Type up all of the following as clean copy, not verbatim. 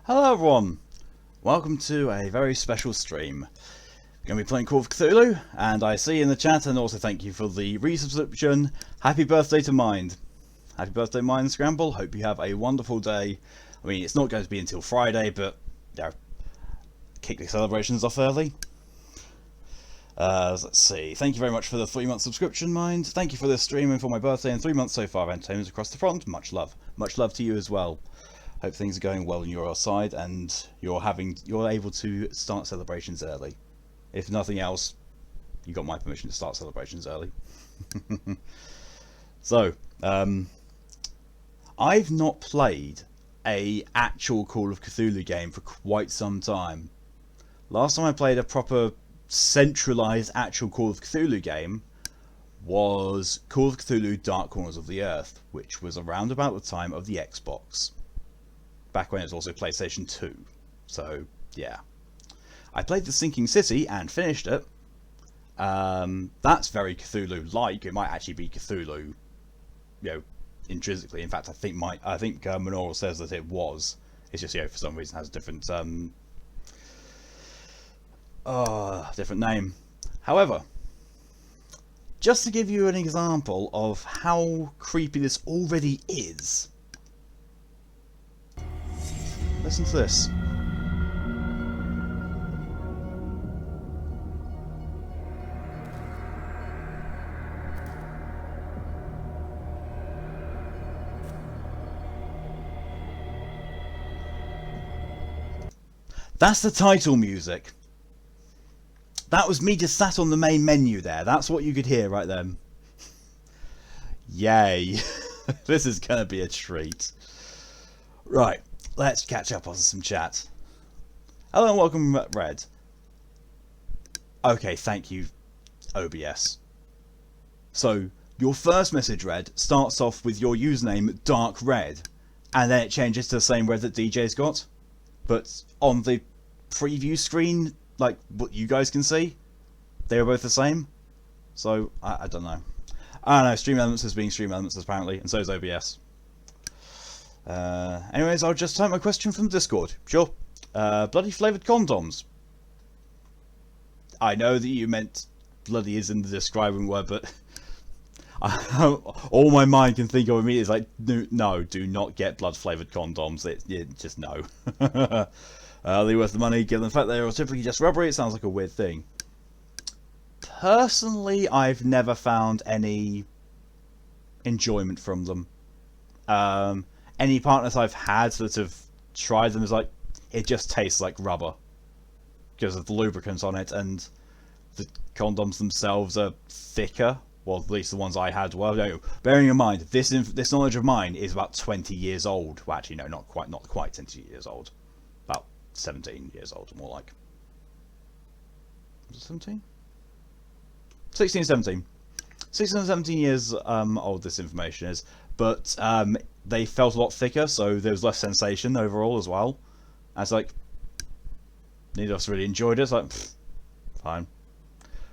Hello everyone, welcome to a very special stream. We're going to be playing Call of Cthulhu, and I see in the chat, and also thank you for the resubscription. Happy birthday to Mind. Happy birthday Mind Scramble, hope you have a wonderful day. I mean, it's not going to be until Friday, but you know, kick the celebrations off early. Let's see, thank you very much for the 3-month subscription, Mind. Thank you for this streaming for my birthday and 3 months so far of entertainment across the front. Much love to you as well. Hope things are going well on your side and you're able to start celebrations early. If nothing else, you got my permission to start celebrations early. So, I've not played a actual Call of Cthulhu game for quite some time. Last time I played a proper centralized actual Call of Cthulhu game was Call of Cthulhu Dark Corners of the Earth, which was around about the time of the Xbox. Back when it was also PlayStation 2. So, yeah. I played The Sinking City and finished it. That's very Cthulhu-like. It might actually be Cthulhu, you know, intrinsically. In fact, I think Minoral says that it was. It's just, you know, for some reason has a different different name. However, just to give you an example of how creepy this already is, listen to this. That's the title music. That was me just sat on the main menu there. That's what you could hear right then. Yay. This is going to be a treat. Right. Let's catch up on some chat. Hello and welcome, Red. Okay, thank you, OBS. So, your first message, Red, starts off with your username, Dark Red, and then it changes to the same red that DJ's got. But on the preview screen, like what you guys can see, they were both the same. So, I don't know. I don't know, Stream Elements is being Stream Elements apparently, and so is OBS. Anyways, I'll just type my question from Discord. Sure. Bloody flavoured condoms. I know that you meant bloody is in the describing word, but all my mind can think of immediately is like, no, do not get blood flavoured condoms. Just no. Are they worth the money? Given the fact they are typically just rubbery, it sounds like a weird thing. Personally, I've never found any enjoyment from them. Any partners I've had that have tried them is like, it just tastes like rubber because of the lubricants on it, and the condoms themselves are thicker. Well, at least the ones I had were. You know, bearing in mind, this knowledge of mine is about 20 years old. Well, actually, no, not quite 20 years old. About 17 years old, more like. Was it 17? 16, 17. 16 and 17 years old this information is. But they felt a lot thicker, so there was less sensation overall as well. And it's like, neither of us really enjoyed it. It's like, fine.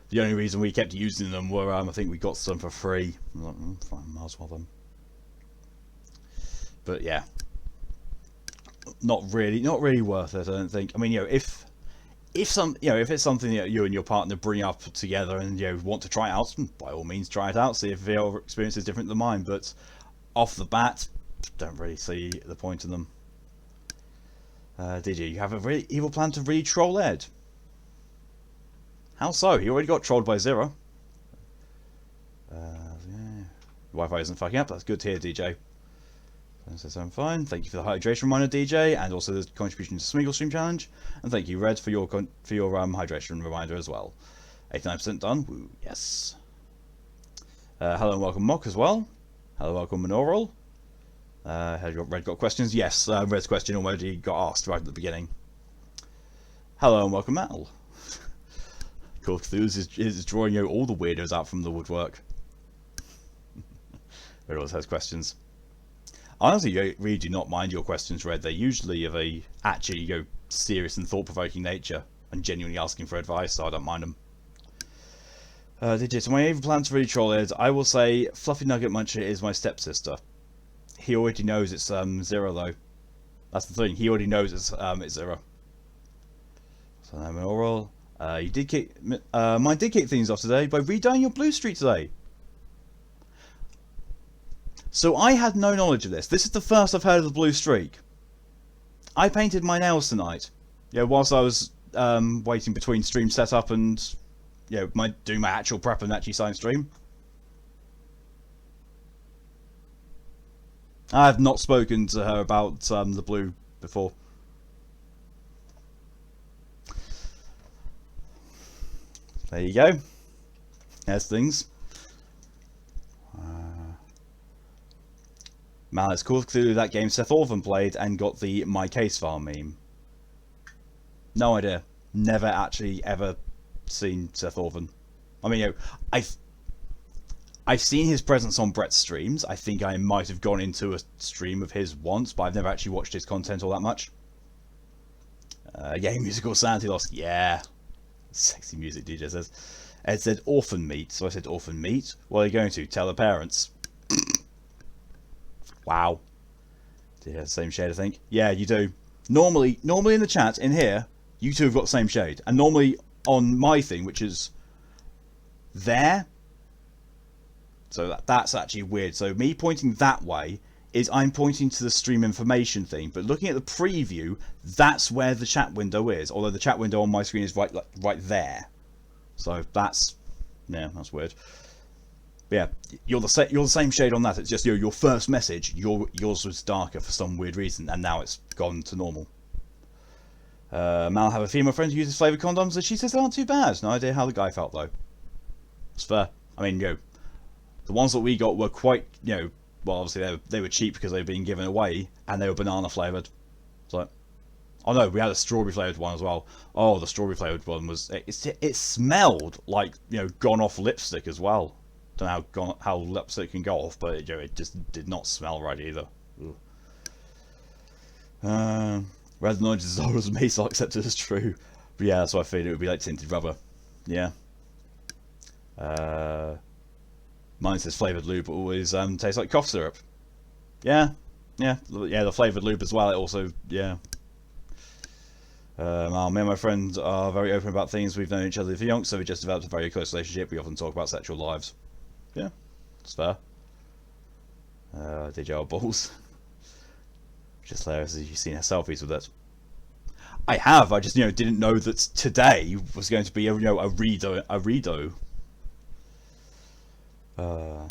The only reason we kept using them were, I think we got some for free. I'm like, fine, might as well then. But yeah, not really worth it. I don't think. I mean, you know, if it's something that you and your partner bring up together and you know want to try it out, by all means try it out. See if your experience is different than mine. But off the bat, don't really see the point in them. Did you have a really evil plan to really troll Ed? How so? He already got trolled by Zero. Yeah. Wi-Fi isn't fucking up. That's good to hear, DJ. Says I'm fine. Thank you for the hydration reminder, DJ, and also the contribution to Smeagol Stream Challenge. And thank you, Red, for your hydration reminder as well. 89% done. Woo, yes. Hello and welcome, Mock, as well. Hello, welcome, Minoral. Has Red got questions? Yes, Red's question already got asked right at the beginning. Hello and welcome, Mal. Call of Cthulhu is drawing you all the weirdos out from the woodwork. Red always has questions. Honestly, I really do not mind your questions, Red. They're usually of a actually serious and thought-provoking nature, and genuinely asking for advice, so I don't mind them. So my evil plan to really troll is, I will say, Fluffy Nugget Muncher is my stepsister. He already knows it's Zero though. That's the thing. He already knows it's zero. So I'm oral. You did kick. Mine did kick things off today by redying your blue streak today. So I had no knowledge of this. This is the first I've heard of the blue streak. I painted my nails tonight. Yeah, whilst I was waiting between stream setup and doing my actual prep and actually sign stream. I have not spoken to her about the blue before. There you go. There's things. Man, it's Call of Cthulhu, that game Seth Orphan played and got the My Case File meme. No idea. Never actually ever seen Seth Orphan. I mean, I've seen his presence on Brett's streams. I think I might have gone into a stream of his once, but I've never actually watched his content all that much. Yeah, musical sanity lost. Yeah. Sexy music, DJ says. Ed said orphan meat, so I said orphan meat. What are you going to? Tell the parents. Wow. Yeah, same shade, I think. Yeah, you do. Normally in the chat, in here, you two have got the same shade. And normally on my thing, which is there. So that's actually weird. So me pointing that way is I'm pointing to the stream information thing. But looking at the preview, that's where the chat window is. Although the chat window on my screen is right there. So that's weird. But yeah, you're the same shade on that. It's just your first message. Yours was darker for some weird reason, and now it's gone to normal. Mal have a female friend who uses flavoured condoms, and she says they aren't too bad. No idea how the guy felt though. It's fair. I mean, the ones that we got were quite, well, obviously they were cheap because they were being given away, and they were banana flavoured. So, oh no, we had a strawberry flavoured one as well. Oh, the strawberry flavoured one was it smelled like gone off lipstick as well. Don't know how lipstick can go off, but it just did not smell right either. Red noise is always me, so I'll accept it as true. But yeah, that's what I figured it would be like tinted rubber. Yeah. Mine says flavoured lube always tastes like cough syrup. Yeah, the flavoured lube as well. It also, yeah. Me and my friend are very open about things. We've known each other for young, so we just developed a very close relationship. We often talk about sexual lives. Yeah, it's fair. Did you have balls? Just hilarious as you've seen her selfies with it. I have. I just didn't know that today was going to be a redo. How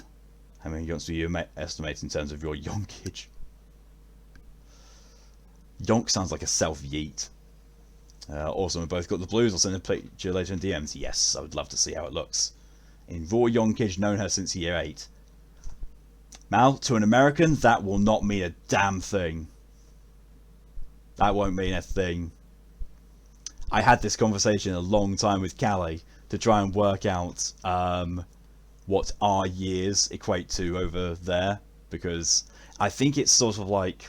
many yonks do you estimate in terms of your yonkage? Yonk sounds like a self-yeet. Awesome, we both got the blues. I'll send a picture later in DMs. Yes, I would love to see how it looks. In raw yonkage, known her since year 8. Mal, to an American, that will not mean a damn thing. That won't mean a thing. I had this conversation a long time with Callie to try and work out what our years equate to over there, because I think it's sort of like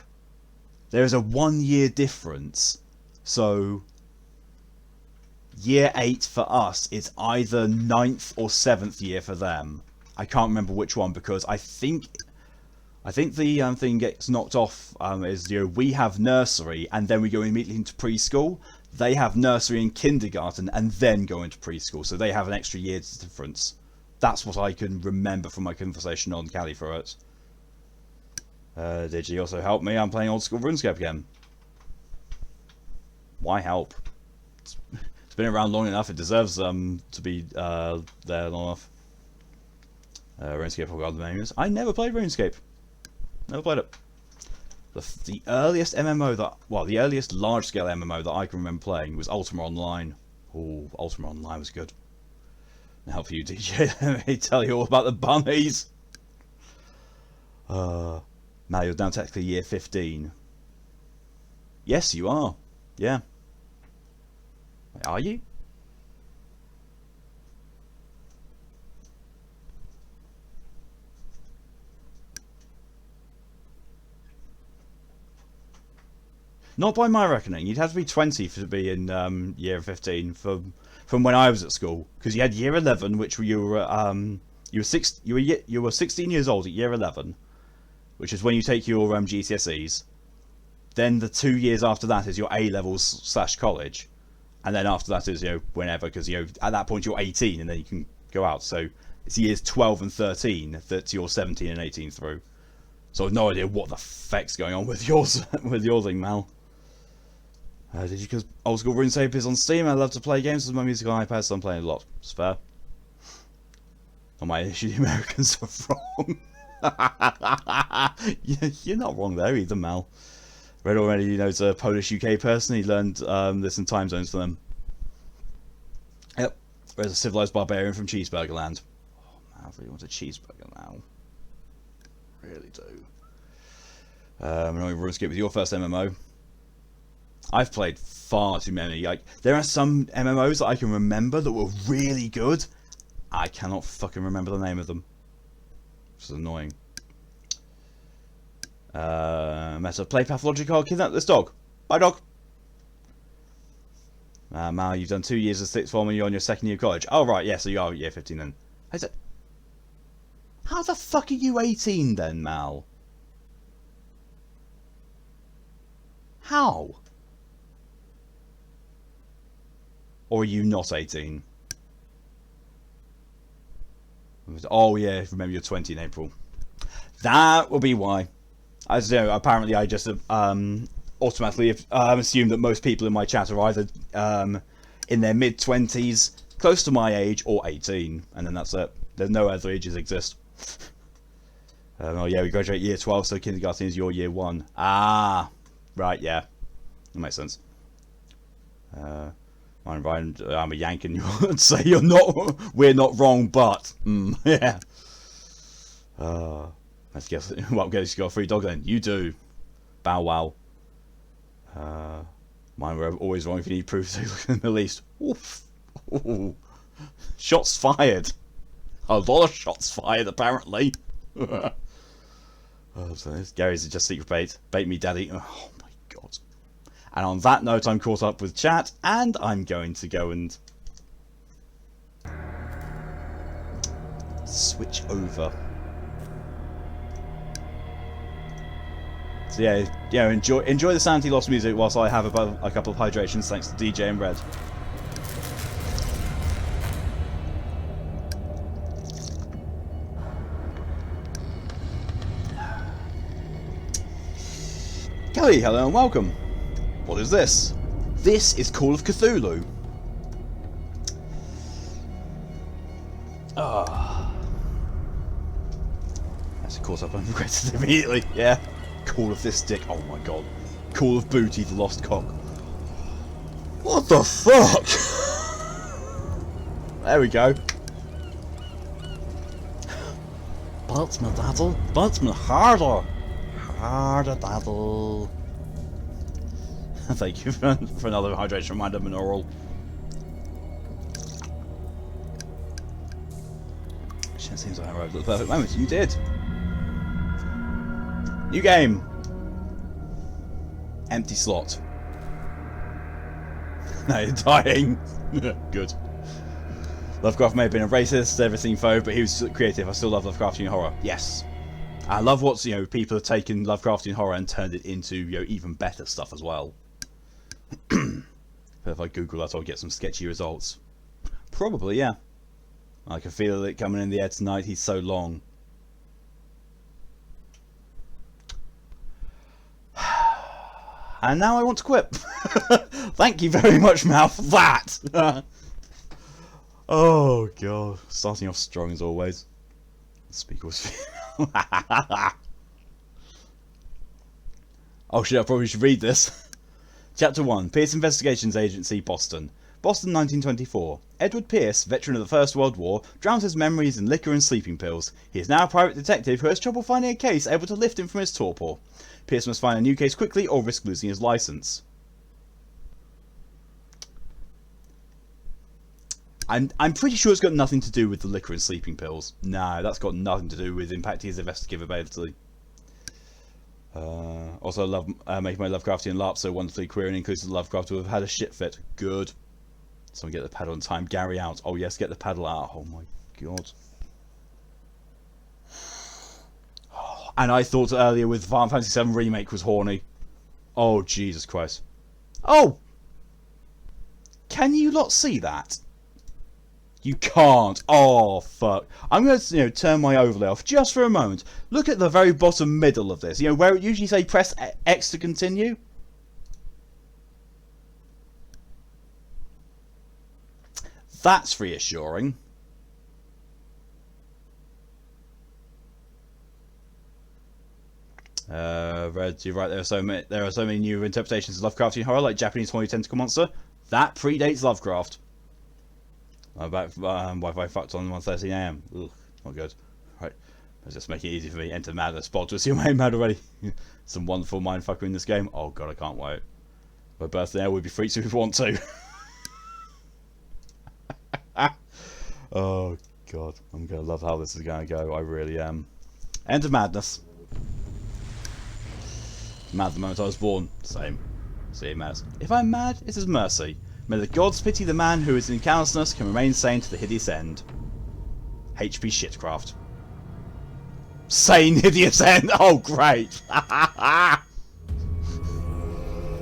there's a 1 year difference. So year 8 for us is either 9th or 7th year for them. I can't remember which one, because I think the thing gets knocked off is we have nursery and then we go immediately into preschool. They have nursery and kindergarten and then go into preschool, so they have an extra year's difference. That's what I can remember from my conversation on Cali for it. Did you also help me? I'm playing old school RuneScape again. Why help? It's been around long enough. It deserves to be there long enough. RuneScape, I forgot the name is. I never played RuneScape. Never played it. The earliest MMO the earliest large-scale MMO that I can remember playing was Ultima Online. Oh, Ultima Online was good. Now for you, DJ, let me tell you all about the bunnies. Now you're down technically year 15. Yes, you are. Yeah. Wait, are you? Not by my reckoning. You'd have to be 20 to be in year 15 from when I was at school, because you had year 11, which you were 16 years old at year 11, which is when you take your GCSEs. Then the 2 years after that is your A levels / college, and then after that is whenever, because at that point you're 18 and then you can go out. So it's years 12 and 13 that you're 17 and 18 through. So I've no idea what the feck's going on with yours with your thing, Mal. Did you? Because Old School RuneScape is on Steam. I love to play games with my music on iPad, so I'm playing a lot. It's fair. On my issue, the Americans are wrong. You're not wrong there either, Mal. Red already knows a Polish UK person. He learned this in time zones for them. Yep. There's a civilized barbarian from Cheeseburger Land. Oh man, I really want a cheeseburger now. Really do. Annoying RuneScape with your first MMO. I've played far too many. Like, there are some MMOs that I can remember that were really good. I cannot fucking remember the name of them. Which is annoying. Meta, play pathological, kidnap this dog. Bye, dog. Mal, you've done 2 years of sixth form and you're on your second year of college. Oh, right, yeah, so you are year 15 then. How the fuck are you 18 then, Mal? How? Or are you not 18? Oh yeah, remember you're 20 in April. That will be why. As you know, apparently I just automatically assume that most people in my chat are either in their mid-20s, close to my age, or 18. And then that's it. There's no other ages exist. Oh yeah, we graduate year 12, so kindergarten is your year 1. Ah, right, yeah. That makes sense. I'm a Yank and you would say you're not. We're not wrong, but yeah. Let's guess. Well, guess you got a free dog then. You do. Bow wow. Mine were always wrong if you need proof. So look in the Middle East. Oof. Ooh. Shots fired. A lot of shots fired apparently. So Gary's just secret bait. Bait me, daddy. Oh my god. And on that note, I'm caught up with chat, and I'm going to go and switch over. So yeah, enjoy the Sanity Lost music whilst I have a couple of hydrations, thanks to DJ and Red. Kelly, hello and welcome. What is this? This is Call of Cthulhu. That's caught up and regretted immediately. Yeah. Call of this dick. Oh my god. Call of Booty, the lost cock. What the fuck? There we go. Butts me daddle. Butts me harder. Harder daddle. Thank you for another hydration reminder, Mineral. Shit, seems like I arrived at the perfect moment. You did. New game. Empty slot. No, you're dying. Good. Lovecraft may have been a racist, everything phobe, but he was creative. I still love Lovecraftian horror. Yes. I love what's, people have taken Lovecraftian horror and turned it into, even better stuff as well. But if I Google that, I'll get some sketchy results. Probably, yeah. I can feel it coming in the air tonight. He's so long. And now I want to quit. Thank you very much, Mal, for that. Oh, God. Starting off strong as always. Speak was. Oh shit, I probably should read this. Chapter 1. Pierce Investigations Agency, Boston. Boston, 1924. Edward Pierce, veteran of the First World War, drowns his memories in liquor and sleeping pills. He is now a private detective who has trouble finding a case able to lift him from his torpor. Pierce must find a new case quickly or risk losing his license. I'm pretty sure it's got nothing to do with the liquor and sleeping pills. No, that's got nothing to do with impacting his investigative ability. Also, love making my Lovecraftian LARP so wonderfully queer and inclusive Lovecraft who have had a shit fit. Good. Someone get the paddle in time. Gary out. Oh yes, get the paddle out. Oh my god. And I thought earlier with Final Fantasy VII Remake was horny. Oh, Jesus Christ. Oh! Can you not see that? You can't. Oh, fuck. I'm going to, turn my overlay off just for a moment. Look at the very bottom middle of this. Where it usually say press X to continue. That's reassuring. Red, you're right. There are so many new interpretations of Lovecraftian horror, like Japanese horny tentacle monster. That predates Lovecraft. Wi-Fi fucked on 1:13 AM. Ugh, not good. Right, let's just make it easy for me. Enter madness. Spot to assume I'm mad already. Some wonderful mindfucker in this game. Oh god, I can't wait. My birthday would be free if we want to. Oh god, I'm gonna love how this is gonna go. I really am. Enter madness. Mad the moment I was born. Same. Same as. If I'm mad, it is mercy. May the gods pity the man who is in callousness can remain sane to the hideous end. HP Shitcraft. Sane hideous end! Oh, great!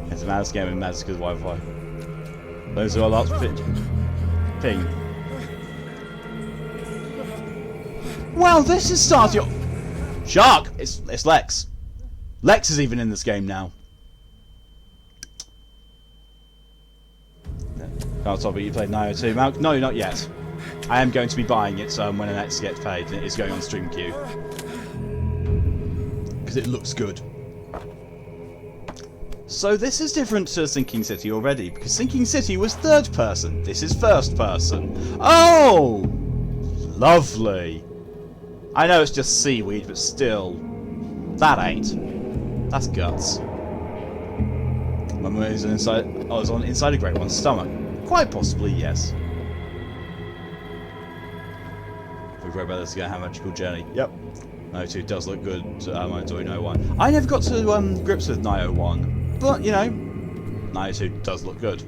It's a madness game and madness because Wi-Fi. Those who are lots of ping. Well, this is starting. Shark! It's Lex. Lex is even in this game now. Can't tell me you played 902. Malk? No, not yet. I am going to be buying it when the next gets paid, and it is going on Stream Queue. Because it looks good. So this is different to Sinking City already, because Sinking City was third person. This is first person. Oh! Lovely. I know it's just seaweed, but still. That ain't. That's guts. My mum is inside. I was on inside a great one's stomach. Quite possibly, yes. We've read about this again. How magical journey? Yep. 902 does look good. I do know one. I never got to grips with 901, but 902 does look good.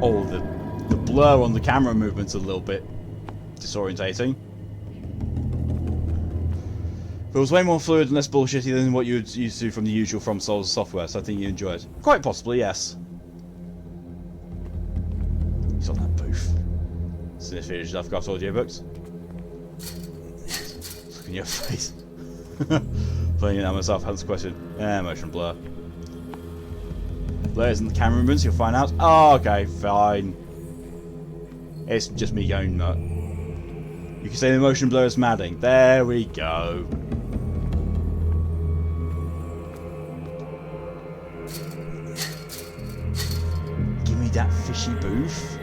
Oh, the blur on the camera movement's a little bit disorientating. Feels way more fluid and less bullshitty than what you'd used to from the usual From Souls software, so I think you enjoy it. Quite possibly, yes. He's on that booth. Sinister Lovecraft audiobooks. Look in your face. Playing it out myself, hence the question. Motion blur. Blur isn't the camera movements, you'll find out. Oh, okay, fine. It's just me going nut. You can say the motion blur is madding. There we go. Give me that fishy booth.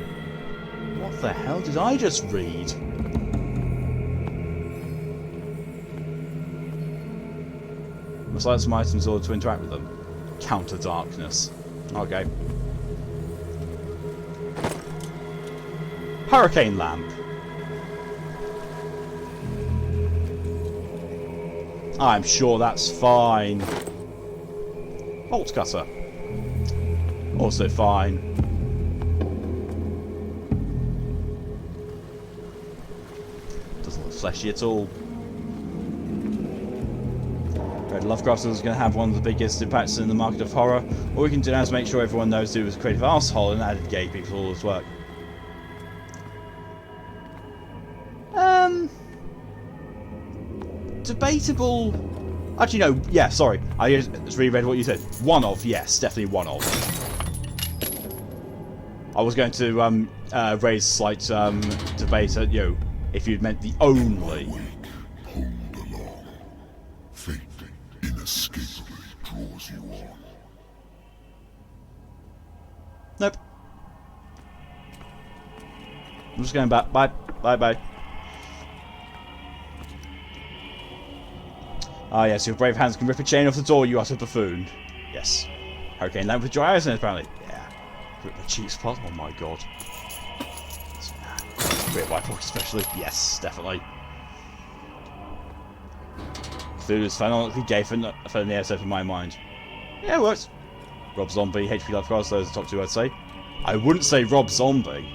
What the hell did I just read? Must like some items in order to interact with them. Counter darkness. Okay. Hurricane lamp. I'm sure that's fine. Bolt cutter. Also fine. Doesn't look fleshy at all. Red Lovecraft is going to have one of the biggest impacts in the market of horror. All we can do now is make sure everyone knows he was a creative arsehole and added gay people to all his work. Debatable. Actually, no. Yeah, sorry. I just reread what you said. One of, yes, definitely one of. I was going to raise slight debate at if you'd meant the only. Hold along. Fate inescapably draws you on. Nope. I'm just going back. Bye. Bye. Bye. Ah, yes, your brave hands can rip a chain off the door, you utter buffoon. Yes. Hurricane lamp with dry eyes in it, apparently. Yeah. Rip the cheap spot. Oh my god. Great white book, especially. Yes, definitely. Cthulhu's phenomenally gay for the episode in my mind. Yeah, it works. Rob Zombie, HP Lovecraft, those are the top two I'd say. I wouldn't say Rob Zombie.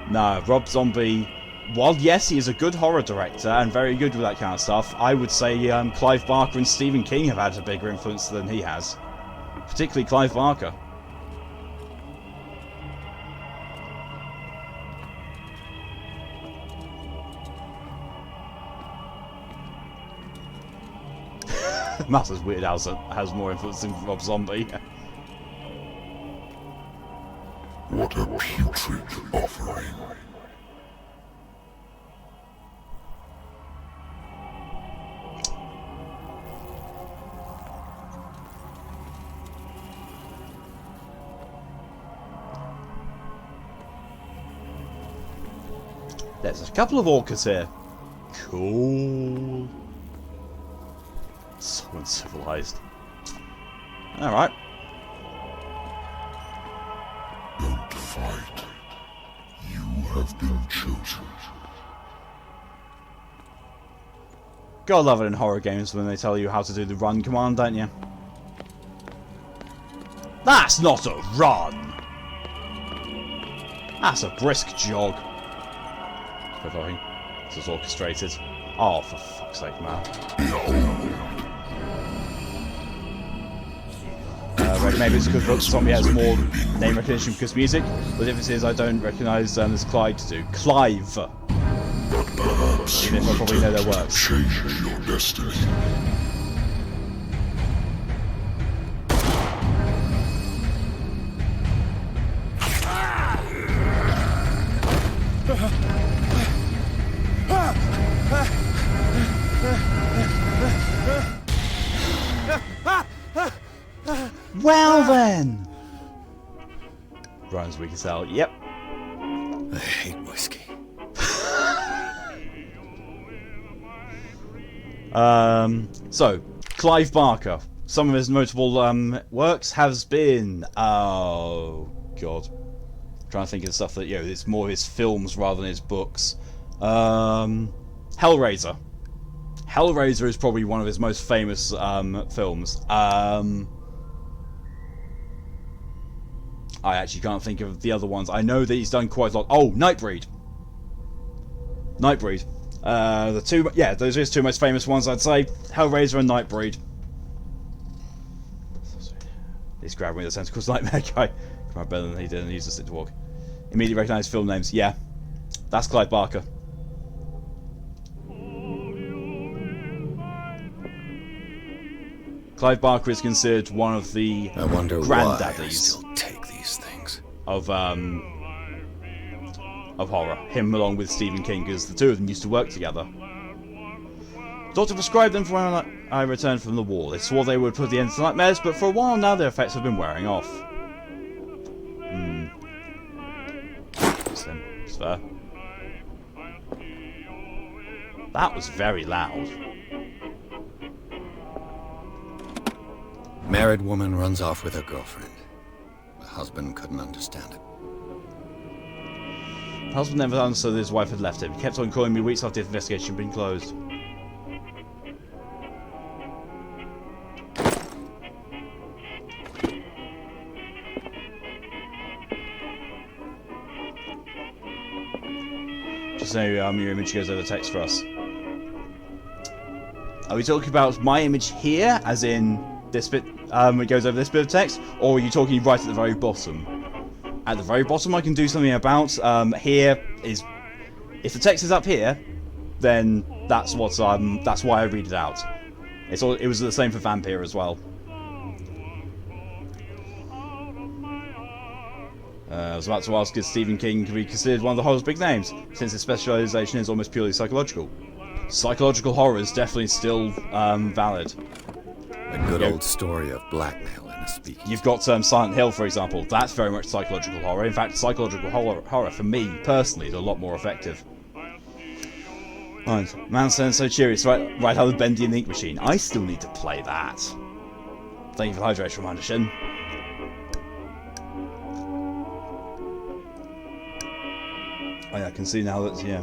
No, Rob Zombie, while yes, he is a good horror director and very good with that kind of stuff, I would say Clive Barker and Stephen King have had a bigger influence than he has. Particularly Clive Barker. Master's Weird House has more influence than Rob Zombie. What a putrid offering. There's a couple of orcas here. Cool. So uncivilized. Alright. Don't fight. You have been chosen. Gotta love it in horror games when they tell you how to do the run command, don't you? That's not a run! That's a brisk jog. This is orchestrated. Oh, for fuck's sake, man. Maybe it's because Rob Zombie has more name recognition because music. The difference is I don't recognise them as Clive to do. Clive! But perhaps even if I probably know their works. Change your destiny. Well then! Ryan's weak as hell. Yep. I hate whiskey. So, Clive Barker. Some of his notable works has been... Oh, God. I'm trying to think of stuff that, you know, it's more his films rather than his books. Hellraiser. Hellraiser is probably one of his most famous films. I actually can't think of the other ones. I know that he's done quite a lot. Oh, Nightbreed. Nightbreed. The two, yeah, those are his two most famous ones, I'd say. Hellraiser and Nightbreed. He's grabbing me the tentacles nightmare guy. Come on, better than he did and he used to sit to walk. Immediately recognise film names. Yeah. That's Clive Barker. Clive Barker is considered one of the granddaddies of horror. Him along with Stephen King, because the two of them used to work together. Doctor prescribed them for when I returned from the war. They swore they would put the end to nightmares, but for a while now their effects have been wearing off. It's fair. That was very loud. Married woman runs off with her girlfriend. The husband couldn't understand it. The husband never understood that his wife had left him. He kept on calling me weeks after the investigation had been closed. Just so your image goes over text for us. Are we talking about my image here, as in this bit, it goes over this bit of text, or are you talking right at the very bottom? At the very bottom I can do something about. Here is, if the text is up here, then that's what that's why I read it out. It was the same for Vampire as well. I was about to ask, is Stephen King can be considered one of the horror's big names, since his specialisation is almost purely psychological? Psychological horror is definitely still valid. A good old story of blackmail in a speakeasy. You've got Silent Hill, for example. That's very much psychological horror. In fact, psychological horror, for me, personally, is a lot more effective. Right. Man sounds so cheery. It's right out of Bendy and the Ink Machine. I still need to play that. Thank you for the hydration reminder, Shin. Oh, yeah, I can see now that, yeah.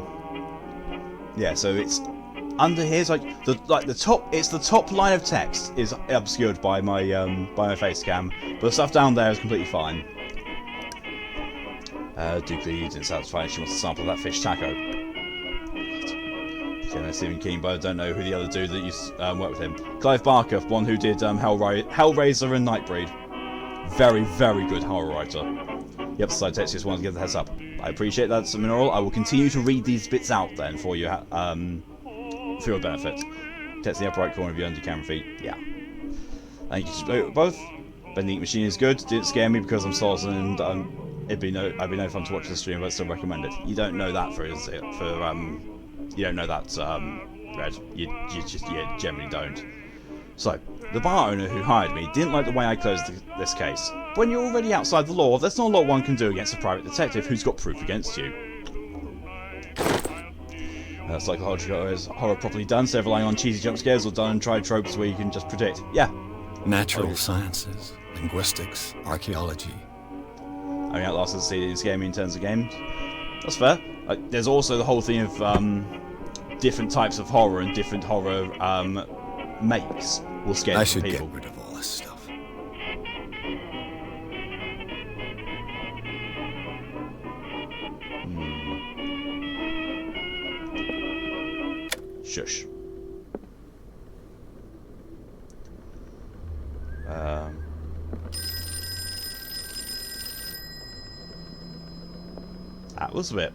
Yeah, so it's under here, it's like the top. It's the top line of text is obscured by my face cam, but the stuff down there is completely fine. Dookley didn't satisfy. She wants a sample of that fish taco. Okay, no Stephen King, but I don't know who the other dude that used to work with him. Clive Barker, one who did Hellraiser and Nightbreed. Very, very good horror writer. Yep, side text, just wanted to give the heads up. I appreciate that, Mineral. I will continue to read these bits out then for you, for your benefit. Text in the upper right corner of your under camera feed. Yeah. Thank you to both. Bending Machine is good. Didn't scare me because I'm Salson and I'd be no fun to watch the stream, but I still recommend it. You don't know that you don't know that Red. You generally don't. So, the bar owner who hired me didn't like the way I closed this case. When you're already outside the law, there's not a lot one can do against a private detective who's got proof against you. Psychological is horror properly done, so relying on cheesy jump scares or done and tried tropes where you can just predict. Yeah. Natural sciences, linguistics, archaeology. Only Outlast has seen scare me in terms of games. That's fair. There's also the whole thing of different types of horror and different horror makes will scare people. I should get rid of all this stuff. Shush. That was a bit.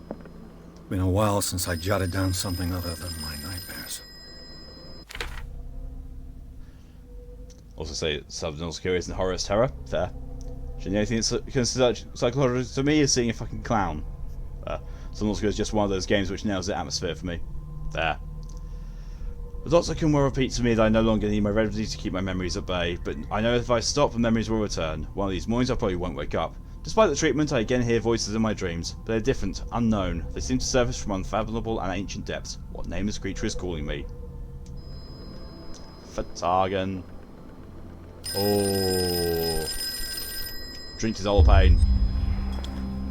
Been a while since I jotted down something other than my nightmares. Also say Subnormal Curious and Horror is Terror. Fair. The only thing that's considered psychological to me is seeing a fucking clown. Subnormal Curious is just one of those games which nails the atmosphere for me. There. The Doctor can well repeat to me that I no longer need my remedy to keep my memories at bay, but I know if I stop, the memories will return. One of these mornings I probably won't wake up. Despite the treatment, I again hear voices in my dreams, but they're different, unknown. They seem to surface from unfathomable and ancient depths. What nameless creature is calling me? Fatagan. Oh. Drink his old pain.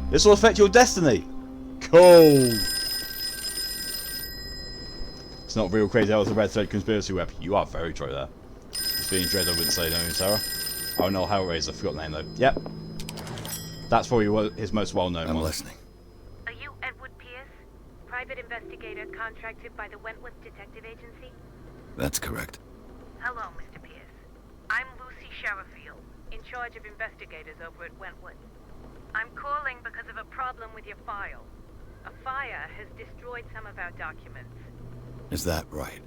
This will affect your destiny. Cool. It's not real crazy. That was a red thread conspiracy web. You are very true there. It's being dread, I wouldn't say no, Sarah. Oh no, Hellraiser. I forgot the name though. Yep. That's probably his most well-known one. I'm listening. Are you Edward Pierce, private investigator contracted by the Wentworth Detective Agency? That's correct. Hello, Mr. Pierce. I'm Lucy Sherifield, in charge of investigators over at Wentworth. I'm calling because of a problem with your file. A fire has destroyed some of our documents. Is that right?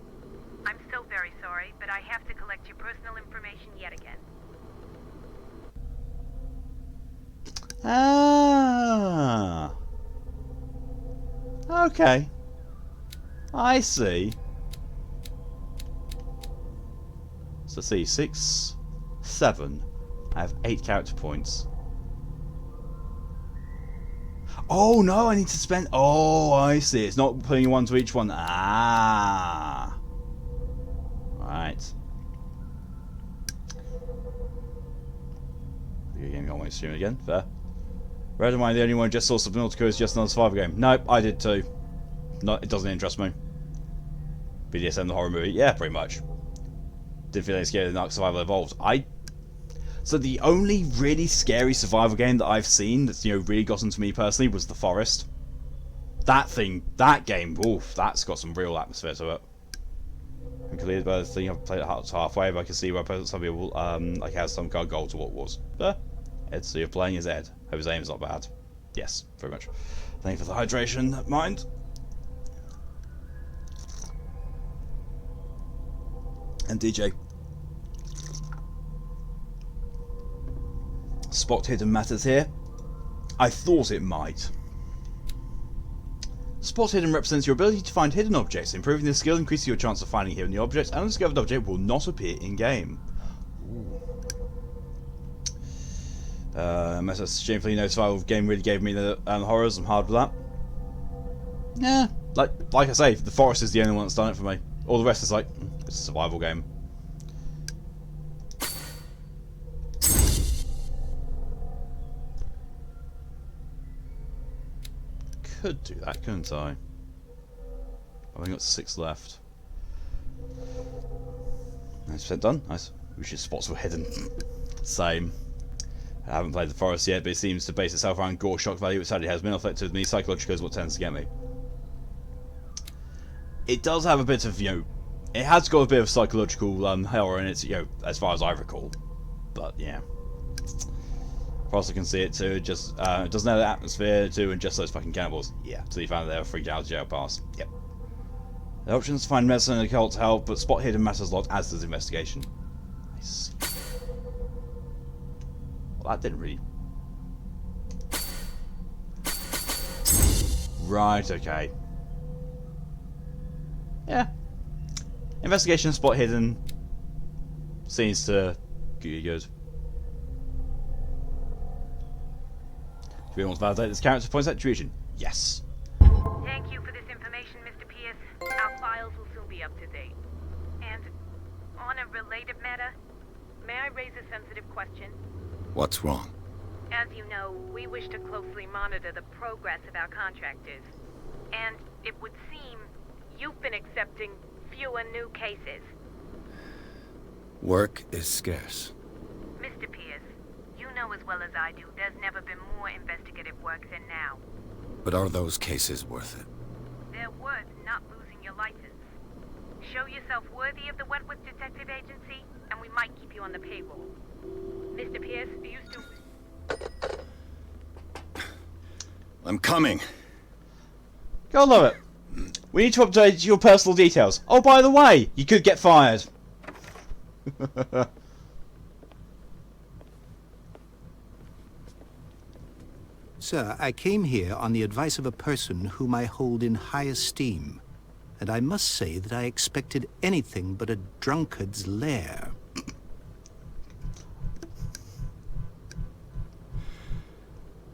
I'm so very sorry, but I have to collect your personal information yet again. Ah. Okay. I see. So let's see, 6, 7. I have 8 character points. Oh no, I need to spend. Oh, I see. It's not putting one to each one. Ah. Right. Video game on my stream again. Fair. Red, am I the only one who just saw Subnautica as just another survival game? Nope, I did too. No, it doesn't interest me. BDSM the horror movie? Yeah, pretty much. Didn't feel any scary in Ark Survival Evolved. So the only really scary survival game that I've seen that's really gotten to me personally was The Forest. That game, oof, that's got some real atmosphere to it. I'm cleared by the thing I've played it halfway, but I can see where some people like has some kind of goal to what it was. Ed, so you're playing as Ed. Hope his aim is not bad. Yes, very much. Thank you for the hydration, mind. And DJ. Spot hidden matters here. I thought it might. Spot hidden represents your ability to find hidden objects. Improving this skill increases your chance of finding hidden objects, and a discovered object will not appear in game. Shamefully, no survival game really gave me the horrors. I'm hard with that. Yeah, like I say, The Forest is the only one that's done it for me. All the rest is like, it's a survival game. Could do that, couldn't I? I've only got 6 left. 9% done. Nice. We should spots were hidden. Same. I haven't played The Forest yet, but it seems to base itself around gore shock value, which sadly has been affected with me. Psychological is what tends to get me. It does have a bit of, it has got a bit of psychological horror in it, as far as I recall. But yeah. Foster can see it too, it just doesn't have the atmosphere too, and just those fucking cannibals. Yeah, so you found they were freaked out of jail pass. Yep. The options to find medicine and occult help, but spot hidden matters a lot, as does investigation. Nice. Well, that didn't really... Right, okay. Yeah. Investigation and spot hidden seems to be good. Do we want to validate this character points attribution? Yes. Thank you for this information, Mr. Pierce. Our files will soon be up to date. And on a related matter, may I raise a sensitive question? What's wrong? As you know, we wish to closely monitor the progress of our contractors. And it would seem you've been accepting fewer new cases. Work is scarce. Mr. Pierce, you know as well as I do, there's never been more investigative work than now. But are those cases worth it? They're worth not losing your license. Show yourself worthy of the Wentworth Detective Agency, and we might keep you on the payroll. Mr. Pierce, do you still... I'm coming. God love it. We need to update your personal details. Oh, by the way, you could get fired. Sir, I came here on the advice of a person whom I hold in high esteem, and I must say that I expected anything but a drunkard's lair.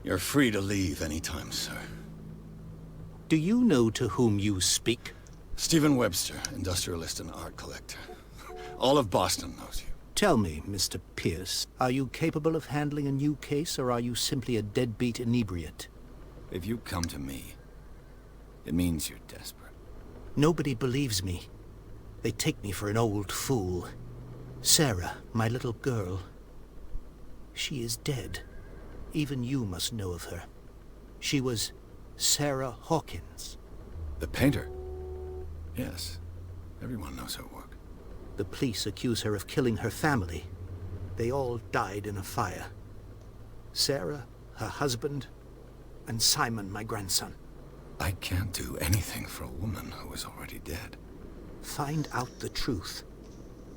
You're free to leave anytime, sir. Do you know to whom you speak? Stephen Webster, industrialist and art collector. All of Boston knows you. Tell me, Mr. Pierce, are you capable of handling a new case, or are you simply a deadbeat inebriate? If you come to me, it means you're desperate. Nobody believes me. They take me for an old fool. Sarah, my little girl, she is dead. Even you must know of her. She was Sarah Hawkins. The painter? Yes. Everyone knows her work. The police accuse her of killing her family. They all died in a fire. Sarah, her husband, and Simon, my grandson. I can't do anything for a woman who is already dead. Find out the truth.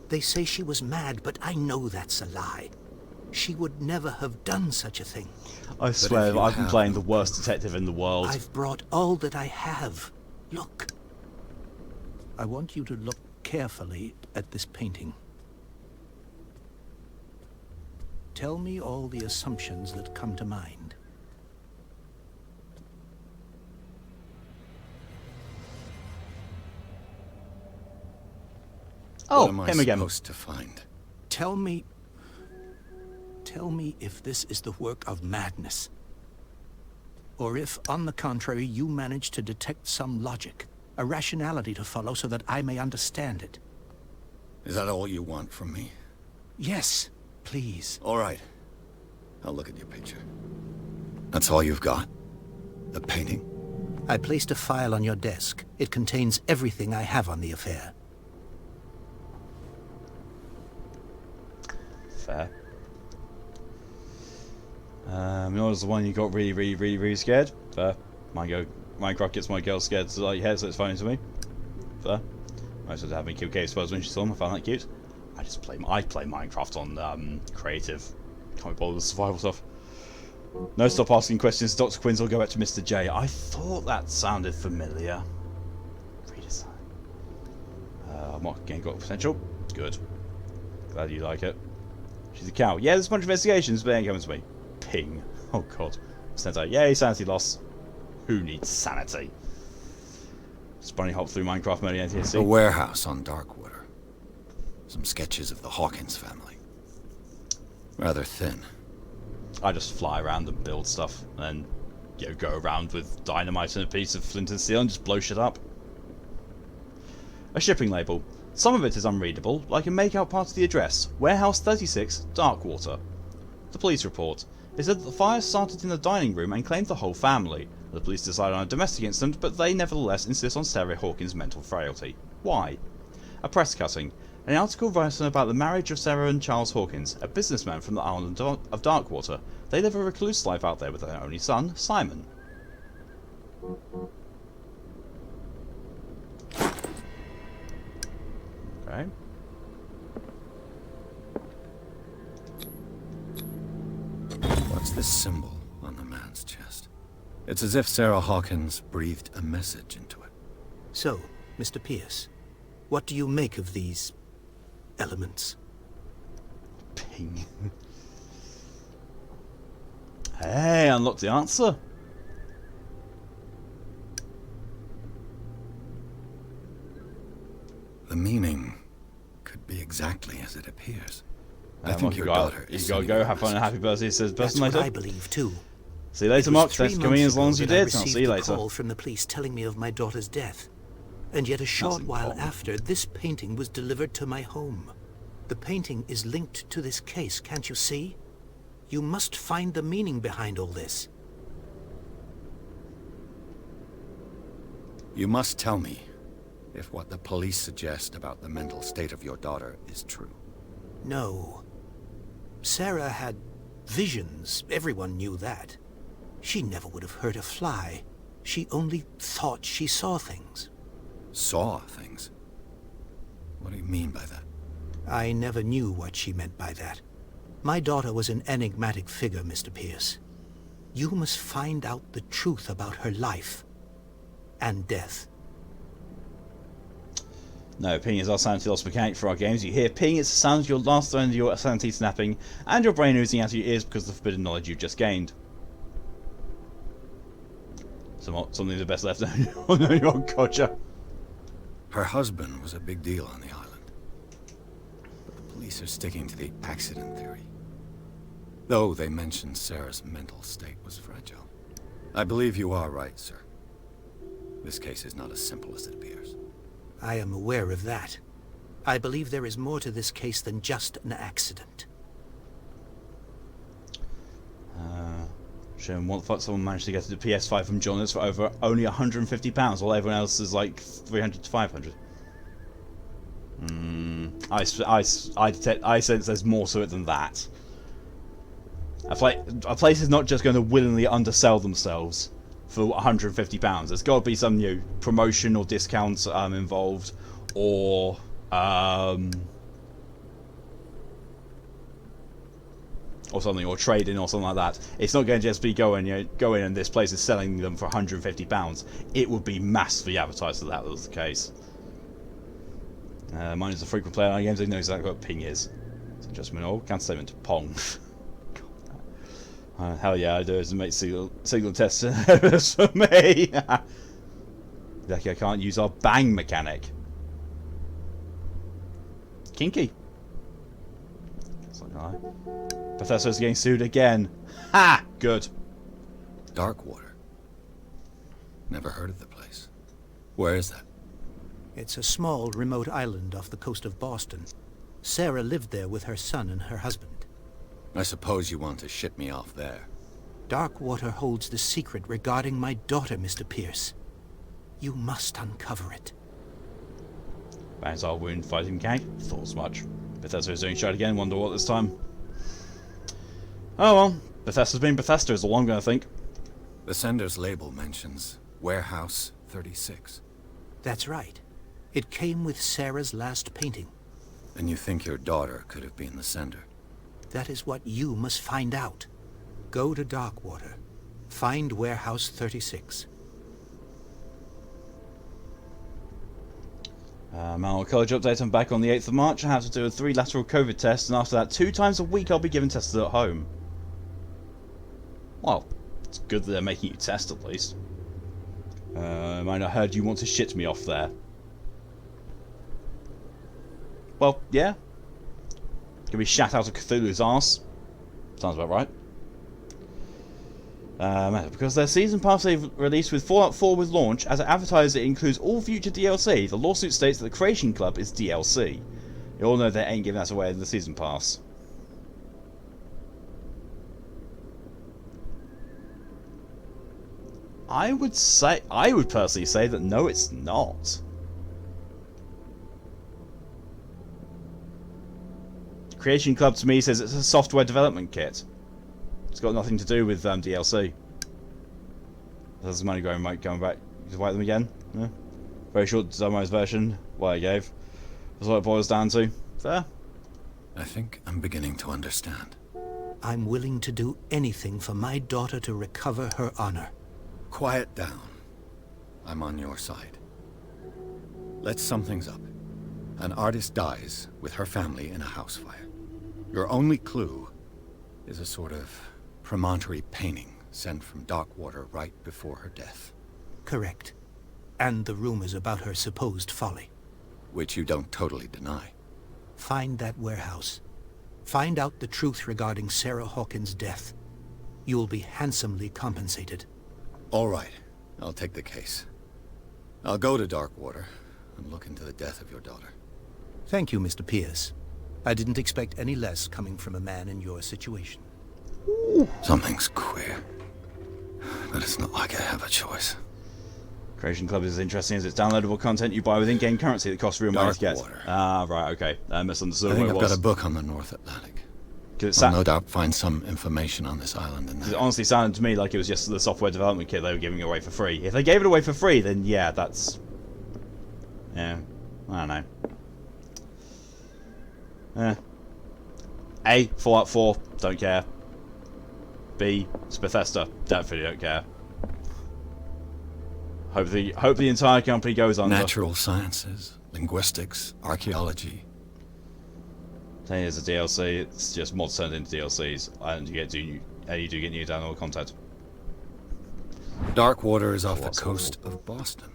They say she was mad, but I know that's a lie. She would never have done such a thing. I swear, I've been playing the worst detective in the world. I've brought all that I have. Look. I want you to look carefully at this painting. Tell me all the assumptions that come to mind. Oh, what am I him again. supposed to find? Tell me if this is the work of madness. Or if, on the contrary, you manage to detect some logic, a rationality to follow so that I may understand it. Is that all you want from me? Yes, please. All right. I'll look at your picture. That's all you've got? The painting? I placed a file on your desk. It contains everything I have on the affair. Fair. Yours the one you got really scared. Fair. Minecraft gets my girl scared to like hair, so it's fine to me. Fair. I started having kill cave spells when she saw them. I found that cute. I play Minecraft on creative. Can't be bothered with survival stuff. No, stop asking questions. Dr. Quinn's will go back to Mr. J. I thought that sounded familiar. Redesign. Mock game got potential. Good. Glad you like it. She's a cow. Yeah, there's a bunch of investigations, but it ain't coming to me. Ping. Oh god. Sensei. Yay, sanity loss. Who needs sanity? Just bunny hop through Minecraft mode NTSC. A warehouse on Darkwater. Some sketches of the Hawkins family. Rather thin. I just fly around and build stuff, and then go around with dynamite and a piece of flint and steel and just blow shit up. A shipping label. Some of it is unreadable, like a make-out part of the address. Warehouse 36, Darkwater. The police report. They said that the fire started in the dining room and claimed the whole family. The police decided on a domestic incident, but they nevertheless insist on Sarah Hawkins' mental frailty. Why? A press cutting. An article written about the marriage of Sarah and Charles Hawkins, a businessman from the island of Darkwater. They live a recluse life out there with their only son, Simon. Okay. What's this symbol on the man's chest? It's as if Sarah Hawkins breathed a message into it. So, Mr. Pierce, what do you make of these elements? Ping. Hey, unlocked the answer. The meaning could be exactly as it appears. I think your got, daughter you is gotta go. Have fun and happy birthday. Says That's person what later. I believe too. See you later, It was Mark. 3 Thanks for coming months as long as ago you that I did. I'll received see you a later. call from the police telling me of my daughter's death. And yet a short while important. after, this painting was delivered to my home. The painting is linked to this case, can't you see? You must find the meaning behind all this. You must tell me if what the police suggest about the mental state of your daughter is true. No. Sarah had visions. Everyone knew that. She never would have hurt a fly. She only thought she saw things. Saw things? What do you mean by that? I never knew what she meant by that. My daughter was an enigmatic figure, Mr. Pierce. You must find out the truth about her life and death. No, ping is our sanity loss mechanic for our games. You hear ping, it's the sound of your last end of your sanity snapping, and your brain oozing out of your ears because of the forbidden knowledge you've just gained. Something the best left on your gotcha. Her husband was a big deal on the island. But the police are sticking to the accident theory. Though they mentioned Sarah's mental state was fragile. I believe you are right, sir. This case is not as simple as it appears. I am aware of that. I believe there is more to this case than just an accident. Showing what the fuck someone managed to get the PS5 from Johnathan for over only £150, while everyone else is like 300 to 500. I sense there's more to it than that. A place is not just going to willingly undersell themselves for £150. There's got to be some promotion or discounts involved, or something, or trading, or something like that. It's not going to just be go in and this place is selling them for £150. It would be massively advertised that was the case. Mine is a frequent player on games. They know exactly what ping is. It's an adjustment. Oh, counter statement. Pong. Hell yeah, I do. It makes signal tests for me. Lucky I can't use our bang mechanic. Kinky. It's like, Professor's getting sued again. Ha! Good. Darkwater. Never heard of the place. Where is that? It's a small, remote island off the coast of Boston. Sarah lived there with her son and her husband. I suppose you want to ship me off there. Darkwater holds the secret regarding my daughter, Mr. Pierce. You must uncover it. Bangs our wound fighting mechanic. Thought as much. Bethesda is doing shot again. Wonder what this time. Oh well. Bethesda's been Bethesda is all I'm going to think. The sender's label mentions Warehouse 36. That's right. It came with Sarah's last painting. And you think your daughter could have been the sender? That is what you must find out. Go to Darkwater. Find Warehouse 36. Manual college update. I'm back on the 8th of March. I have to do a 3 lateral COVID test, and after that 2 times a week I'll be given tests at home. Well, it's good that they're making you test at least. I might have heard you want to shit me off there. Well, yeah. Can be shat out of Cthulhu's arse. Sounds about right. Because their season pass they've released with Fallout 4 with launch, as it advertised it includes all future DLC, the lawsuit states that the Creation Club is DLC. You all know they ain't giving that away in the season pass. I would personally say that no, it's not. Creation Club to me says it's a software development kit. It's got nothing to do with DLC. There's the money going back. To wipe them again. Yeah. Very short demo's version. What I gave. That's what it boils down to. Fair. I think I'm beginning to understand. I'm willing to do anything for my daughter to recover her honor. Quiet down. I'm on your side. Let's sum things up. An artist dies with her family in a house fire. Your only clue is a sort of promontory painting sent from Darkwater right before her death. Correct. And the rumors about her supposed folly. Which you don't totally deny. Find that warehouse. Find out the truth regarding Sarah Hawkins' death. You will be handsomely compensated. All right. I'll take the case. I'll go to Darkwater and look into the death of your daughter. Thank you, Mr. Pierce. I didn't expect any less coming from a man in your situation. Something's queer. But it's not like I have a choice. Creation Club is as interesting as it's downloadable content you buy with in-game currency that costs real money to get. Darkwater. Ah, right, okay. I misunderstood I think what it I've was. got a book on the North Atlantic. Because I'll no doubt find some information on this island in it there. honestly sounded to me like it was just the software development kit they were giving away for free. If they gave it away for free, then yeah, that's... Yeah, I don't know. A, Fallout 4, don't care. B, it's Bethesda, definitely don't care. Hope the entire company goes under. Natural sciences, linguistics, archaeology. Here's a DLC. It's just mods turned into DLCs, and you do get new download content. Darkwater is off the What's coast of Boston.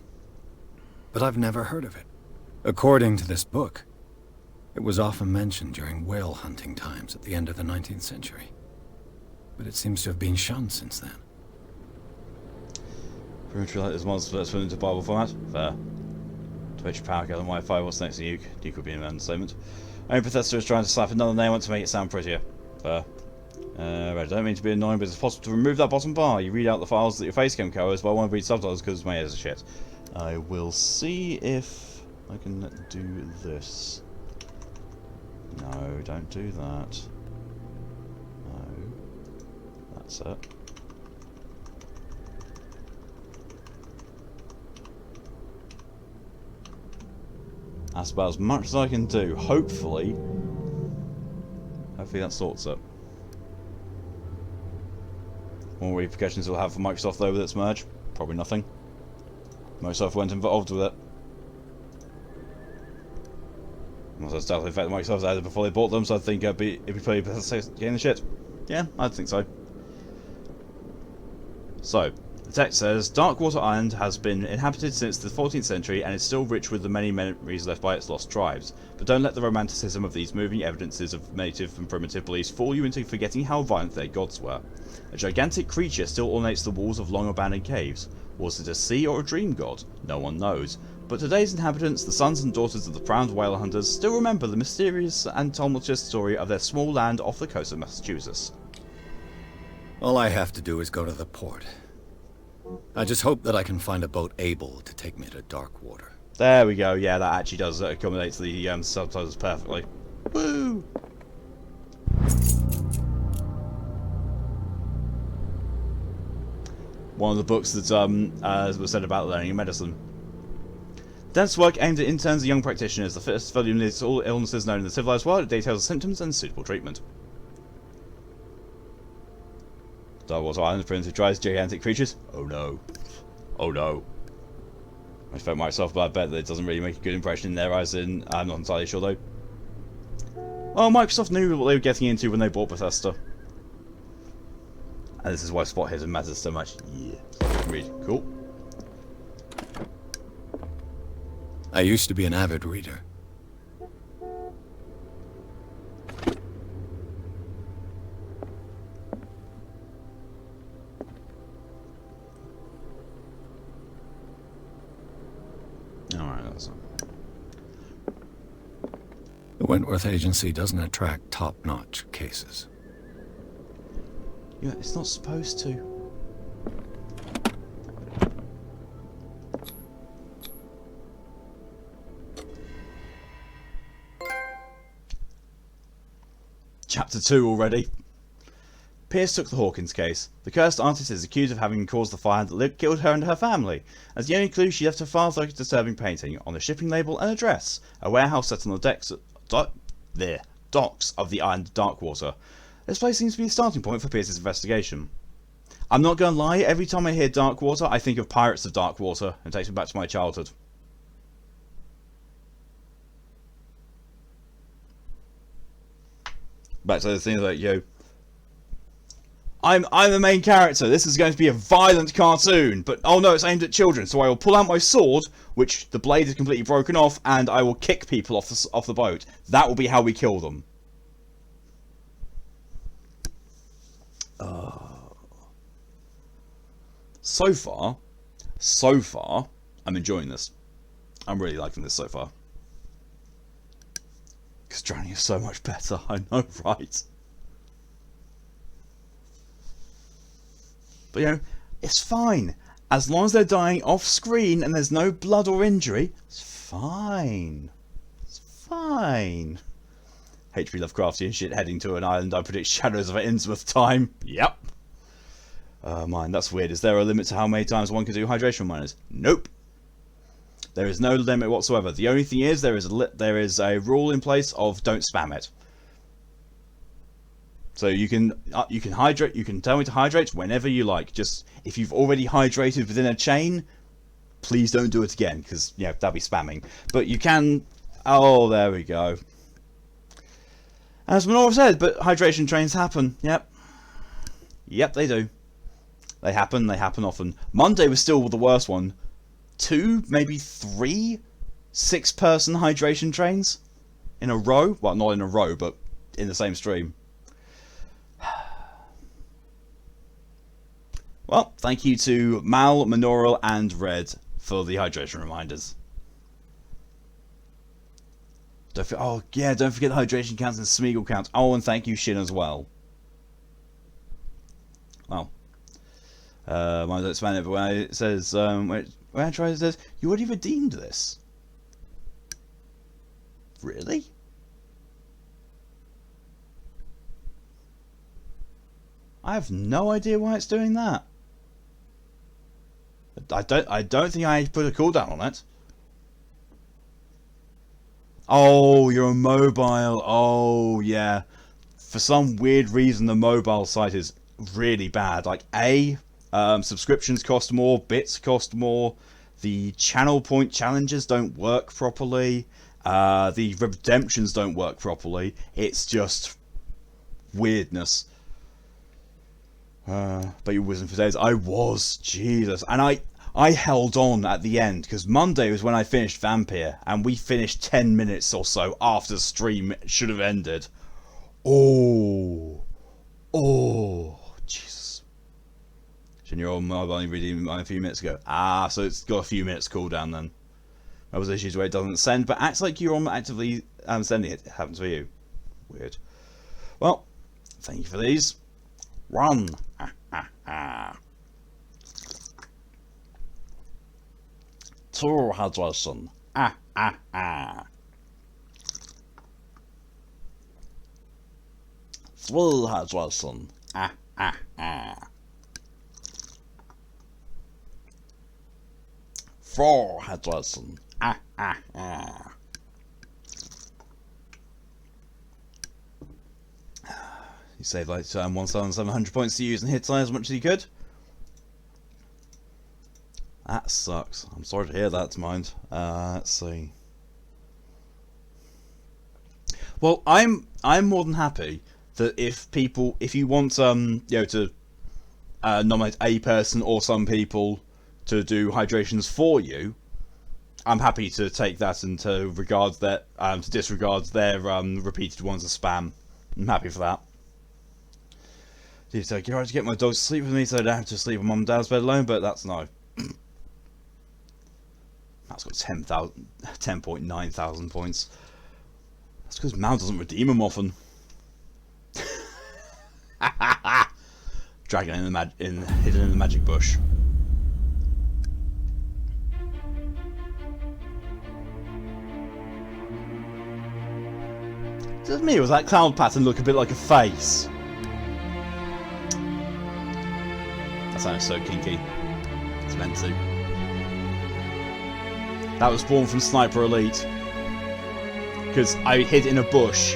But I've never heard of it. According to this book, it was often mentioned during whale hunting times at the end of the 19th century. But it seems to have been shunned since then. Pretty much like this mods first put into Bible format. Fair. Twitch, Power and Wi-Fi, what's next to Nuke? Nuke would be an understatement. I mean, Bethesda is trying to slap another name on to make it sound prettier. Fair. I don't mean to be annoying, but it's possible to remove that bottom bar. You read out the files that your facecam covers, but I won't read subtitles because my ears are shit. I will see if I can do this. No, don't do that. No. That's it. That's about as much as I can do. Hopefully that sorts it. What repercussions it'll have for Microsoft though with its merge? Probably nothing. Microsoft weren't involved with it. Well, that's definitely the fact that Microsoft had it before they bought them, so I think it'd be pretty getting the shit. Yeah, I think so. So, the text says, Darkwater Island has been inhabited since the 14th century and is still rich with the many memories left by its lost tribes. But don't let the romanticism of these moving evidences of native and primitive beliefs fool you into forgetting how violent their gods were. A gigantic creature still ornates the walls of long-abandoned caves. Was it a sea or a dream god? No one knows. But today's inhabitants, the sons and daughters of the proud whale hunters, still remember the mysterious and tumultuous story of their small land off the coast of Massachusetts. All I have to do is go to the port. I just hope that I can find a boat able to take me to Darkwater. There we go, yeah, that actually does accommodate to the subtitles perfectly. Woo! One of the books that was said about learning medicine. Dense work aimed at interns and young practitioners. The first volume lists all illnesses known in the civilized world. It details the symptoms and suitable treatment. Darkwater Island, primitive tribes, gigantic creatures. Oh no. Oh no. I felt myself, but I bet that it doesn't really make a good impression in their eyes. I'm not entirely sure though. Well, Microsoft knew what they were getting into when they bought Bethesda. And this is why spot hidden matters so much. Yeah. Read. Cool. I used to be an avid reader. Alright, that's all. The Wentworth Agency doesn't attract top-notch cases. Yeah, it's not supposed to. Chapter 2 already. Pierce took the Hawkins case. The cursed artist is accused of having caused the fire that killed her and her family. As the only clue, she left her father a disturbing painting on a shipping label and address, a warehouse set on the docks of the island of Darkwater. This place seems to be the starting point for Pierce's investigation. I'm not going to lie, every time I hear Darkwater, I think of Pirates of Darkwater, and it takes me back to my childhood. Back to the things like, yo, I'm the main character. This is going to be a violent cartoon, but oh no, it's aimed at children. So I will pull out my sword, which the blade is completely broken off, and I will kick people off the boat. That will be how we kill them. So far, I'm enjoying this. I'm really liking this so far. Because drowning is so much better. I know, right? But you know, it's fine. As long as they're dying off screen and there's no blood or injury, it's fine. It's fine. HP Lovecraftian shit heading to an island. I predict Shadows of Innsmouth time. Yep. Mine, that's weird. Is there a limit to how many times one can do hydration miners? Nope. There is no limit whatsoever. The only thing is there is a rule in place of don't spam it. So you can hydrate. You can tell me to hydrate whenever you like. Just if you've already hydrated within a chain, please don't do it again because yeah, that'll be spamming. But you can. Oh, there we go. As Minora said, but hydration trains happen. Yep. Yep, they do. They happen often. Monday was still the worst one. 2, maybe 3 6-person hydration trains in a row. Well, not in a row, but in the same stream. Well, thank you to Mal, Minoral, and Red for the hydration reminders. Don't forget the hydration counts and Smeagol counts. Oh, and thank you, Shin, as well. Well, mine don't span it, but when it says, when I try it says, you already redeemed this. Really? I have no idea why it's doing that. I don't think I put a cooldown on it. Oh, you're a mobile. Oh, yeah. For some weird reason, the mobile site is really bad. Like, subscriptions cost more, bits cost more, the channel point challenges don't work properly, the redemptions don't work properly. It's just weirdness. But you wasn't for days. I was, Jesus, and I held on at the end because Monday was when I finished Vampire, and we finished 10 minutes or so after the stream should have ended. Oh, Jesus! Shouldn't your old mobile only redeemed mine a few minutes ago? Ah, so it's got a few minutes cooldown then. There was issues where it doesn't send, but acts like you're actively sending it. It happens for you. Weird. Well, thank you for these. Run. Tour hydration. Full hydration. Four hydration. You save like 1,700 points to use and hit as much as you could. That sucks. I'm sorry to hear that, mind. Let's see. Well, I'm more than happy that if you want to nominate a person or some people to do hydrations for you, I'm happy to take that and to disregard their repeated ones as spam. I'm happy for that. So, you're right to get my dog to sleep with me so I don't have to sleep in Mum and Dad's bed alone, but that's no. That's got 10.9 thousand points. That's because Mal doesn't redeem them often. Dragon hidden in the magic bush. To me, was that cloud pattern look a bit like a face? That sounds so kinky. It's meant to. That was born from Sniper Elite. Because I hid in a bush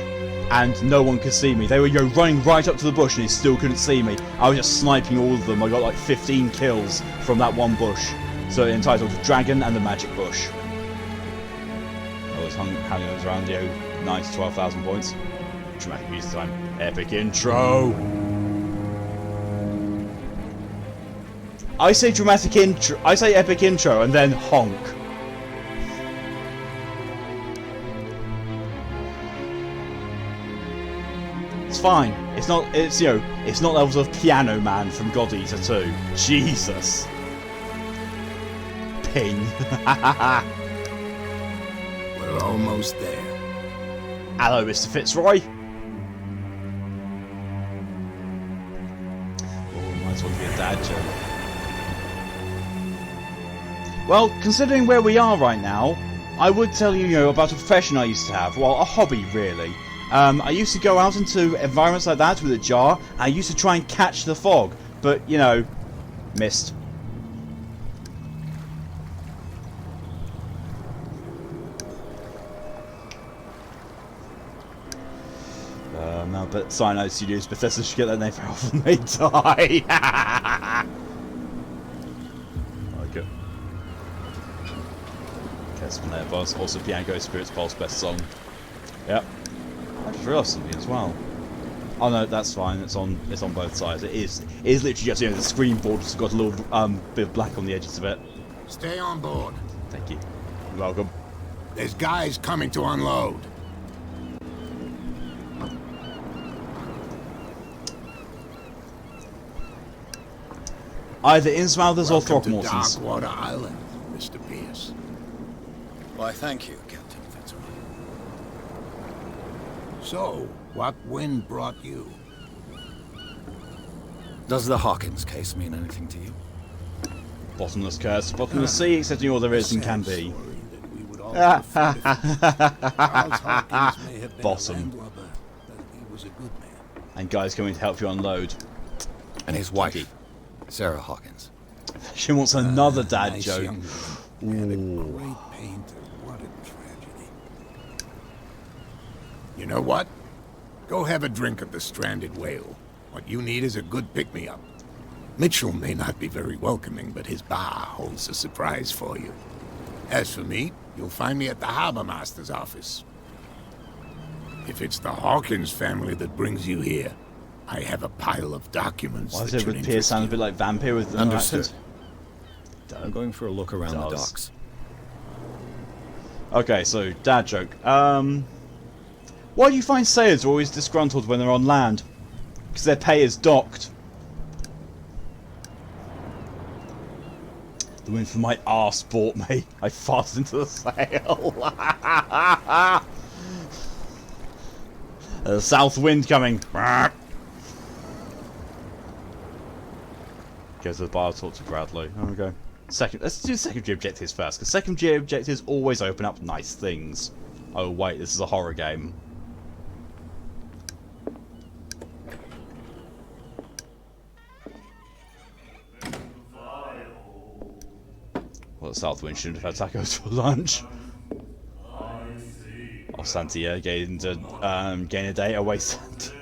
and no one could see me. They were running right up to the bush and they still couldn't see me. I was just sniping all of them. I got like 15 kills from that one bush. So entitled Dragon and the Magic Bush. I was hanging those around 9 to 12,000 points. Dramatic music time. Epic intro! I say dramatic intro. I say epic intro and then honk. It's fine. It's not. It's It's not levels of Piano Man from God Eater 2. Jesus. Ping. We're almost there. Hello, Mr. Fitzroy. Oh, might as well be a dad joke. Well, considering where we are right now, I would tell you, about a profession I used to have. Well, a hobby, really. I used to go out into environments like that with a jar, and I used to try and catch the fog, but, missed. No, but Cyanide Studios, Bethesda should get that name for how often they die. Okay. Casper there, boss. Also, Piano Spirit's Pulse best song. Yep. I just realised something as well. Oh no, that's fine. It's on both sides. It is literally just the screen board has got a little bit of black on the edges of it. Stay on board. Thank you. You're welcome. There's guys coming to unload. Either Innsmouthers or Welcome to Throckmortons. Darkwater Island, Mr. Pierce. Why, thank you, Captain Fitzroy. So, what wind brought you? Does the Hawkins case mean anything to you? Bottomless curse, bottomless sea, except all there is and can be. Charles Hawkins may have been Bottom. a landlubber, but he was a good man. And guys coming to help you unload. And his wife, Sarah Hawkins. She wants another dad Nice joke. young woman. And a great painter. What a tragedy. You know what? Go have a drink of the stranded whale. What you need is a good pick-me-up. Mitchell may not be very welcoming, but his bar holds a surprise for you. As for me, you'll find me at the Harbour Master's office. If it's the Hawkins family that brings you here, I have a pile of documents. Why does that it should with Pierce interest sound a you. bit like Vampire with the Understood. accent? I'm going for a look around the Does. docks. Okay, so dad joke. Why do you find sailors are always disgruntled when they're on land? Because their pay is docked. The wind from my arse bought me. I farted into the sail. The south wind coming. Go to the bar, talk to Bradley. There we go. Let's do secondary objectives first, because secondary objectives always open up nice things. Oh wait, this is a horror game. Well, the Southwind shouldn't have had tacos for lunch. Oh, Santia gained a day away. Santia.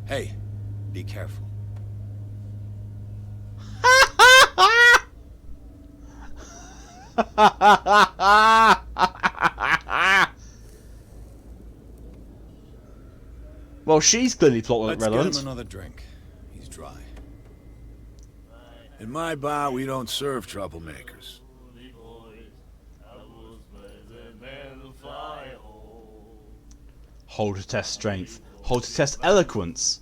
Hey, be careful. Well, she's clearly plot Let's relevant. get him another drink. He's dry. In my bar, we don't serve troublemakers. Hold to test strength. Hold to test eloquence.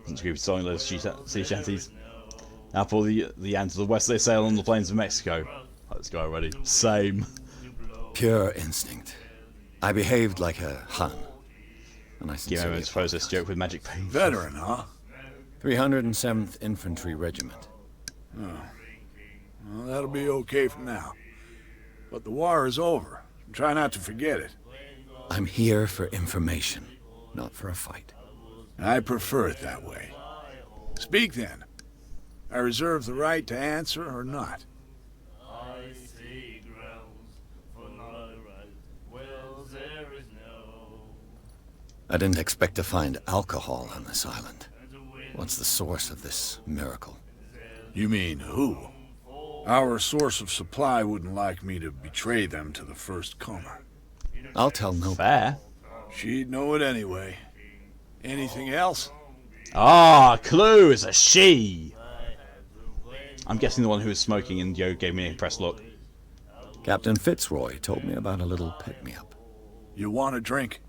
Scooby song those sea shanties. Now for the end to the west, they sail on the plains of Mexico. Let's go already. Same. Pure instinct. I behaved like a Hun. and I You sincerely know, suppose this apologize. joke with magic paint. Veteran, huh? 307th Infantry Regiment. Well, that'll be okay for now. But the war is over. Try not to forget it. I'm here for information, not for a fight. I prefer it that way. Speak then. I reserve the right to answer or not. I didn't expect to find alcohol on this island. What's the source of this miracle? You mean who? Our source of supply wouldn't like me to betray them to the first comer. I'll tell no. Fair. She'd know it anyway. Anything else? Ah, clue is a she. I'm guessing the one who was smoking and Yo gave me an impressed look. Captain Fitzroy told me about a little pick-me-up. You want a drink?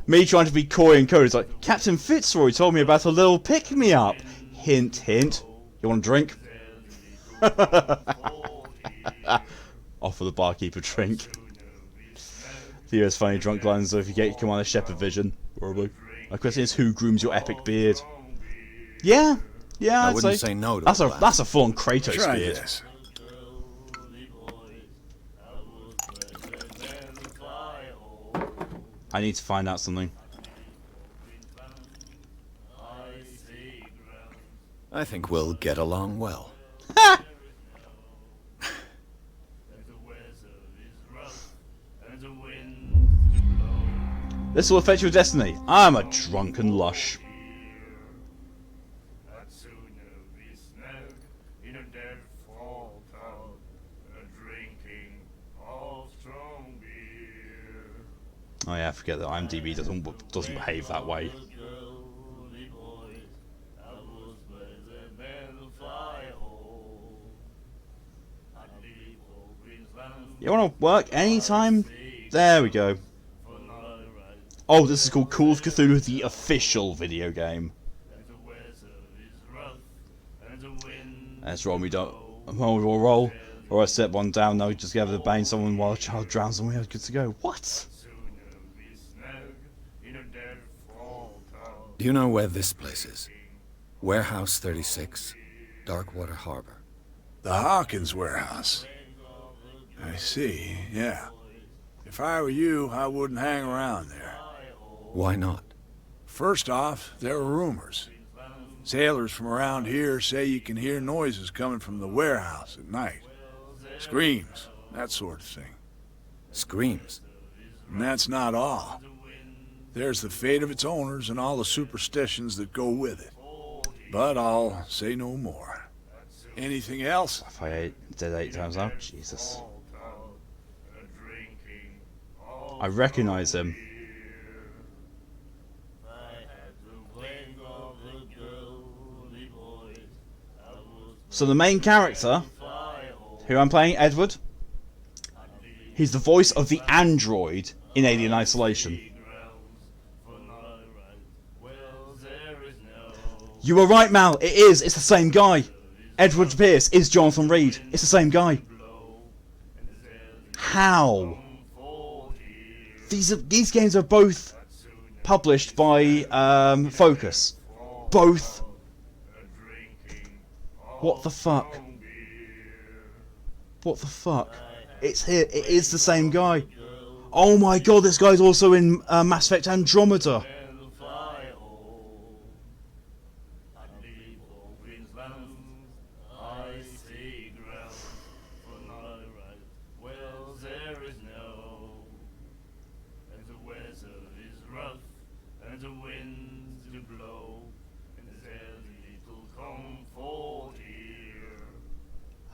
Me trying to be coy and code. It's like, Captain Fitzroy told me about a little pick-me-up. Hint, hint. You want a drink? Offer the barkeeper drink. Theo's funny drunk lines, so if you get come on a shepherd vision. Probably. My question is, who grooms your epic beard? Yeah, I I'd wouldn't say no to that's a a glass. that's a full-on Kratos Try beard. this. I need to find out something. I think we'll get along well. This will affect your destiny. I'm a drunken lush. Oh yeah, I forget that IMDb doesn't behave that way. You want to work anytime? There we go. Oh, this is called Call of Cthulhu, the official video game. Let's roll me down. We'll roll. Or I set one down, now we just get the bane someone while a child drowns and we're good to go. What? Do you know where this place is? Warehouse 36, Darkwater Harbour. The Hawkins warehouse. I see, yeah. If I were you, I wouldn't hang around there. Why not? First off, there are rumors. Sailors from around here say you can hear noises coming from the warehouse at night. Screams, that sort of thing. Screams. And that's not all. There's the fate of its owners and all the superstitions that go with it. But I'll say no more. Anything else? If I did 8 times now, Jesus. I recognise him. So the main character, who I'm playing, Edward, he's the voice of the android in Alien Isolation. You were right, Mal. It is. It's the same guy. Edward Pierce is Johnathan Reid. It's the same guy. How? These games are both published by Focus. Both. What the fuck? What the fuck? It's here. It is the same guy. Oh my god, this guy's also in Mass Effect Andromeda.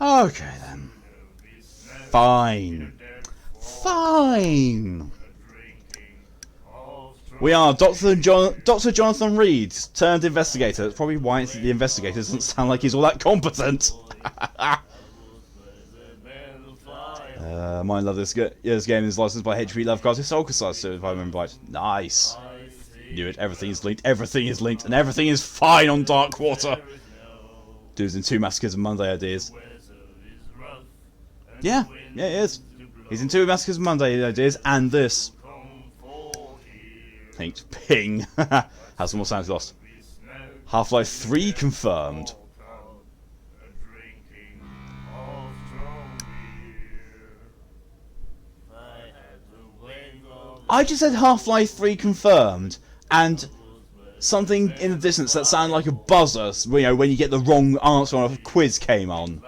Okay then. Fine. Fine. We are Dr. Johnathan Reid, turned investigator. That's probably why the investigator doesn't sound like he's all that competent. Mine love this game is licensed by HP Lovecraft Soulcast, so if I remember right. Nice. Knew it. Everything is linked, and everything is fine on Darkwater. Dudes in 2 Massacres and Monday ideas. Yeah, he is. He's in 2 Massacres Monday, it is, and this. Ping. Has some more sounds lost. Half-Life 3 confirmed. I just said Half-Life 3 confirmed, and something in the distance that sounded like a buzzer, you know, when you get the wrong answer on a quiz came on.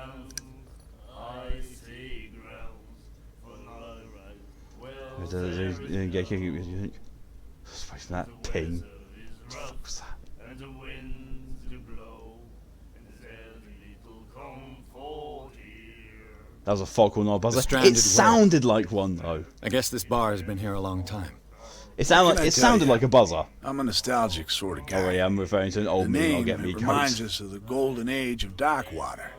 That ping. What's that? That was a foghorn, not a buzzer. It sounded like one though. I guess this bar has been here a long time. It sounded like a buzzer. I'm a nostalgic sort of guy. Oh yeah, I'm referring to an old movie. I'll get me reminds us of the golden age of Darkwater,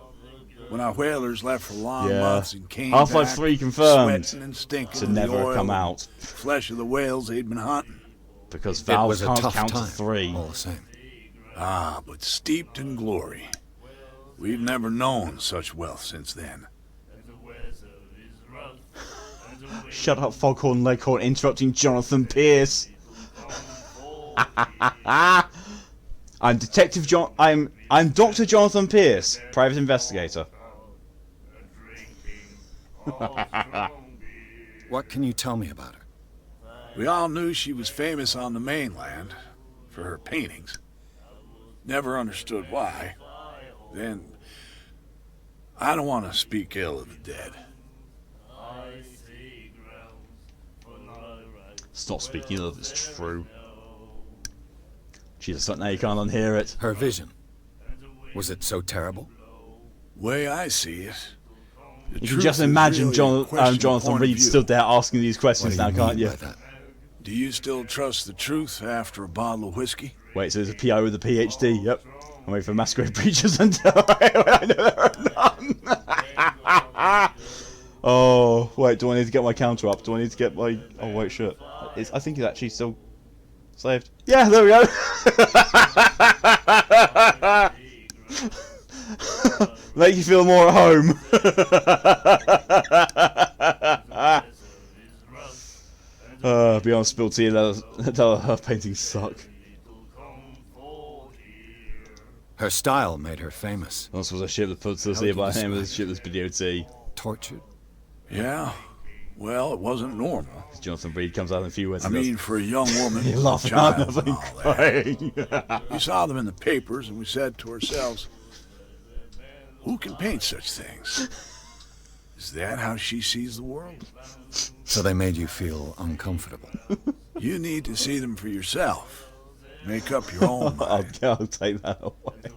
when our whalers left for long months and came Half-Life back 3 confirmed sweating and stinking to of the never oil come and out flesh of the whales they'd been hunting. because Valve can't count to time, 3. all the same. Ah, but steeped in glory. We've never known such wealth since then. Shut up, Foghorn Leghorn, interrupting Johnathan Pierce. I'm Detective John. I'm Dr. Johnathan Pierce, private investigator. What can you tell me about her? We all knew she was famous on the mainland for her paintings. Never understood why. Then, I don't want to speak ill of the dead. Stop speaking of it's true. Jesus, now you can't unhear it. Her vision. Was it so terrible? Way I see it. You can just imagine Johnathan Reid stood there asking these questions now, can't you? Do you still trust the truth after a bottle of whiskey? Wait, so there's a PI with a PhD, yep. I'm waiting for masquerade preachers until I know there are none. Oh, wait, do I need to get my counter up? Do I need to get my... Oh, wait, shit. I think he's actually still saved. Yeah, there we go. Make you feel more at home. Beyond spilled tea, tell her paintings suck. Her style made her famous. This was a ship that puts us here by the name of the ship that's video tea. Tortured? Yeah. Well, it wasn't normal. Johnathan Reid comes out in a few words. I mean, for a young woman, You're with a laughing child at nothing, and all that. We saw them in the papers, and we said to ourselves, "Who can paint such things? Is that how she sees the world?" So they made you feel uncomfortable. You need to see them for yourself. Make up your own mind. I'll take that away.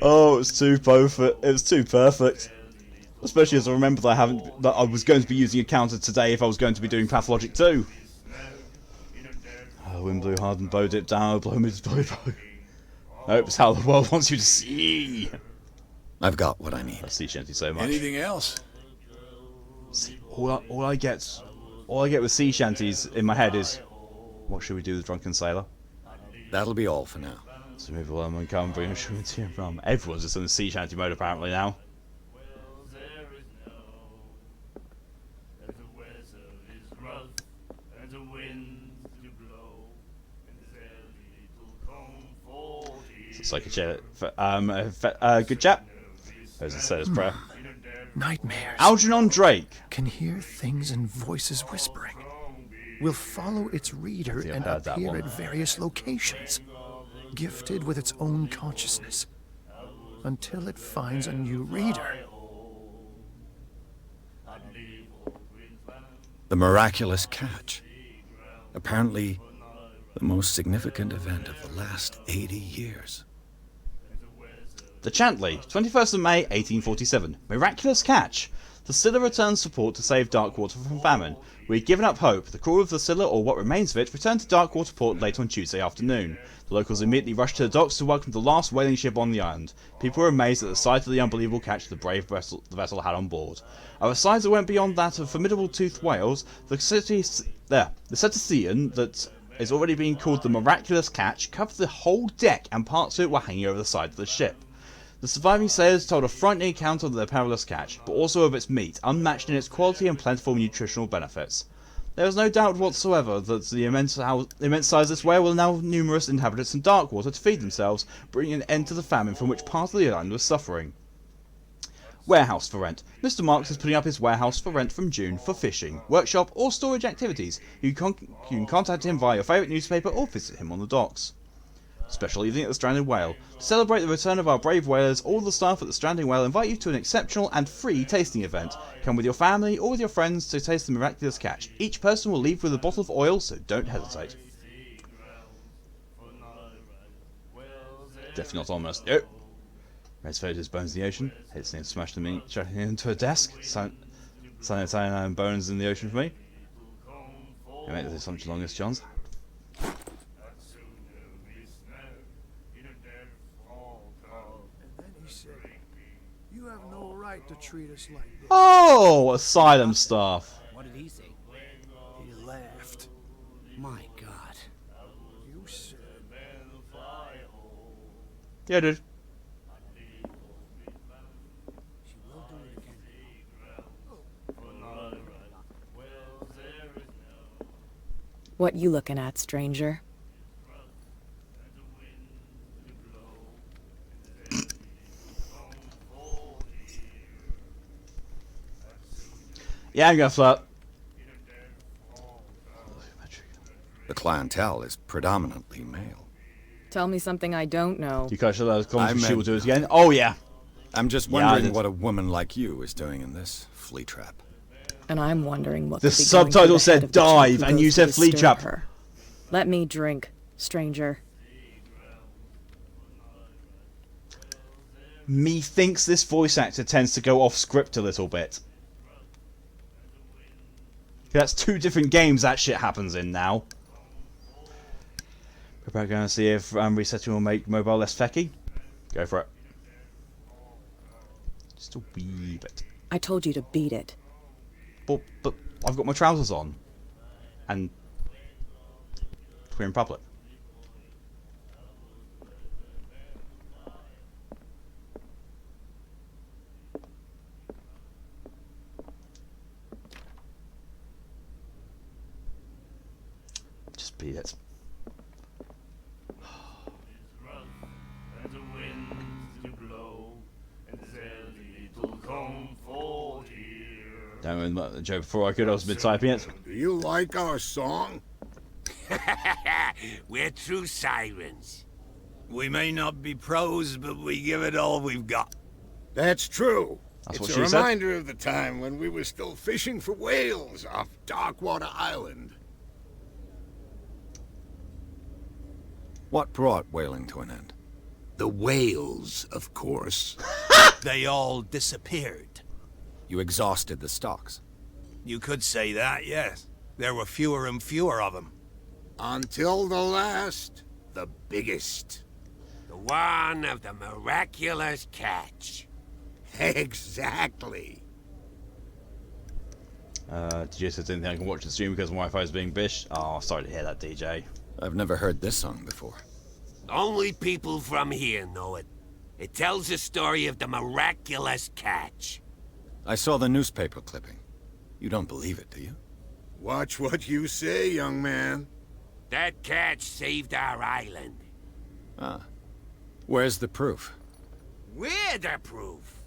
Oh, it's too perfect. It was too perfect. Especially as I remember that I was going to be using a counter today if I was going to be doing Pathologic 2. Oh, wind blew hard and bow dipped down, blow me to bow. Nope, it's how the world wants you to see. I've got what I need. I see Shanty so much. Anything else? See, all I get with sea shanties in my head is, what should we do with the drunken sailor? That'll be all for now. So move along and come bring a surety and rum. Everyone's just in the sea shanty mode apparently now. It's like a good chap. There's a sailor's prayer. Nightmares. Algernon Drake. Can hear things and voices whispering. Will follow its reader I've and heard that appear one. at various locations, gifted with its own consciousness, until it finds a new reader. The Miraculous Catch. Apparently, the most significant event of the last 80 years. The Chantley, 21st of May, 1847. Miraculous Catch. The Scylla returns support to save Darkwater from famine. We had given up hope. The crew of the Scylla, or what remains of it, returned to Darkwater port late on Tuesday afternoon. The locals immediately rushed to the docks to welcome the last whaling ship on the island. People were amazed at the sight of the unbelievable catch the brave vessel had on board. Of a size that went beyond that of formidable toothed whales, the cetacean that is already being called the Miraculous Catch covered the whole deck, and parts of it were hanging over the side of the ship. The surviving sailors told a frightening account of their perilous catch, but also of its meat, unmatched in its quality and plentiful nutritional benefits. There is no doubt whatsoever that the immense size of this whale will allow numerous inhabitants in Darkwater to feed themselves, bringing an end to the famine from which part of the island was suffering. Warehouse for rent. Mr. Marks is putting up his warehouse for rent from June for fishing, workshop or storage activities. You can contact him via your favourite newspaper or visit him on the docks. Special evening at the Stranded Whale. To celebrate the return of our brave whalers, all the staff at the Stranded Whale invite you to an exceptional and free tasting event. Come with your family or with your friends to taste the Miraculous Catch. Each person will leave with a bottle of oil, so don't hesitate. Definitely not ominous. Nope. Red's faded his bones in the ocean. His name smashed him into a desk. Cyanide bones in the ocean for me. You make this assumption along this, Johns. You have no right to treat us like this. Oh, asylum staff. What did he say? He laughed. My God. You said... Yeah, dude. She will do it again. What you looking at, stranger? Yeah, I'm gonna flirt. The clientele is predominantly male. Tell me something I don't know. You guys should let us come I she will meant- do it again. Oh yeah. I'm just Yeah, I wondering did. what a woman like you is doing in this flea trap. And I'm wondering what The could be going through subtitle the said head of the chief dive, who and goes you to said flea disturb trap. her. Let me drink, stranger. Methinks this voice actor tends to go off script a little bit. That's two different games that shit happens in now. We're going to see if resetting will make mobile less fecky. Go for it. Just a wee bit. I told you to beat it. But I've got my trousers on. And we're in public. Just beat it. Don't remember the joke before I could. I was mid-typing it. Do you like our song? We're true sirens. We may not be pros, but we give it all we've got. That's true. That's It's what a she said. reminder of the time when we were still fishing for whales off Darkwater Island. What brought whaling to an end? The whales, of course. They all disappeared. You exhausted the stocks. You could say that, yes. There were fewer and fewer of them. Until the last, the biggest. The one of the Miraculous Catch. Exactly. DJ says didn't think I can watch the stream because my Wi-Fi is being bish. Oh, sorry to hear that, DJ. I've never heard this song before. Only people from here know it. It tells the story of the Miraculous Catch. I saw the newspaper clipping. You don't believe it, do you? Watch what you say, young man. That catch saved our island. Ah. Where's the proof? We're the proof.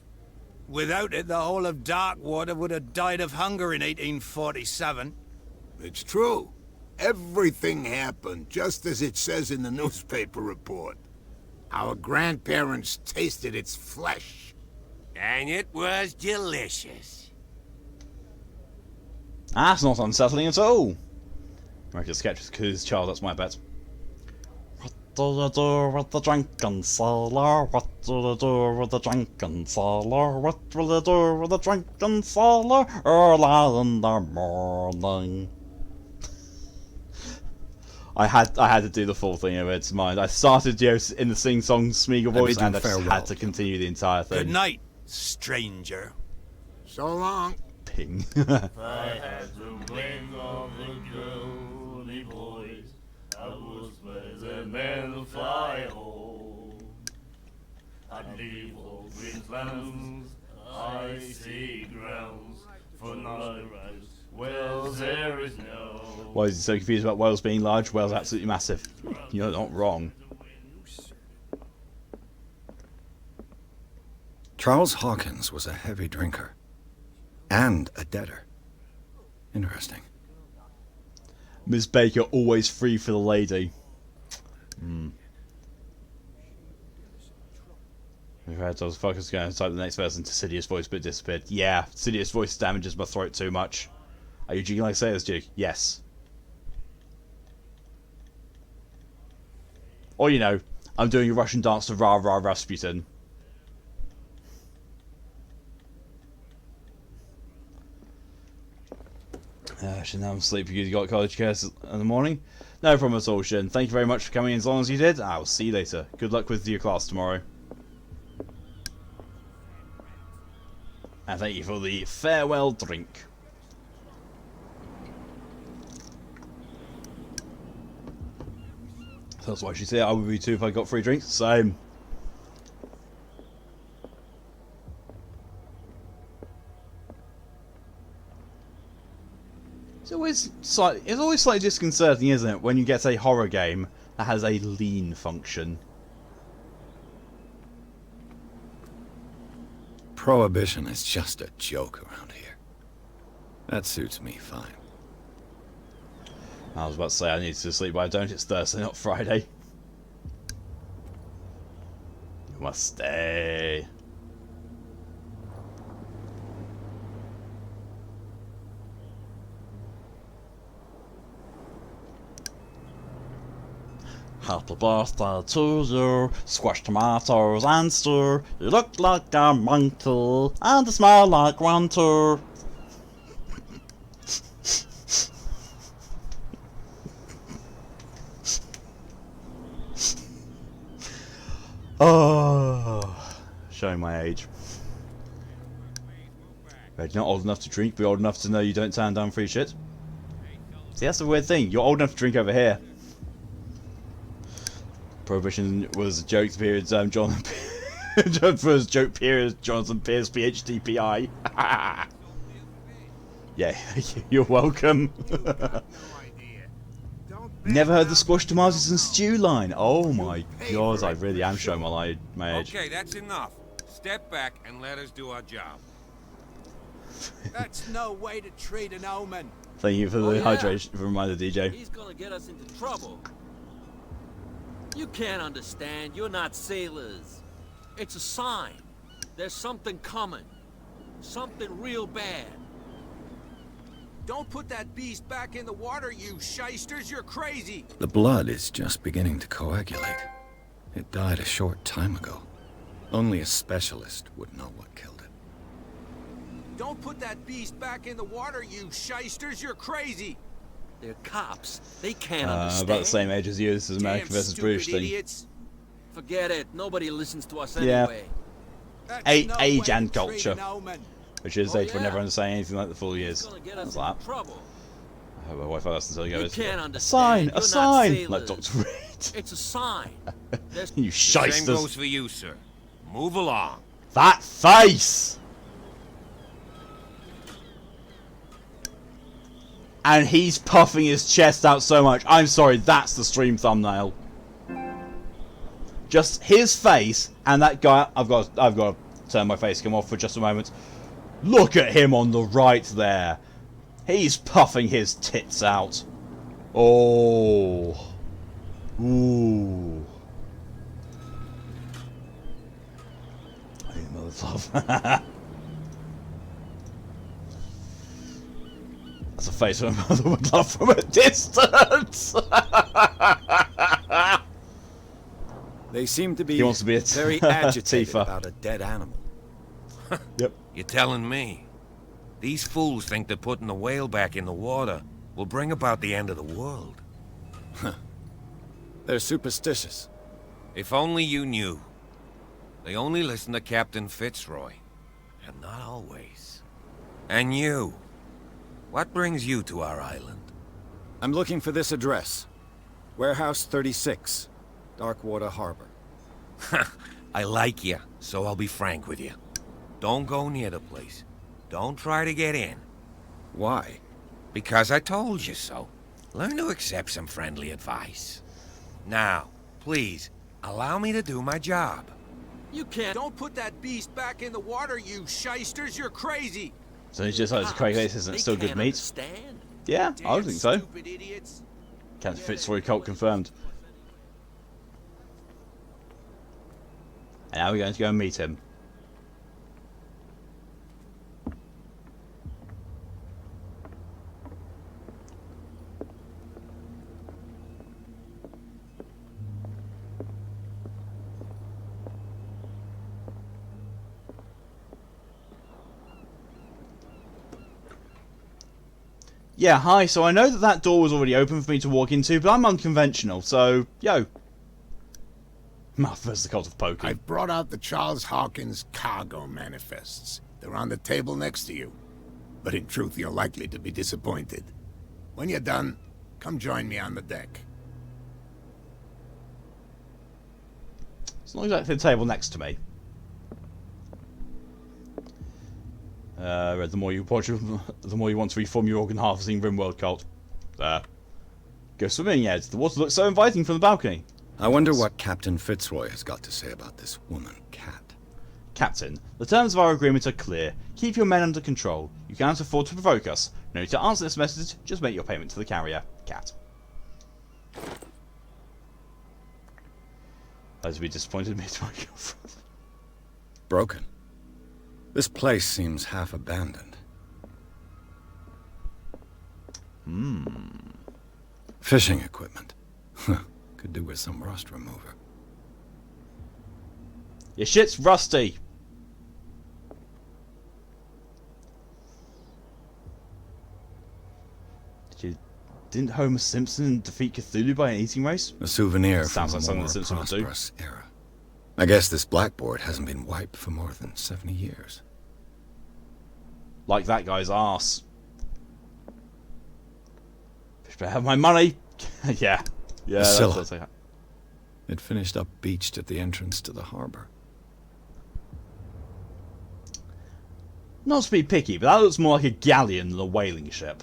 Without it, the whole of Darkwater would have died of hunger in 1847. It's true. Everything happened just as it says in the newspaper report. Our grandparents tasted its flesh. And it was delicious. That's not unsettling at all. Miraculous Catch is his child, that's my bet. What do you do with the drunken sailor? What do you do with the drunken sailor? What will you do with the drunken sailor? Early in the morning. I had to do the full thing of its mind. I started in the sing-song Smeagol voice, bid you and I just farewell. had to continue the entire thing. Good night, stranger. So long. Ping. I had the wings of the girly voice. I was better than men to fly home. I'd leave flannels. I see grounds for large whales there is no. Why is he so confused about whales being large? Whales absolutely massive. You're not wrong. Charles Hawkins was a heavy drinker. And a debtor. Interesting. Miss Baker always free for the lady. I was focused going to type the next verse into Sidious voice, but it disappeared. Yeah, Sidious voice damages my throat too much. Are you jigging like sailors, Jig? Yes. Or, you know, I'm doing a Russian dance to Rah Rah Rasputin. Shin, now I'm sleepy because you got college cares in the morning. No problem at all, Shin. Thank you very much for coming in as long as you did. I will see you later. Good luck with your class tomorrow. And thank you for the farewell drink. That's why she said I would be too if I got free drinks. Same. It's always slightly disconcerting, isn't it, when you get a horror game that has a lean function. Prohibition is just a joke around here. That suits me fine. I was about to say I need to sleep, but I don't. It's Thursday, not Friday. You must stay. Happy birthday to you, squash tomatoes and stir. You look like a monkey, and you smell like winter. Oh, showing my age. You're not old enough to drink, but you're old enough to know you don't turn down free shit. See, that's the weird thing. You're old enough to drink over here. Prohibition was a joke period. Johnathan Pierce PHD PI. Yeah, you're welcome. Never heard the squash tomatoes and stew line. Oh my god, I really am showing my age. Okay, that's enough. Step back and let us do our job. That's no way to treat an omen. Thank you for the hydration reminder, DJ. He's gonna get us into trouble. You can't understand. You're not sailors. It's a sign. There's something coming. Something real bad. Don't put that beast back in the water, you shysters. You're crazy. The blood is just beginning to coagulate. It died a short time ago. Only a specialist would know what killed it. Don't put that beast back in the water, you shysters. You're crazy. They're cops. They can't understand. About the same age as you. This is American versus British thing. Idiots. Forget it. Nobody listens to us anyway. Age and culture. Which is age for never understanding anything like the full years. What's that? I hope my Wi-Fi doesn't tell you guys. A sign! A sign! Like Dr. Reid. It's a sign. You shysters. Same goes for you, sir. Move along. That face! And he's puffing his chest out so much. I'm sorry, that's the stream thumbnail. Just his face and that guy. I've got to turn my face cam off for just a moment. Look at him on the right there. He's puffing his tits out. Oh. Ooh. Hey, mother's love. That's a face my mother would love from a distance. They seem to be, he wants to be a very agitated about a dead animal. Yep. You're telling me? These fools think that putting the whale back in the water will bring about the end of the world. They're superstitious. If only you knew. They only listen to Captain Fitzroy. And not always. And you. What brings you to our island? I'm looking for this address. Warehouse 36, Darkwater Harbour. I like you, so I'll be frank with you. Don't go near the place. Don't try to get in. Why? Because I told you so. Learn to accept some friendly advice. Now, please, allow me to do my job. You can't. Don't put that beast back in the water, you shysters. You're crazy. So he just like, Craig, this isn't still good meat? Understand. Yeah, I would think so. Stupid idiots. Captain Fitzroy cult confirmed. And now we're going to go and meet him. Yeah, hi, so I know that that door was already open for me to walk into, but I'm unconventional, so, yo. Mouth versus the cult of poker. I've brought out the Charles Hawkins cargo manifests. They're on the table next to you. But in truth, you're likely to be disappointed. When you're done, come join me on the deck. It's not exactly the table next to me. The more you watch, the more you want to reform your organ harvesting Rimworld cult. Go swimming, Ed. The water looks so inviting from the balcony. I wonder what Captain Fitzroy has got to say about this woman, Cat. Captain, the terms of our agreement are clear. Keep your men under control. You cannot afford to provoke us. No need to answer this message. Just make your payment to the carrier. Cat. I'd be disappointed me to my girlfriend. Broken. This place seems half abandoned. Fishing equipment. Could do with some rust remover. Your shit's rusty. Didn't Homer Simpson defeat Cthulhu by an eating race? A souvenir Sounds from like a something more the Simpsons would do. prosperous era. I guess this blackboard hasn't been wiped for more than 70 years. Like that guy's arse. Fish better have my money. Yeah. Yeah, that's Scylla. what I say. It finished up beached at the entrance to the harbor. Not to be picky, but that looks more like a galleon than a whaling ship.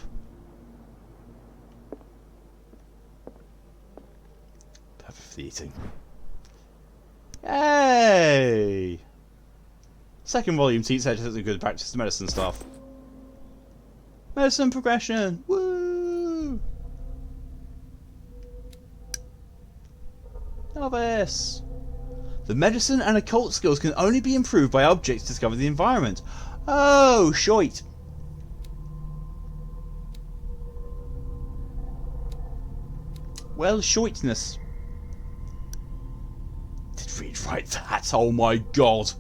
Perfect for the eating. Hey! Second volume teaches how to good practice the medicine stuff. Medicine progression! Woo! Novice! The medicine and occult skills can only be improved by objects discovered in the environment. Oh, shite! Well, shiteness. Did Reed write that? Oh my god!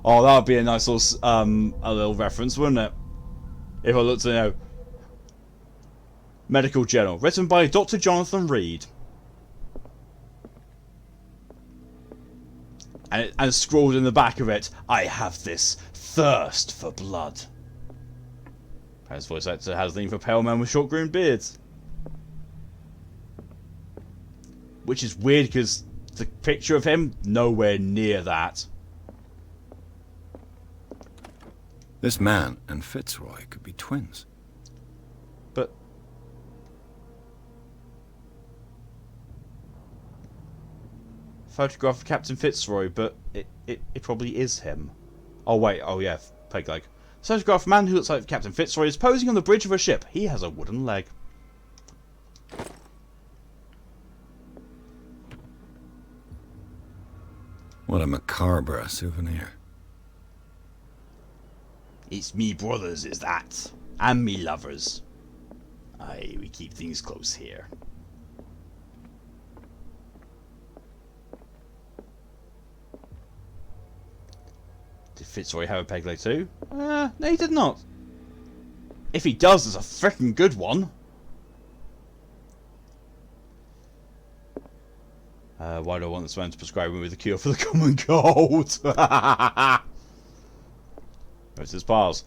Oh, that would be a nice little, a little reference, wouldn't it? If I looked, you know, Medical Journal, written by Dr. Johnathan Reid. And scrawled in the back of it, I have this thirst for blood. His voice actor has a thing for pale men with short groomed beards. Which is weird because the picture of him, nowhere near that. This man and Fitzroy could be twins. But photograph of Captain Fitzroy, but it probably is him. Oh wait, oh yeah, peg leg. Photograph of a man who looks like Captain Fitzroy is posing on the bridge of a ship. He has a wooden leg. What a macabre souvenir. It's me brothers, is that? And me lovers. Aye, we keep things close here. Did Fitzroy have a peg leg too? No, he did not. If he does, it's a frickin' good one. Why do I want this man to prescribe me with a cure for the common cold? Where's his piles?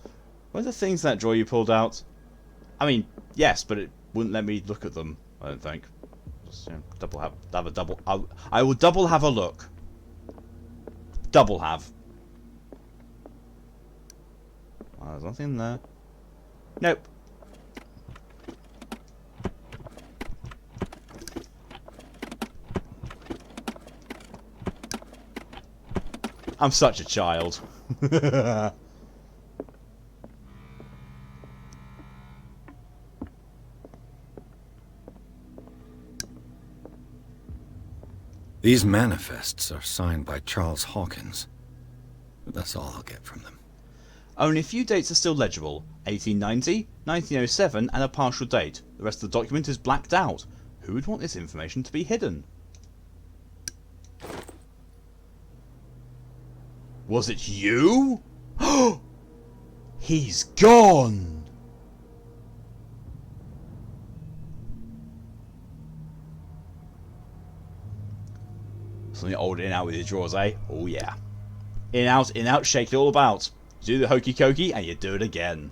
What are the things in that drawer you pulled out? I mean, yes, but it wouldn't let me look at them, I don't think. Just, you know, have a double. I will double have a look. double have. Oh, there's nothing in there. Nope. I'm such a child. These manifests are signed by Charles Hawkins. But that's all I'll get from them. Only a few dates are still legible. 1890, 1907, and a partial date. The rest of the document is blacked out. Who would want this information to be hidden? Was it you? He's gone! Something old in and out with your drawers, eh? Oh yeah. In out, shake it all about. Do the hokey cokey and you do it again.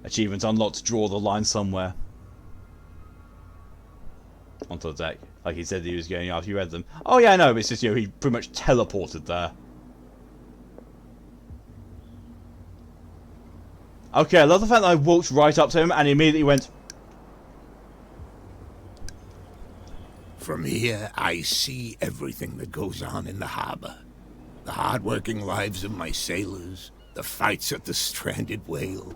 Achievement unlocked, draw the line somewhere. Onto the deck. Like he said he was going after you read them. Oh yeah, I know, but it's just, you know, he pretty much teleported there. Okay, I love the fact that I walked right up to him and he immediately went... From here, I see everything that goes on in the harbor. The hard-working lives of my sailors, the fights at the stranded whale.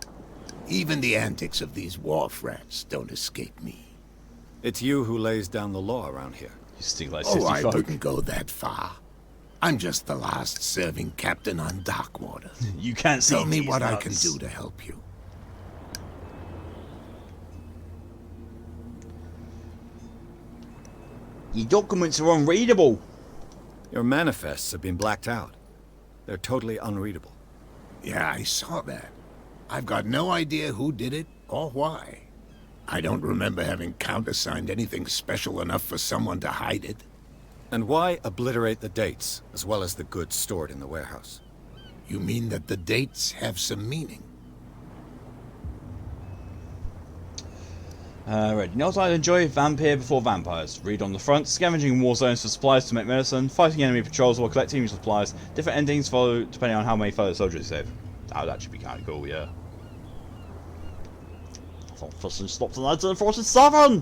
Even the antics of these wharf rats don't escape me. It's you who lays down the law around here. You stink like Oh, I folk. wouldn't go that far. I'm just the last serving captain on Darkwater. You can't see Tell me these what I nuts. can do to help you. Your documents are unreadable. Your manifests have been blacked out. They're totally unreadable. Yeah, I saw that. I've got no idea who did it or why. I don't remember having countersigned anything special enough for someone to hide it. And why obliterate the dates, as well as the goods stored in the warehouse? You mean that the dates have some meaning? Right. You know what I enjoy? Vampire before vampires. Read on the front. Scavenging war zones for supplies to make medicine. Fighting enemy patrols while collecting supplies. Different endings follow depending on how many fellow soldiers you save. That would actually be kind of cool, yeah. I thought fishing stopped in 1947!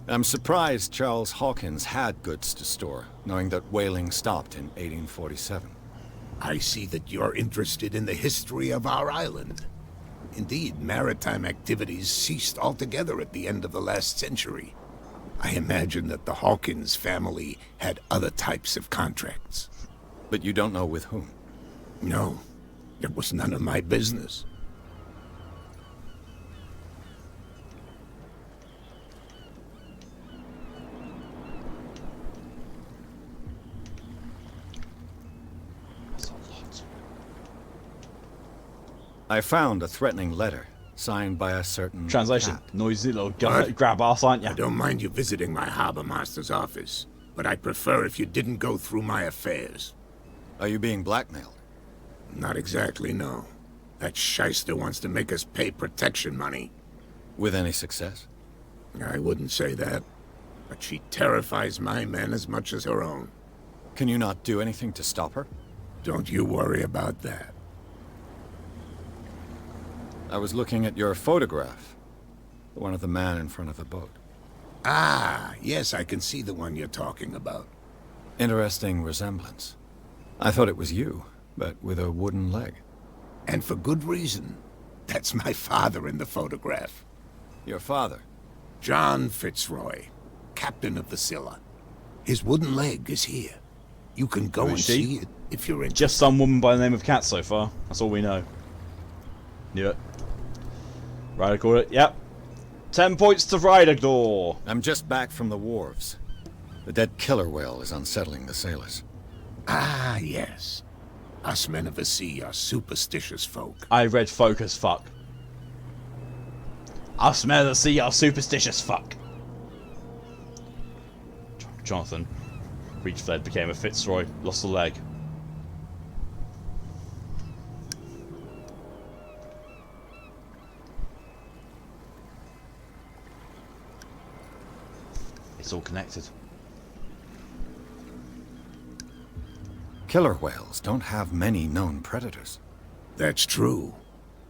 I'm surprised Charles Hawkins had goods to store, knowing that whaling stopped in 1847. I see that you're interested in the history of our island. Indeed, maritime activities ceased altogether at the end of the last century. I imagine that the Hawkins family had other types of contracts. But you don't know with whom? No, it was none of my business. I found a threatening letter, signed by a certain Translation. cat. Noisy little grab ass, aren't you? I don't mind you visiting my Harbour Master's office, but I'd prefer if you didn't go through my affairs. Are you being blackmailed? Not exactly, no. That shyster wants to make us pay protection money. With any success? I wouldn't say that, but she terrifies my men as much as her own. Can you not do anything to stop her? Don't you worry about that. I was looking at your photograph. The one of the man in front of the boat. Ah, yes, I can see the one you're talking about. Interesting resemblance. I thought it was you, but with a wooden leg. And for good reason. That's my father in the photograph. Your father? John Fitzroy, captain of the Scylla. His wooden leg is here. You can go and see it if you're interested. Just some woman by the name of Cat so far. That's all we know. Knew it. Ryder called it. Yep. 10 points to Ryder. I'm just back from the wharves. The dead killer whale is unsettling the sailors. Ah, yes. Us men of the sea are superstitious folk. I read folk as fuck. Us men of the sea are superstitious fuck. Johnathan Reid fled, became a Fitzroy, lost a leg. It's all connected. Killer whales don't have many known predators. That's true.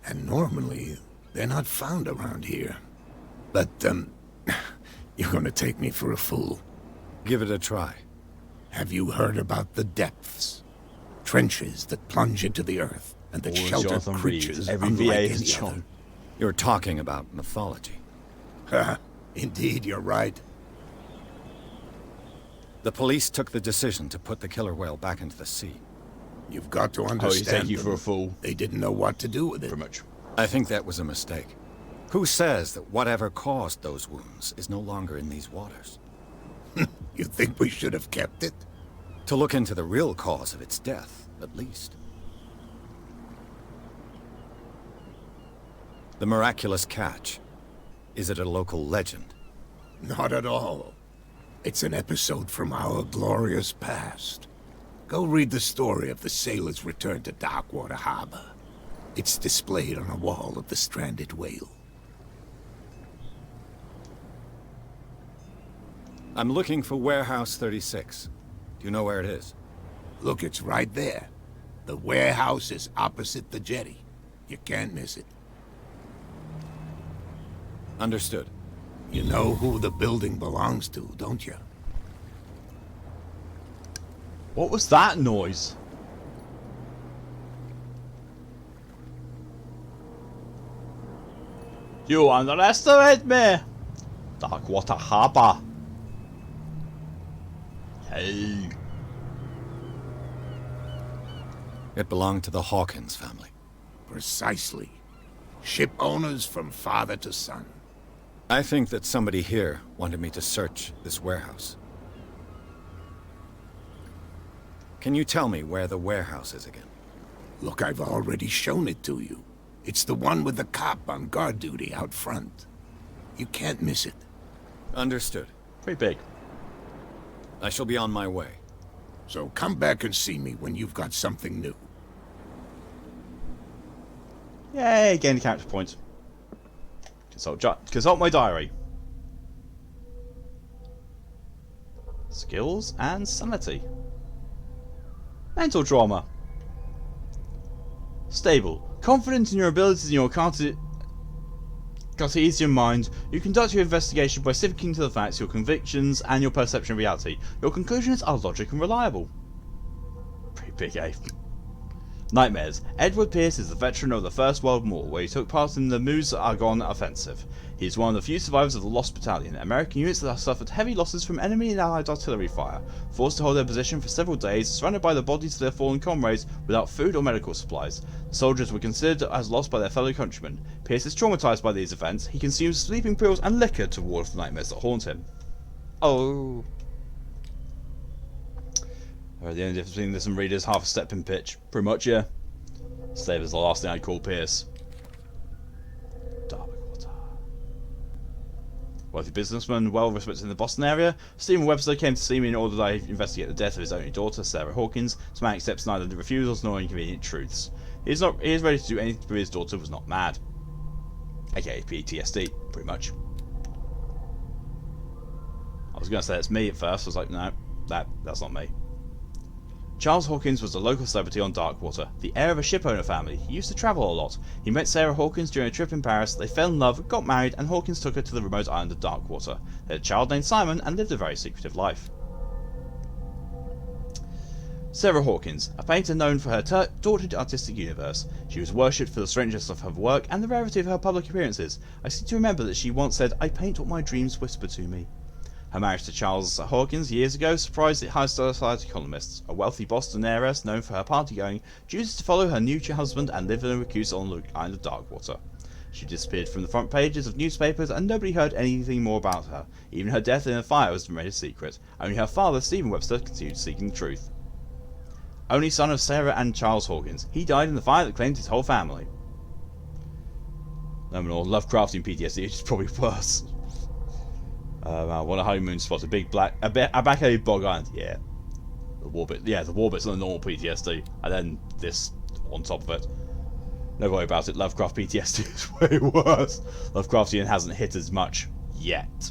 And normally, they're not found around here. But, you're gonna take me for a fool. Give it a try. Have you heard about the depths? Trenches that plunge into the earth, and that shelter Johnathan Reid, creatures every unlike VA any is other. John. You're talking about mythology. Ha! Indeed, you're right. The police took the decision to put the killer whale back into the sea. You've got to Oh, understand take you them. for a fool. They didn't know what to do with it. Pretty much. I think that was a mistake. Who says that whatever caused those wounds is no longer in these waters? You think we should have kept it? To look into the real cause of its death, at least. The Miraculous Catch. Is it a local legend? Not at all. It's an episode from our glorious past. Go read the story of the sailor's return to Darkwater Harbour. It's displayed on a wall of the stranded whale. I'm looking for Warehouse 36. Do you know where it is? Look, it's right there. The warehouse is opposite the jetty. You can't miss it. Understood. You know who the building belongs to, don't you? What was that noise? You underestimate me! Darkwater Harbour. Hey. It belonged to the Hawkins family. Precisely. Ship owners from father to son. I think that somebody here wanted me to search this warehouse. Can you tell me where the warehouse is again? Look, I've already shown it to you. It's the one with the cop on guard duty out front. You can't miss it. Understood. Pretty big. I shall be on my way. So come back and see me when you've got something new. Yay, gain a character point. Consult my diary. Skills and sanity. Mental trauma. Stable. Confident in your abilities and your Cartesian mind, you conduct your investigation by sticking to the facts, your convictions, and your perception of reality. Your conclusions are logic and reliable. Pretty big, eh? Nightmares. Edward Pierce is a veteran of the First World War, where he took part in the Meuse-Argonne offensive. He is one of the few survivors of the Lost Battalion, American units that have suffered heavy losses from enemy and allied artillery fire, forced to hold their position for several days, surrounded by the bodies of their fallen comrades, without food or medical supplies. The soldiers were considered as lost by their fellow countrymen. Pierce is traumatized by these events. He consumes sleeping pills and liquor to ward off the nightmares that haunt him. Oh. The only difference between this and Reader is half a step in pitch. Pretty much, yeah. Slave is the last thing I'd call Pierce. Darkwater. Wealthy businessman, well respected in the Boston area, Stephen Webster came to see me in order that I investigate the death of his only daughter, Sarah Hawkins. This man accepts neither the refusals nor inconvenient truths. He is ready to do anything to prove his daughter was not mad. AKA PTSD, pretty much. I was going to say it's me at first. I was like, no, that's not me. Charles Hawkins was a local celebrity on Darkwater, the heir of a shipowner family. He used to travel a lot. He met Sarah Hawkins during a trip in Paris, they fell in love, got married, and Hawkins took her to the remote island of Darkwater. They had a child named Simon and lived a very secretive life. Sarah Hawkins, a painter known for her tortured artistic universe. She was worshipped for the strangeness of her work and the rarity of her public appearances. I seem to remember that she once said, "I paint what my dreams whisper to me." Her marriage to Charles Hawkins years ago surprised the high society columnists. A wealthy Boston heiress known for her party-going chooses to follow her new husband and live in a recluse on the island of Darkwater. She disappeared from the front pages of newspapers and nobody heard anything more about her. Even her death in a fire was made a secret. Only her father, Stephen Webster, continued seeking the truth. Only son of Sarah and Charles Hawkins, he died in the fire that claimed his whole family. No more Lovecraftian PTSD, which is probably worse. What a honeymoon spot, a big black, a back-headed bog island, yeah. The war bit's on the normal PTSD, and then this on top of it. No worry about it, Lovecraft PTSD is way worse. Lovecraftian hasn't hit as much yet.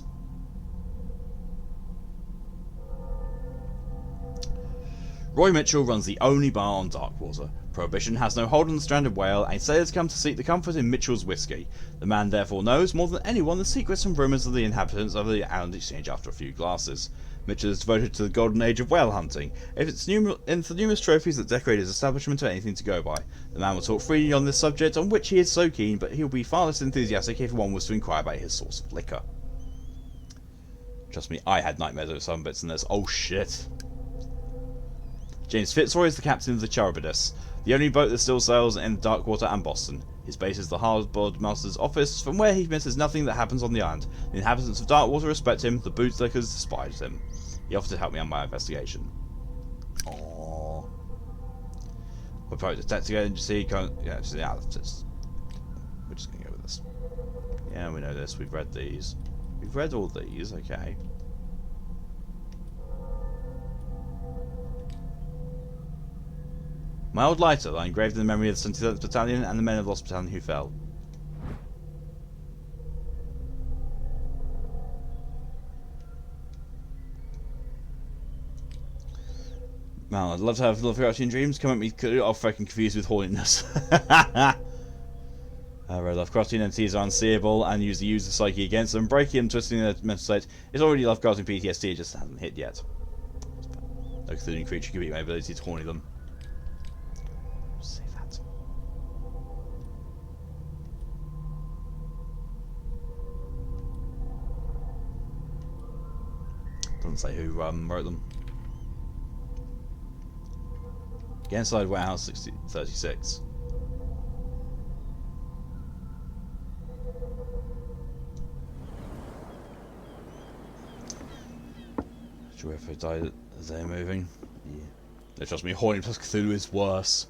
Roy Mitchell runs the only bar on Darkwater. Prohibition has no hold on the stranded whale, and sailors come to seek the comfort in Mitchell's whiskey. The man therefore knows, more than anyone, the secrets and rumours of the inhabitants of the island exchange after a few glasses. Mitchell is devoted to the golden age of whale hunting. If it's the numerous trophies that decorate his establishment are anything to go by, the man will talk freely on this subject, on which he is so keen, but he'll be far less enthusiastic if one was to inquire about his source of liquor. Trust me, I had nightmares over some bits in this. Oh shit. James Fitzroy is the captain of the Charybdis, the only boat that still sails in Darkwater and Boston. His base is the Harbour Master's office, from where he misses nothing that happens on the island. The inhabitants of Darkwater respect him, the bootlickers despise him. He offered to help me on my investigation. Aww. We're private detective agency, we're just gonna go with this. Yeah, we know this, we've read these. We've read all these, okay. My old lighter, I engraved in the memory of the 77th Battalion and the men of the Lost Battalion who fell. Man, I'd love to have Lovecraftian dreams. Come at me, I'll fucking confused with horniness. Where Lovecraftian entities are unseeable and use the user psyche against them, breaking and twisting their mental state. It's already Lovecraftian PTSD, it just hasn't hit yet. No Cthulhu creature can beat my ability to horny them. Say that. Doesn't say who wrote them. Get inside warehouse 36. Sure if I died as they're moving. Yeah. No, trust me, Horny plus Cthulhu is worse.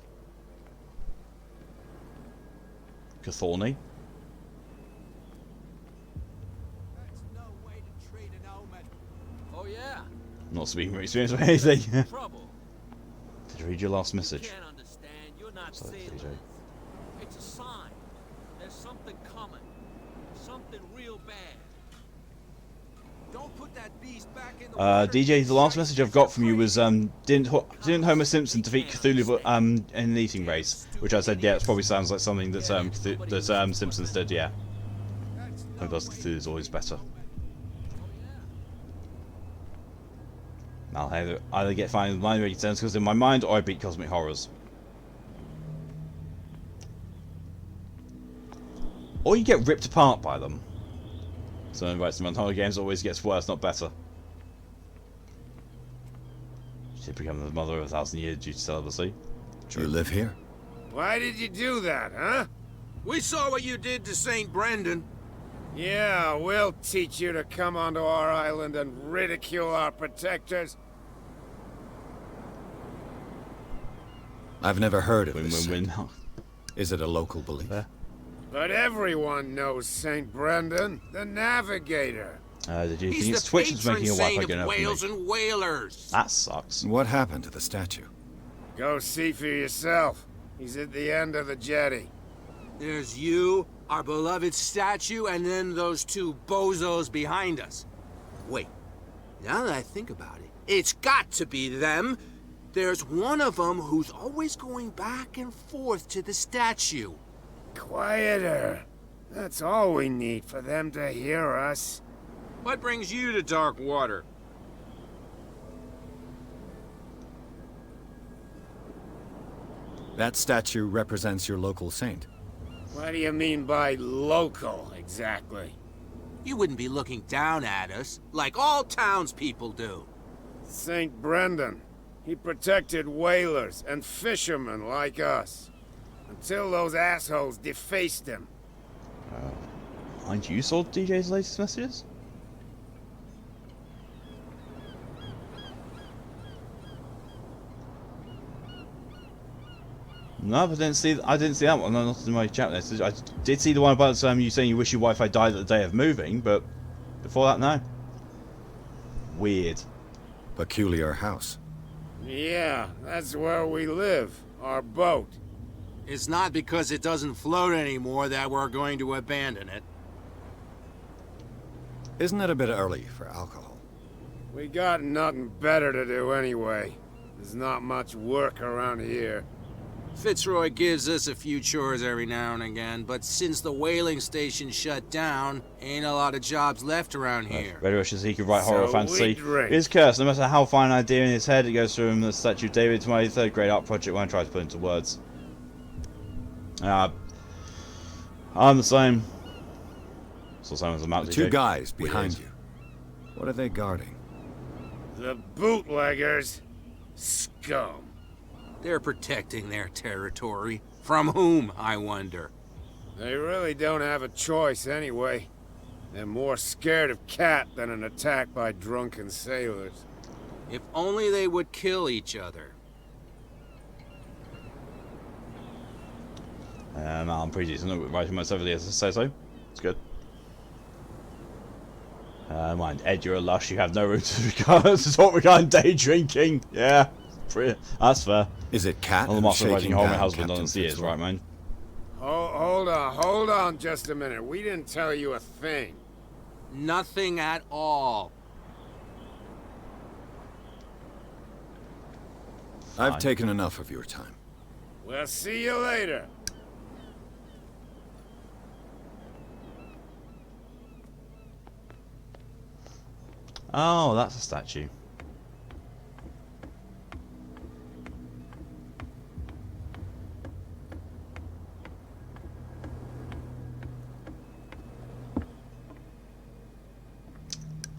Cthulhu. Oh yeah. Not speaking from experience or anything. Trouble. Did you read your last message? Can't understand. You're not Sorry, sailors. DJ. It's a sign. There's something coming. Something real bad. Don't put that beast back in the water. DJ, the last message I've got from you was didn't Homer Simpson defeat Cthulhu in an eating race? Which I said, yeah, it probably sounds like something that Simpsons did, yeah. Because Cthulhu is always better. I'll either get fine with mind reading terms because in my mind, or I beat cosmic horrors. Or you get ripped apart by them. So invites them on horror games always gets worse, not better. She'd become the mother of 1,000 years due to celibacy. You live here? Why did you do that, huh? We saw what you did to St. Brendan. Yeah, we'll teach you to come onto our island and ridicule our protectors. I've never heard of Win, this. win, win. Is it a local belief? Yeah. But everyone knows St. Brendan, the navigator. Did you He's think it's the Twitch that's patron making your Wi-Fi saint good of enough whales for me? and whalers. That sucks. What happened to the statue? Go see for yourself. He's at the end of the jetty. There's you, our beloved statue, and then those two bozos behind us. Wait, now that I think about it, it's got to be them. There's one of them who's always going back and forth to the statue. Quieter. That's all we need for them to hear us. What brings you to Darkwater? That statue represents your local saint. What do you mean by local, exactly? You wouldn't be looking down at us, like all townspeople do. St. Brendan. He protected whalers and fishermen like us. Until those assholes defaced him. Aren't you saw DJ's latest messages? No, but I didn't see that one. No, not in my chat message. I did see the one about you saying you wish your Wi-Fi died at the day of moving, but before that, no. Weird. Peculiar house. Yeah, that's where we live. Our boat. It's not because it doesn't float anymore that we're going to abandon it. Isn't it a bit early for alcohol? We got nothing better to do anyway. There's not much work around here. Fitzroy gives us a few chores every now and again, but since the whaling station shut down, ain't a lot of jobs left around here. Red wishes he could write horror So fantasy. we drink. It's cursed. No matter how fine an idea in his head, it goes through him the statue of David to my third grade art project when I try to put it into words. I'm the same. So same as the Two guys behind you. What are they guarding? The bootleggers. Scum. They're protecting their territory. From whom, I wonder? They really don't have a choice anyway. They're more scared of Cat than an attack by drunken sailors. If only they would kill each other. I'm pretty decent at writing myself over the say so. It's good. Mind, Ed, you're a lush. You have no room to talk regarding day drinking. Yeah, that's fair. Is it Cat? Well, the master writing home, my husband Captain doesn't see it, right, man? Hold on just a minute. We didn't tell you a thing. Nothing at all. I've taken enough of your time. We'll see you later. Oh, that's a statue.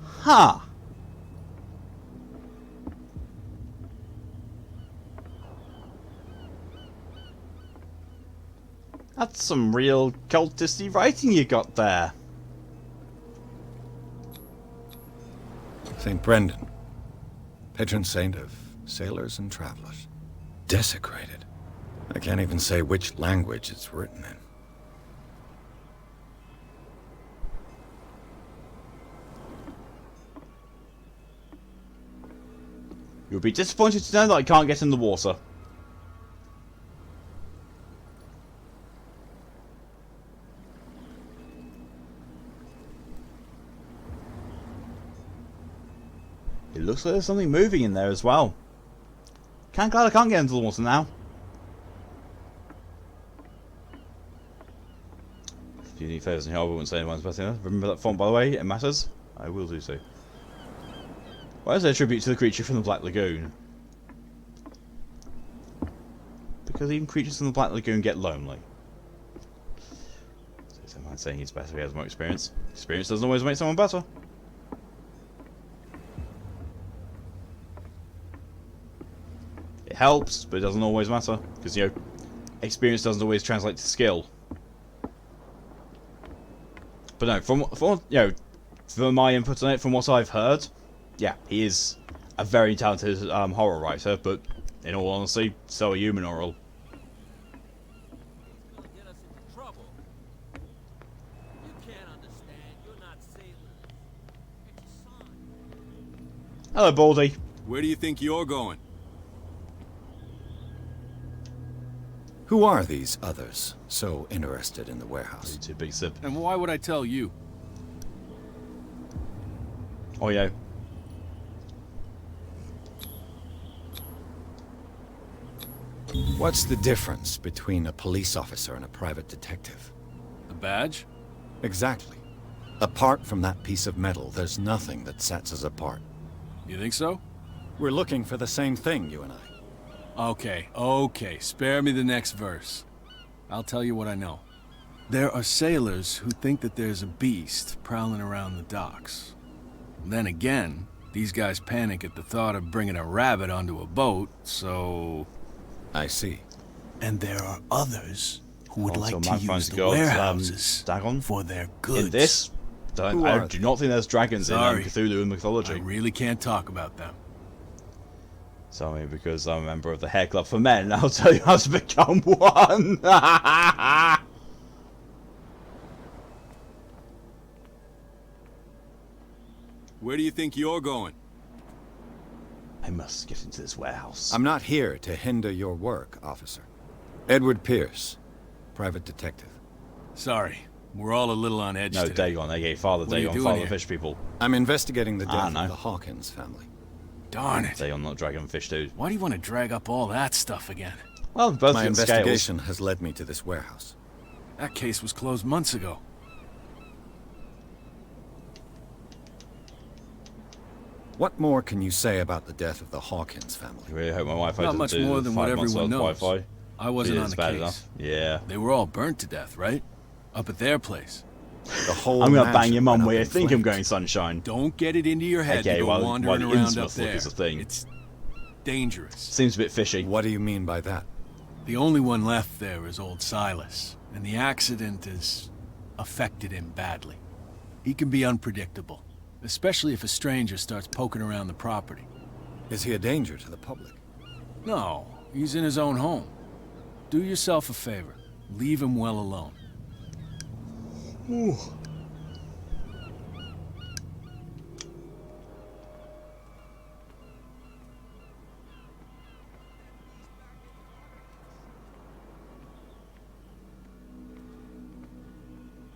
Huh. That's some real cultisty writing you got there. St. Brendan, patron saint of sailors and travelers. Desecrated. I can't even say which language it's written in. You'll be disappointed to know that I can't get in the water. It looks like there's something moving in there as well. Glad I can't get into the water now. If you need favours in here, I wouldn't say anyone's better enough. Remember that font, by the way, it matters. I will do so. Why is there a tribute to the creature from the Black Lagoon? Because even creatures from the Black Lagoon get lonely. So I'm saying he's better if he has more experience. Experience doesn't always make someone better. It helps, but it doesn't always matter. Because, you know, experience doesn't always translate to skill. But no, from you know, from my input on it, from what I've heard, yeah, he is a very talented horror writer, but in all honesty, so are you, Minoral. Hello, Baldy. Where do you think you're going? Who are these others so interested in the warehouse? Too big sip. And why would I tell you? Oh, yeah. What's the difference between a police officer and a private detective? A badge? Exactly. Apart from that piece of metal, there's nothing that sets us apart. You think so? We're looking for the same thing, you and I. Okay, spare me the next verse. I'll tell you what I know. There are sailors who think that there's a beast prowling around the docks. Then again, these guys panic at the thought of bringing a rabbit onto a boat, so... I see. And there are others who would Also, like my to use phone's the got, warehouses Dagon for their goods. in this. I do not think there's dragons in Cthulhu mythology. I really can't talk about them. Sorry, because I'm a member of the Hair Club for Men, and I'll tell you how to become one. Where do you think you're going? I must get into this warehouse. I'm not here to hinder your work, officer. Edward Pierce, private detective. Sorry, we're all a little on edge No, today. Dagon, aka Father What are you Dagon, doing Father here? Fish people. I'm investigating the death no. of the Hawkins family. Darn it. Say I'm not Dragonfish dude. Why do you want to drag up all that stuff again? Well, both My get investigation scales. has led me to this warehouse. That case was closed months ago. What more can you say about the death of the Hawkins family? I really hope my Wi-Fi Not doesn't much do more than what 5 months everyone worth of knows. Wi-Fi. I wasn't It on is the bad case. enough. Yeah. They were all burnt to death, right? Up at their place. The whole I'm gonna bang mansion your mum went where up you in think I'm flames. going, sunshine. Don't get it into your head Okay, to go while the wandering around up intimate look there. is a thing. It's dangerous. Seems a bit fishy. What do you mean by that? The only one left there is old Silas, and the accident has affected him badly. He can be unpredictable, especially if a stranger starts poking around the property. Is he a danger to the public? No, he's in his own home. Do yourself a favor. Leave him well alone. Ooh.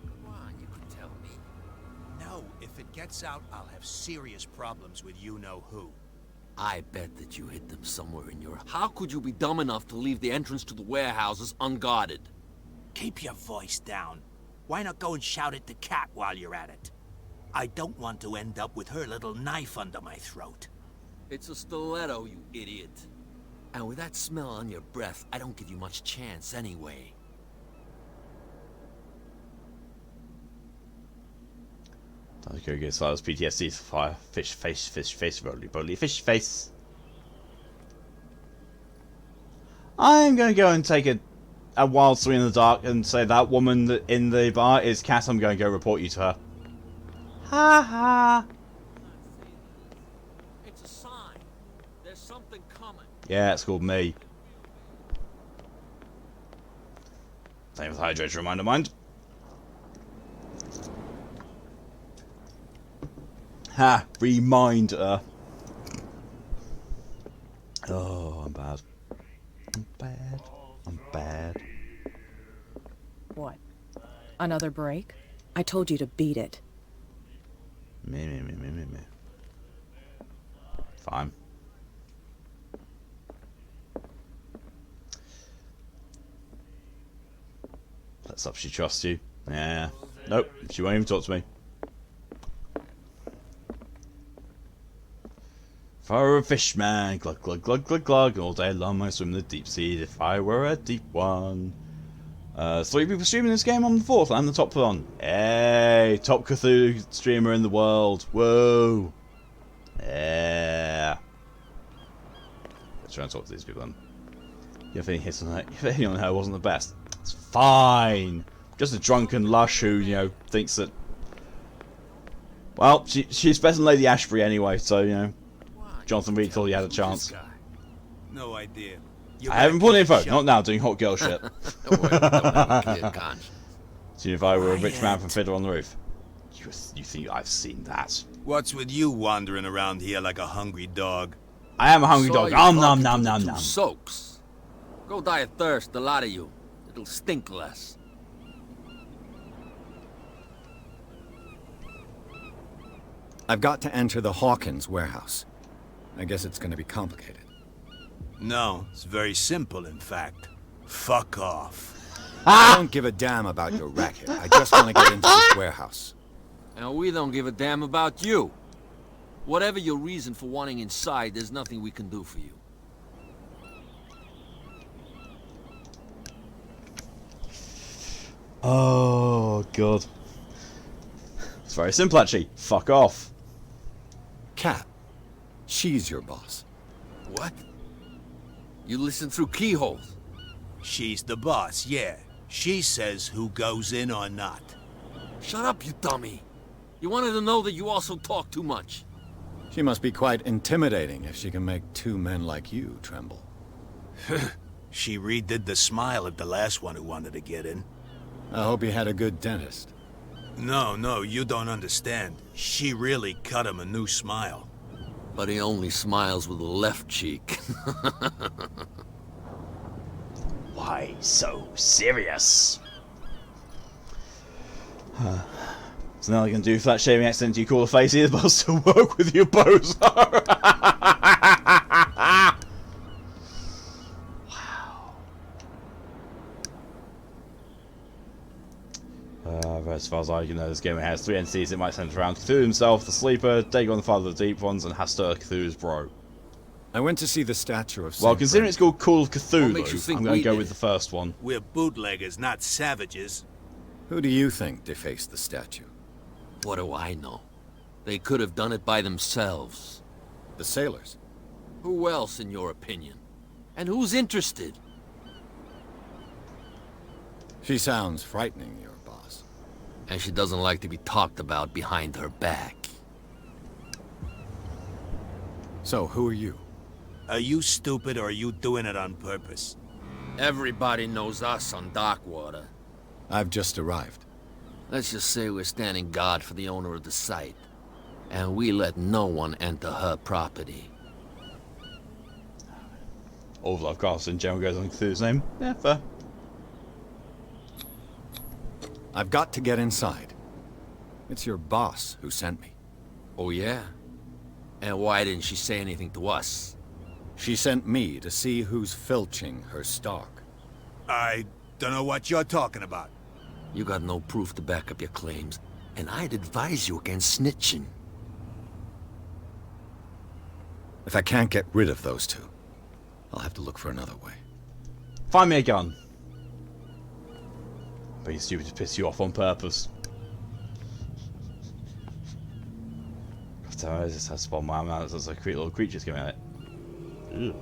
Come on, you could tell me. No, if it gets out, I'll have serious problems with you-know-who. I bet that you hid them somewhere in your... How could you be dumb enough to leave the entrance to the warehouses unguarded? Keep your voice down. Why not go and shout at the cat while you're at it? I don't want to end up with her little knife under my throat. It's a stiletto, you idiot. And with that smell on your breath, I don't give you much chance anyway. Time to go get Silas PTSD for fire. Fish face, roly fish face. I'm gonna go and take a wild swing in the dark and say that woman that in the bar is Cat. I'm going to go report you to her. Ha ha. It's a sign. There's something coming. Yeah, it's called me. Same with hydrate reminder mind. Ha! Reminder. Oh, I'm bad. I'm bad. I'm bad. What? Another break? I told you to beat it. Me. Fine. Let's up she trusts you. Yeah. Nope. She won't even talk to me. For a fish man, glug glug glug glug glug. All day long I swim the deep sea if I were a deep one. 3 people streaming this game on the 4th. I'm the top one. Hey, top Cthulhu streamer in the world. Whoa. Yeah. Let's try and talk to these people then. If anyone here wasn't the best, it's fine. Just a drunken lush who, you know, thinks that. Well, she's better than Lady Ashbury anyway, so, you know. Johnathan Reid thought he had a chance. No idea. I haven't put info. Not now, doing hot girl shit. Don't have a clear conscience. See if I were a rich man from Fiddler on the Roof. You think I've seen that? What's with you wandering around here like a hungry dog? I am a hungry Saw dog. you Nom talking nom to nom the nom two nom. Soaks. Go die of thirst, the lot of you. It'll stink less. I've got to enter the Hawkins warehouse. I guess it's going to be complicated. No, it's very simple, in fact. Fuck off. I don't give a damn about your racket. I just want to get into this warehouse. And we don't give a damn about you. Whatever your reason for wanting inside, there's nothing we can do for you. Oh, God. It's very simple, actually. Fuck off. Cat, she's your boss. What? You listen through keyholes. She's the boss, yeah. She says who goes in or not. Shut up, you dummy. You wanted to know that you also talk too much. She must be quite intimidating if she can make 2 men like you tremble. She redid the smile at the last one who wanted to get in. I hope he had a good dentist. No, you don't understand. She really cut him a new smile. But he only smiles with the left cheek. Why so serious? So now I can do flat shaving accident. You call a face either, but I'll still work with you, bozo. As far as I know, this game has 3 entities. It might center around Cthulhu himself, the Sleeper, Dagon, the Father of the Deep Ones, and Hastur, Cthulhu's bro. I went to see the statue of Well, Saint considering Brendan. it's called Call of Cthulhu, makes you think I'm going we to go did with it? the first one. We're bootleggers, not savages. Who do you think defaced the statue? What do I know? They could have done it by themselves. The sailors? Who else, in your opinion? And who's interested? She sounds frightening, your boss. And she doesn't like to be talked about behind her back. So, who are you? Are you stupid or are you doing it on purpose? Everybody knows us on Darkwater. I've just arrived. Let's just say we're standing guard for the owner of the site. And we let no one enter her property. Overlove Castle in general goes on Cthulhu's name. Yeah, fair. I've got to get inside. It's your boss who sent me. Oh, yeah? And why didn't she say anything to us? She sent me to see who's filching her stock. I don't know what you're talking about. You got no proof to back up your claims, and I'd advise you against snitching. If I can't get rid of those two, I'll have to look for another way. Find me a gun. But he's stupid to piss you off on purpose. God, this has spawned my mouth. There's like little creatures coming at it. Ew.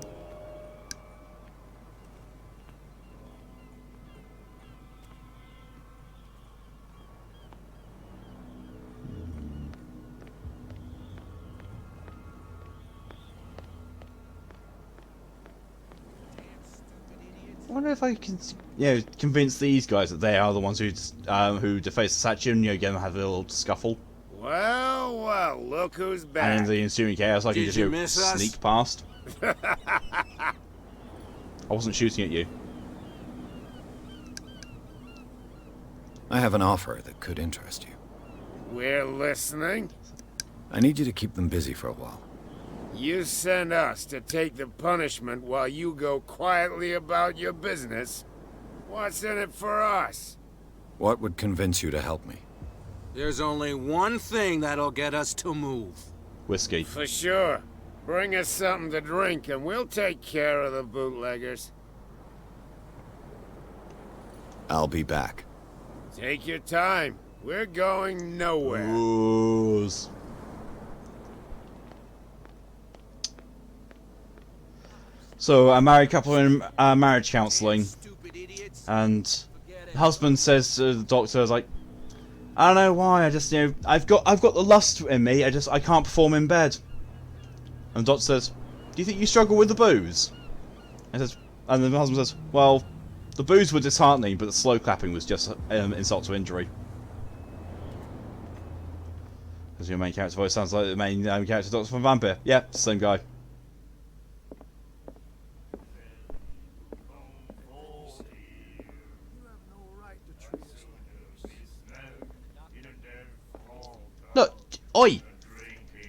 I wonder if I can, convince these guys that they are the ones who defaced the statue and, get them have a little scuffle. Well, well, look who's back. And in the ensuing chaos, I can Did just you miss us? sneak past. I wasn't shooting at you. I have an offer that could interest you. We're listening. I need you to keep them busy for a while. You send us to take the punishment while you go quietly about your business. What's in it for us? What would convince you to help me? There's only one thing that'll get us to move. Whiskey. For sure. Bring us something to drink and we'll take care of the bootleggers. I'll be back. Take your time. We're going nowhere. Booze. So, a married couple in marriage counselling, and the husband says to the doctor, like, I don't know why, I just, I've got the lust in me, I can't perform in bed. And the doctor says, do you think you struggle with the booze? And the husband says, well, the booze were disheartening, but the slow clapping was just insult to injury. Because your main character voice sounds like the main character Doctor from Vampire. Yeah, same guy. Look, oi!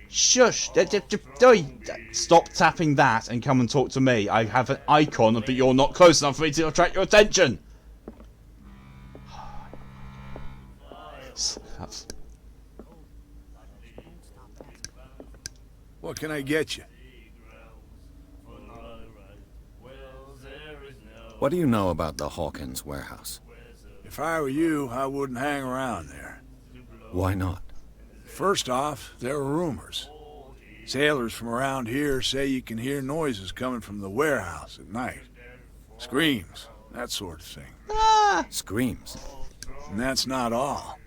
Shush! Oi! Stop tapping that and come and talk to me. I have an icon, but you're not close enough for me to attract your attention. What can I get you? What do you know about the Hawkins warehouse? If I were you, I wouldn't hang around there. Why not? First off, there are rumors. Sailors from around here say you can hear noises coming from the warehouse at night. Screams, that sort of thing. Screams? And that's not all.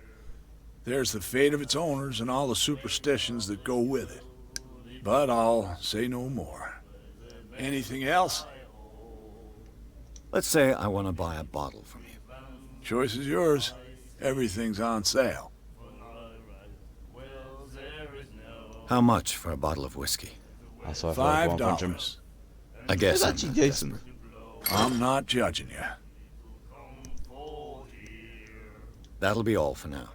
There's the fate of its owners and all the superstitions that go with it. But I'll say no more. Anything else? Let's say I want to buy a bottle from you. Choice is yours. Everything's on sale. How much for a bottle of whiskey? That's what I thought. $5. I guess It's I'm actually not decent. desperate. I'm not judging you. That'll be all for now.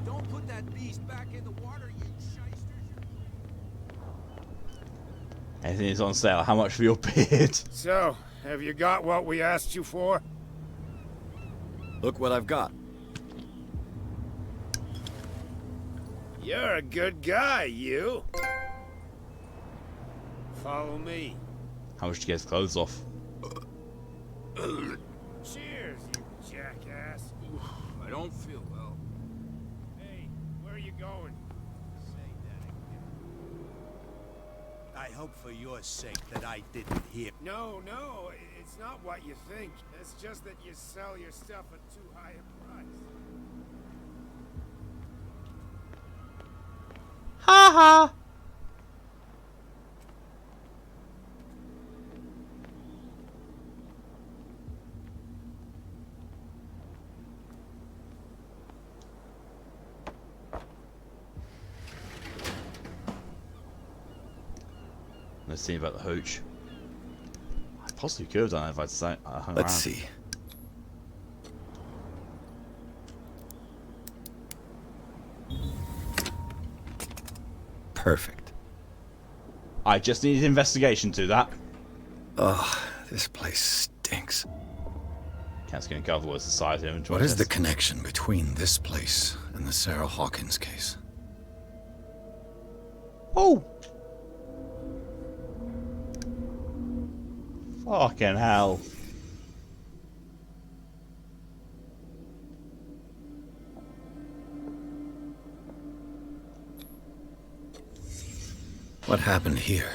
Don't put that beast back in the water, you shysters. Anything is on sale. How much for your beard? So, have you got what we asked you for? Look what I've got. You're a good guy, you. Follow me. How much to get his clothes off? Cheers, you jackass. I don't feel well. Hey, where are you going? Say that again. I hope for your sake that I didn't hear. No, it's not what you think. It's just that you sell your stuff at too high a price. Ha ha! Let's see about the hooch. I possibly could have done it if I'd hung Let's around. see. Perfect. I just needed investigation to that. Ugh, this place stinks. Cat's going to cover what's the size of inventory. What is the connection between this place and the Sarah Hawkins case? Oh! Fucking hell. What happened here?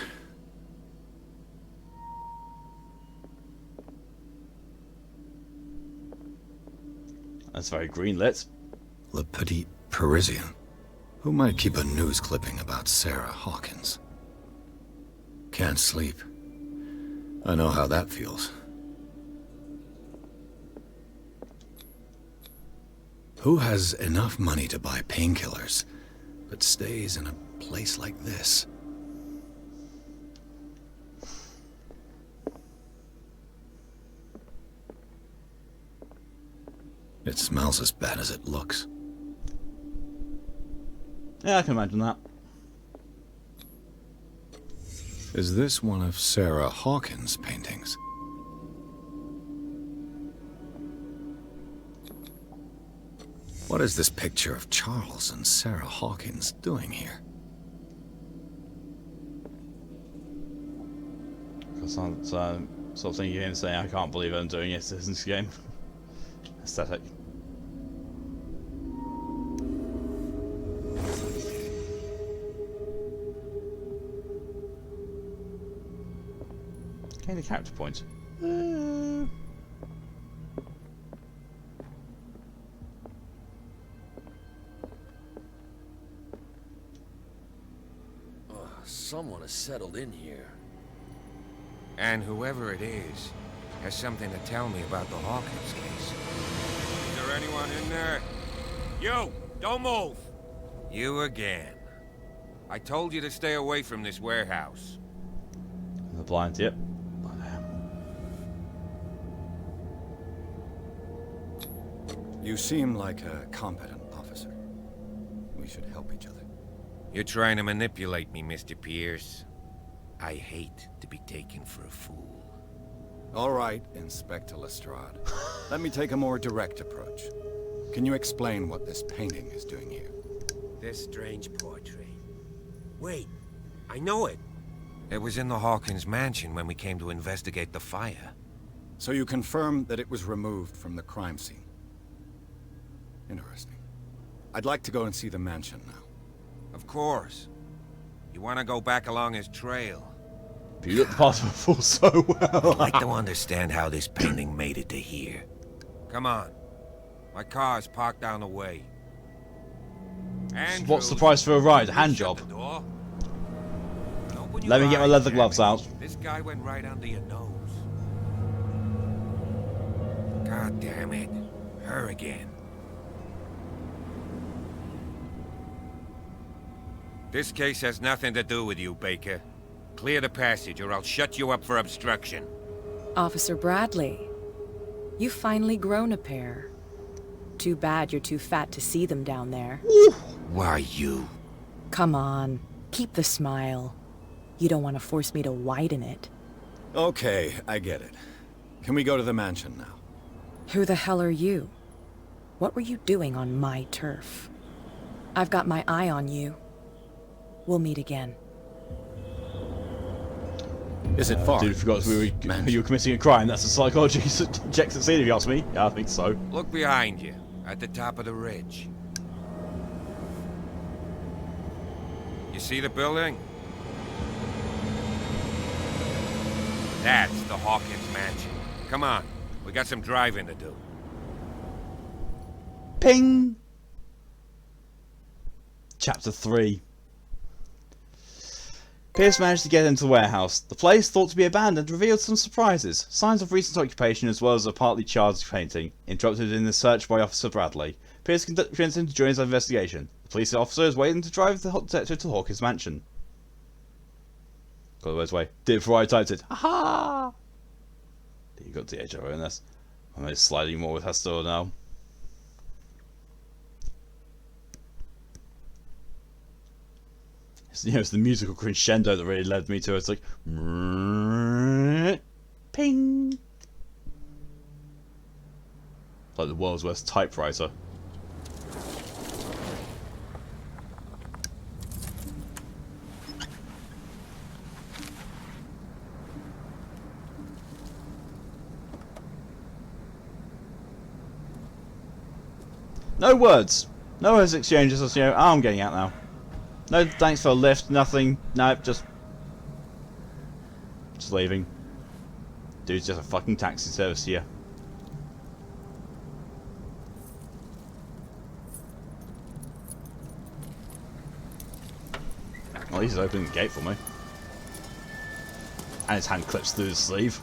That's very green-lit. Le Petit Parisien. Who might keep a news clipping about Sarah Hawkins? Can't sleep. I know how that feels. Who has enough money to buy painkillers, but stays in a place like this? It smells as bad as it looks. Yeah, I can imagine that. Is this one of Sarah Hawkins' paintings? What is this picture of Charles and Sarah Hawkins doing here? Because I'm sort of thinking and saying, I can't believe I'm doing this in this game. Aesthetic. Gain the character points. Someone has settled in here. And whoever it is has something to tell me about the Hawkins case. Is there anyone in there? You! Don't move! You again. I told you to stay away from this warehouse. The blind, yep. You seem like a competent officer. We should help each other. You're trying to manipulate me, Mr. Pierce. I hate to be taken for a fool. All right, Inspector Lestrade. Let me take a more direct approach. Can you explain what this painting is doing here? This strange portrait. Wait, I know it. It was in the Hawkins mansion when we came to investigate the fire. So you confirm that it was removed from the crime scene? Interesting. I'd like to go and see the mansion now. Of course. You want to go back along his trail? But you look the part of a fool so well. I'd like to understand how this painting made it to here. Come on. My car's parked down the way. Andrews, what's the price for a ride? A hand job. Let me get my leather gloves out. This guy went right under your nose. God damn it. Her again. This case has nothing to do with you, Baker. Clear the passage or I'll shut you up for obstruction. Officer Bradley, you've finally grown a pair. Too bad you're too fat to see them down there. Why you? Come on, keep the smile. You don't want to force me to widen it. Okay, I get it. Can we go to the mansion now? Who the hell are you? What were you doing on my turf? I've got my eye on you. We'll meet again. Is it far? Dude, forgot you were committing a crime. That's a psychology check succeed, if you ask me. Yeah, I think so. Look behind you, at the top of the ridge. You see the building? That's the Hawkins mansion. Come on, we got some driving to do. Ping! Chapter 3. Pierce managed to get into the warehouse. The place, thought to be abandoned, revealed some surprises. Signs of recent occupation as well as a partly charred painting, interrupted in the search by Officer Bradley. Pierce convinced him to join his investigation. The police officer is waiting to drive the detective to Hawkins' mansion. Got the words way. Did it before I typed it. Aha! You got the edge over in this. I'm sliding more with Hester now. It's the musical crescendo that really led me to it. It's like ping, like the world's worst typewriter. No words, no words exchanges. Just, I'm getting out now. No thanks for a lift, nothing. No, just leaving. Dude's just a fucking taxi service here. Well, he's opening the gate for me. And his hand clips through the sleeve.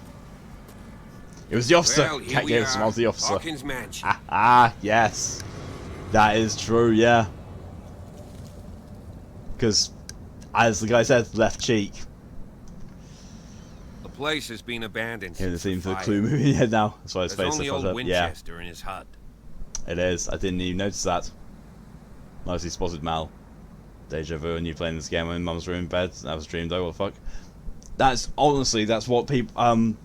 It was the officer. Well, Can't get him of the officer. Hawkins mansion. Yes. That is true, yeah. Because, as the guy said, left cheek. The place has been abandoned Here, since the theme for the fire. Clue movie in head now. That's why his There's face only is old up. Yeah, Winchester in his hut. it is. I didn't even notice that. Mostly spotted Mal. Deja vu, and you playing this game in Mum's room in bed. That was a dream though. What the fuck? That's honestly, that's what people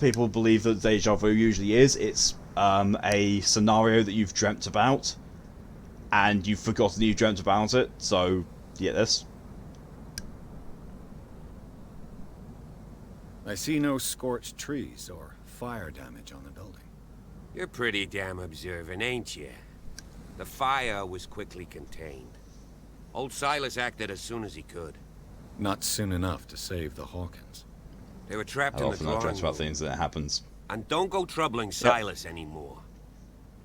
people believe that deja vu usually is. It's a scenario that you've dreamt about, and you've forgotten you dreamt about it. So. Get this. I see no scorched trees or fire damage on the building. You're pretty damn observant, ain't you? The fire was quickly contained. Old Silas acted as soon as he could. Not soon enough to save the Hawkins. They were trapped I in the often drawing dreamt about room. things that happens. And don't go troubling Silas anymore.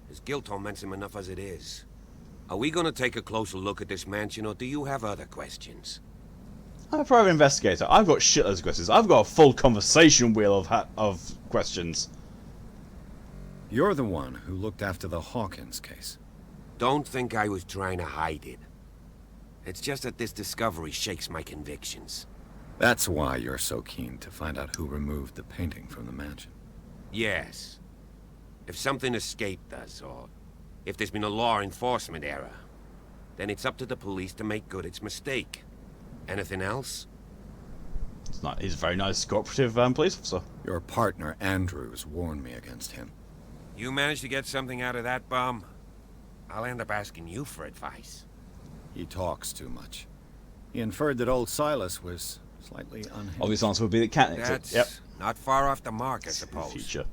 His guilt torments him enough as it is. Are we gonna take a closer look at this mansion, or do you have other questions? I'm a private investigator. I've got shitloads of questions. I've got a full conversation wheel of questions. You're the one who looked after the Hawkins case. Don't think I was trying to hide it. It's just that this discovery shakes my convictions. That's why you're so keen to find out who removed the painting from the mansion. Yes. If something escaped us, or if there's been a law enforcement error, then it's up to the police to make good its mistake. Anything else? It's not. He's a very nice cooperative police officer. Your partner, Andrews, warned me against him. You managed to get something out of that bum? I'll end up asking you for advice. He talks too much. He inferred that old Silas was slightly unhinged. Obvious answer would be the cat. That's not far off the mark, I suppose. Future.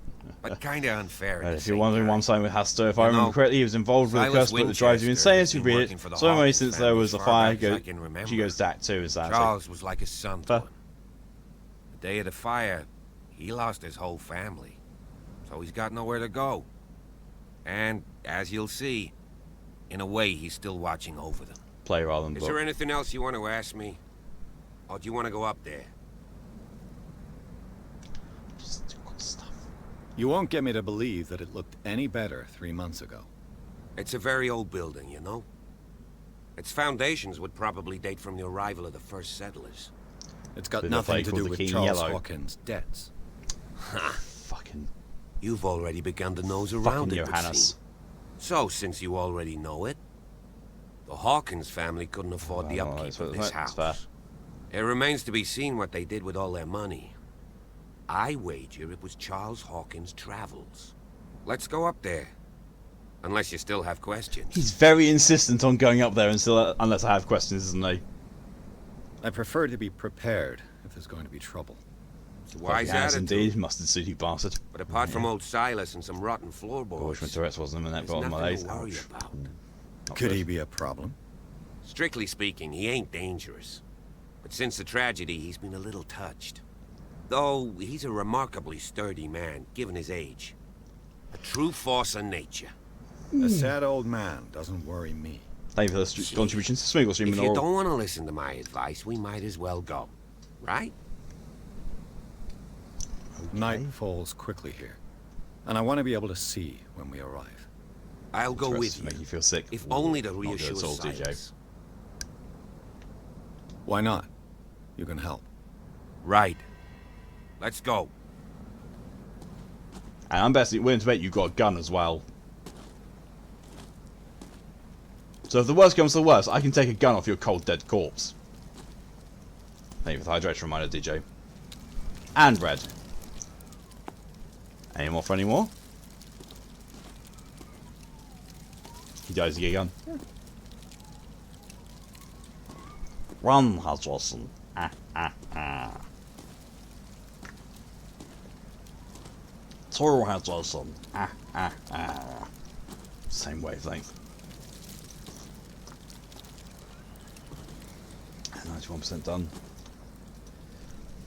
But kinda unfair. If you're wondering why I'm saying with Hester, if I remember correctly, he was involved with a curse book that drives you insane as you read it. So anyway, since there was a fire, she goes back too. Is that Charles was like a son to him. The day of the fire, he lost his whole family, so he's got nowhere to go. And as you'll see, in a way, he's still watching over them. Play rather than book. Is there anything else you want to ask me, or do you want to go up there? You won't get me to believe that it looked any better 3 months ago. It's a very old building, you know? Its foundations would probably date from the arrival of the first settlers. It's got nothing to do with Charles Hawkins' debts. Ha! Fucking... You've already begun to nose around it, Johannes. So, since you already know it, the Hawkins family couldn't afford the upkeep of this house. It remains to be seen what they did with all their money. I wager it was Charles Hawkins' travels. Let's go up there. Unless you still have questions. He's very insistent on going up there unless I have questions, isn't he? I prefer to be prepared if there's going to be trouble. It's a wise yes, attitude. Indeed, mustard suit, you bastard. But apart from old Silas and some rotten floorboards, Wish my Tourette's wasn't in that there's bottom of my nothing legs. to worry Ouch. about. Could he be a problem? Strictly speaking, he ain't dangerous. But since the tragedy, he's been a little touched. Though he's a remarkably sturdy man, given his age. A true force of nature. A sad old man doesn't worry me. Thank you for the contributions to Smiggle Stream. If you don't want to listen to my advice, we might as well go. Right? Okay. Night falls quickly here. And I want to be able to see when we arrive. I'll go with you. Make you feel sick. If only to Not good reassure at all, Silas. Why not? You can help. Right. Let's go. And I'm basically willing to bet you've got a gun as well. So if the worst comes to the worst, I can take a gun off your cold dead corpse. Thank you for the hydration reminder, DJ. And red. Any more for any more? He dies to get a gun. Run, Hutchinson. Two Hutchinson. Same wavelength. 91% done.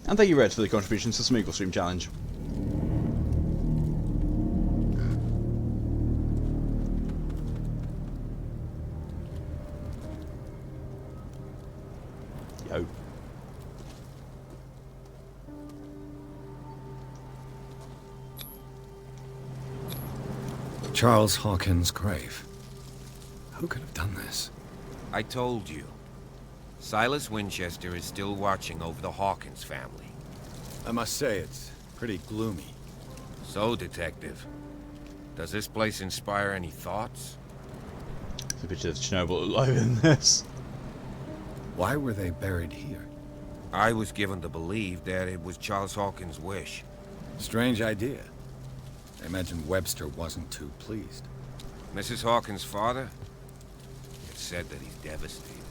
And thank you, Red, for the contributions to Smiggle Stream Challenge. Yo. Charles Hawkins' grave. Who could have done this? I told you. Silas Winchester is still watching over the Hawkins family. I must say, it's pretty gloomy. So, Detective, does this place inspire any thoughts? There's a picture of Chernobyl alive in this. Why were they buried here? I was given to believe that it was Charles Hawkins' wish. Strange idea. I imagine Webster wasn't too pleased. Mrs. Hawkins' father? It's said that he's devastated.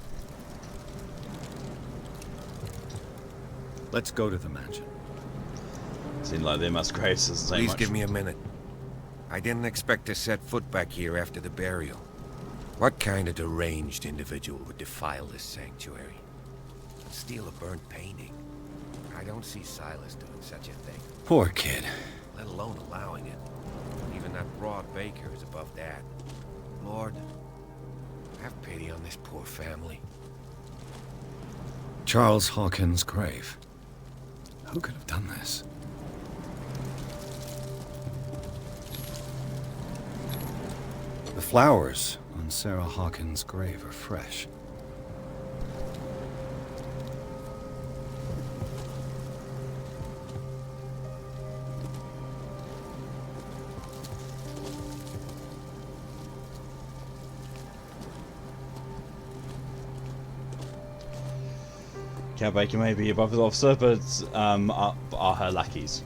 Let's go to the mansion. Seemed like they must grace us. Please give me a minute. I didn't expect to set foot back here after the burial. What kind of deranged individual would defile this sanctuary? Steal a burnt painting? I don't see Silas doing such a thing. Poor kid. Let alone allowing it. Even that broad baker is above that. Lord, have pity on this poor family. Charles Hawkins' grave. Who could have done this? The flowers on Sarah Hawkins' grave are fresh. Count Baker may be above his officer, but are her lackeys.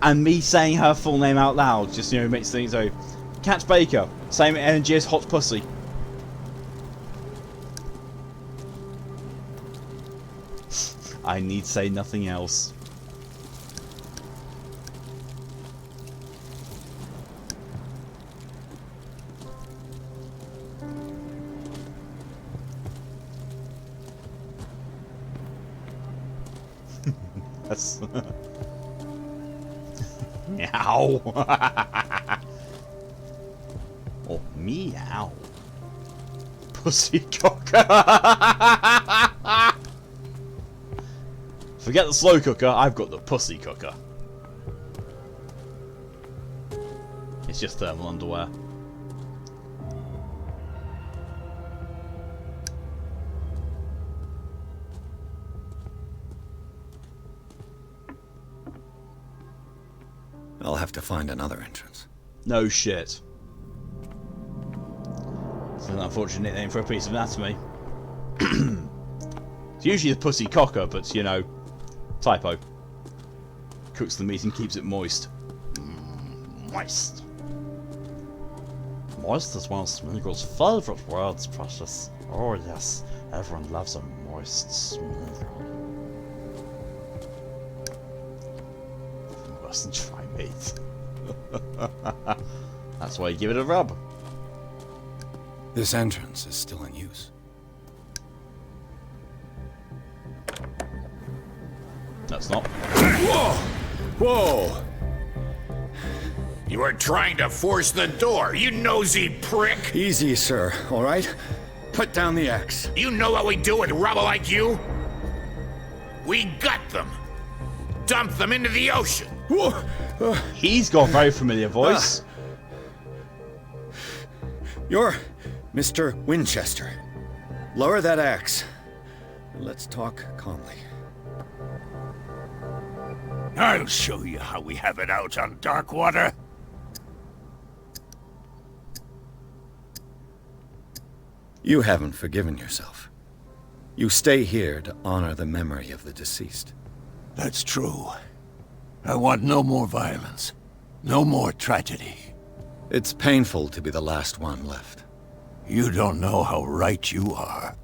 And me saying her full name out loud just, you know, makes things so. Cat Baker, same energy as Hot Pussy. I need say nothing else. That's meow. Oh, meow. Pussy cocker. Forget the slow cooker, I've got the pussy cooker. It's just thermal underwear. I'll have to find another entrance. No shit. It's an unfortunate name for a piece of anatomy. It's usually the pussy cocker, but you know, typo. Cooks the meat and keeps it moist. Moist. Moist is one of Smeagol's favourite words, precious. Oh yes, everyone loves a moist Smeagol. Worse than dry meat. That's why you give it a rub. This entrance is still in use. That's not. Whoa! Whoa! You were trying to force the door, you nosy prick! Easy, sir, all right? Put down the axe. You know what we do with rubble like you? We gut them. Dump them into the ocean. Whoa! He's got a very familiar voice. You're Mr. Winchester. Lower that axe. Let's talk calmly. I'll show you how we have it out on Darkwater. You haven't forgiven yourself. You stay here to honor the memory of the deceased. That's true. I want no more violence. No more tragedy. It's painful to be the last one left. You don't know how right you are.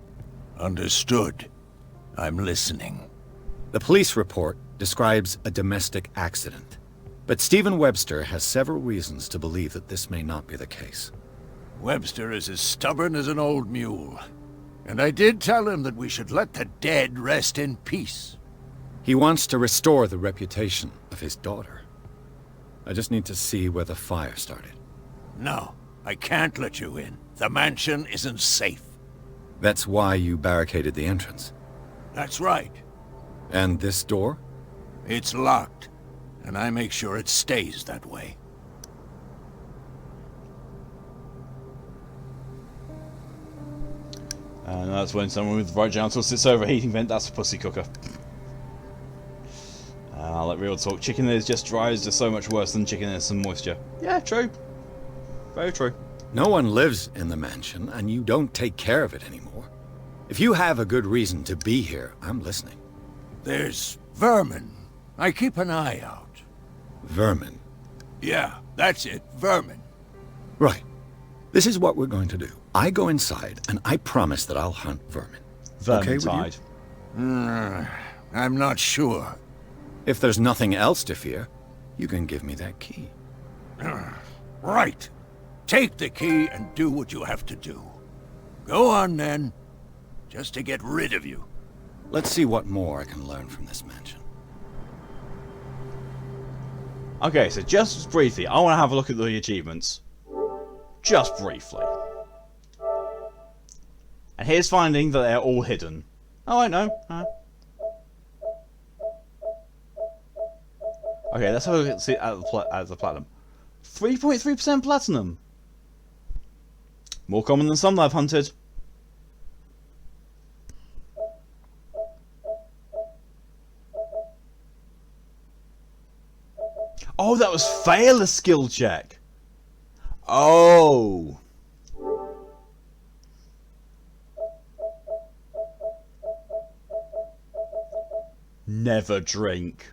Understood. I'm listening. The police report describes a domestic accident, but Stephen Webster has several reasons to believe that this may not be the case. Webster is as stubborn as an old mule, and I did tell him that we should let the dead rest in peace. He wants to restore the reputation of his daughter. I just need to see where the fire started. No, I can't let you in. The mansion isn't safe. That's why you barricaded the entrance. That's right. And this door? It's locked, and I make sure it stays that way. And that's when someone with the right genitals sits over a heating vent. That's a pussy cooker. I'll let real talk. Chicken that is just dry is just so much worse than chicken that has some moisture. Yeah, true. Very true. No one lives in the mansion, and you don't take care of it anymore. If you have a good reason to be here, I'm listening. There's vermin. I keep an eye out. Vermin? Yeah, that's it. Vermin. Right. This is what we're going to do. I go inside, and I promise that I'll hunt vermin. Vermintide. Okay, I'm not sure. If there's nothing else to fear, you can give me that key. Right. Take the key and do what you have to do. Go on, then. Just to get rid of you. Let's see what more I can learn from this mansion. Okay, so just briefly, I want to have a look at the achievements. Just briefly. And here's finding that they're all hidden. Oh, I know. Okay, let's have a look at the platinum. 3.3% platinum. More common than some that I've hunted. Oh, that was fail a skill check. Oh. Never drink.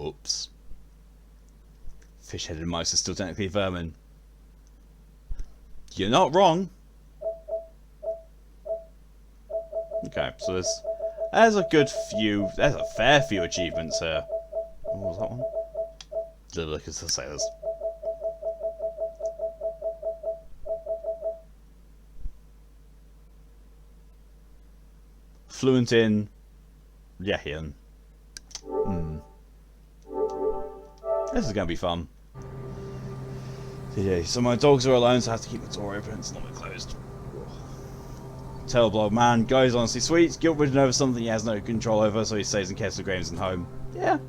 Oops. Fish-headed mice are still technically vermin. You're not wrong. Okay, so there's a good few, there's a fair few achievements here. What was that one? Look at the sailors. Fluent in Yehian. This is going to be fun. Yeah, so my dogs are alone, so I have to keep the door open. It's not closed. Terrible old man. Guy's honestly sweet. Guilt-ridden over something he has no control over, so he stays in Castle Graves and home. Yeah.